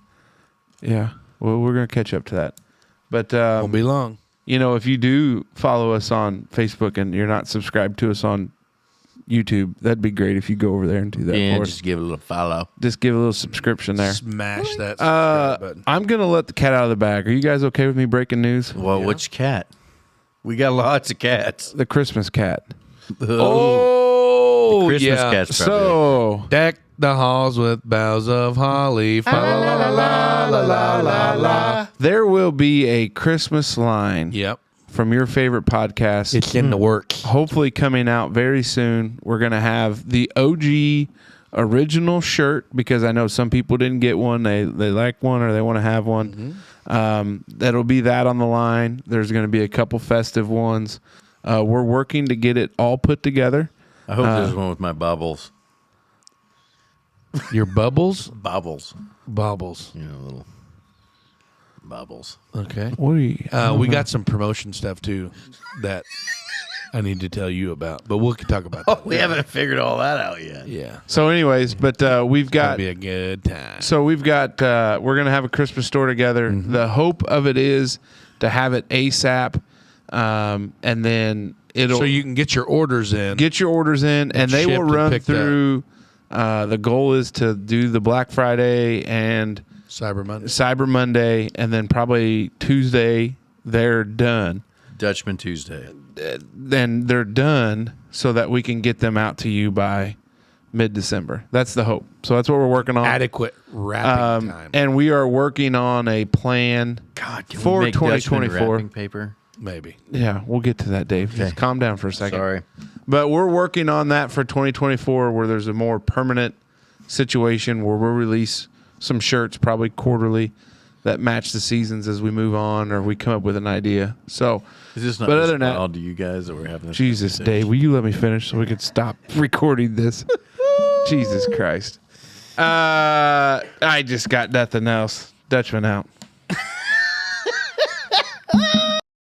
Yeah. Well, we're going to catch up to that. But, Won't be long. if you do follow us on Facebook and you're not subscribed to us on YouTube, that'd be great if you go over there and do that Yeah, for us. just give it a little follow. Just give a little subscription there. Smash that subscribe button. I'm going to let the cat out of the bag. Are you guys okay with me breaking news? Well, which cat? We got lots of cats. The Christmas cat. Oh, Christmas yeah. cats probably. So deck the halls with boughs of holly. Fa la la la la la la la la. There will be a Christmas line Yep, from your favorite podcast. it's in the works. Hopefully coming out very soon. We're going to have the OG original shirt because I know some people didn't get one. They like one or they want to have one. That'll be that on the line. There's going to be a couple festive ones. We're working to get it all put together. I hope there's one with my bobbles. Your bubbles, Bobbles. bobbles. You know, little bobbles. Okay. What are you? We got some promotion stuff too that I need to tell you about, but we'll talk about that. We haven't figured all that out yet. Yeah, So, anyways, but we've it'll got. be a good time. So we've got. We're going to have a Christmas store together. The hope of it is to have it ASAP, and then it'll. So you can get your orders in. get your orders in, and they will shipped and run picked up. through. The goal is to do the Black Friday and Cyber Monday. Cyber Monday, and then probably Tuesday they're done. Dutchman Tuesday. Then they're done so that we can get them out to you by mid-December. That's the hope. So that's what we're working on. Adequate wrapping time. And we are working on a plan God, can for we make Dutchman 2024. wrapping paper? Maybe. Yeah, we'll get to that, Dave. Just Okay. calm down for a second. Sorry. But we're working on that for 2024 where there's a more permanent situation where we'll release some shirts probably quarterly that match the seasons as we move on or we come up with an idea. So, Is this not but just other than that, wild to you guys that we're having this Jesus, conversation? Dave, will you let me finish so we can stop recording this? Jesus Christ. I just got nothing else. Dutchman out.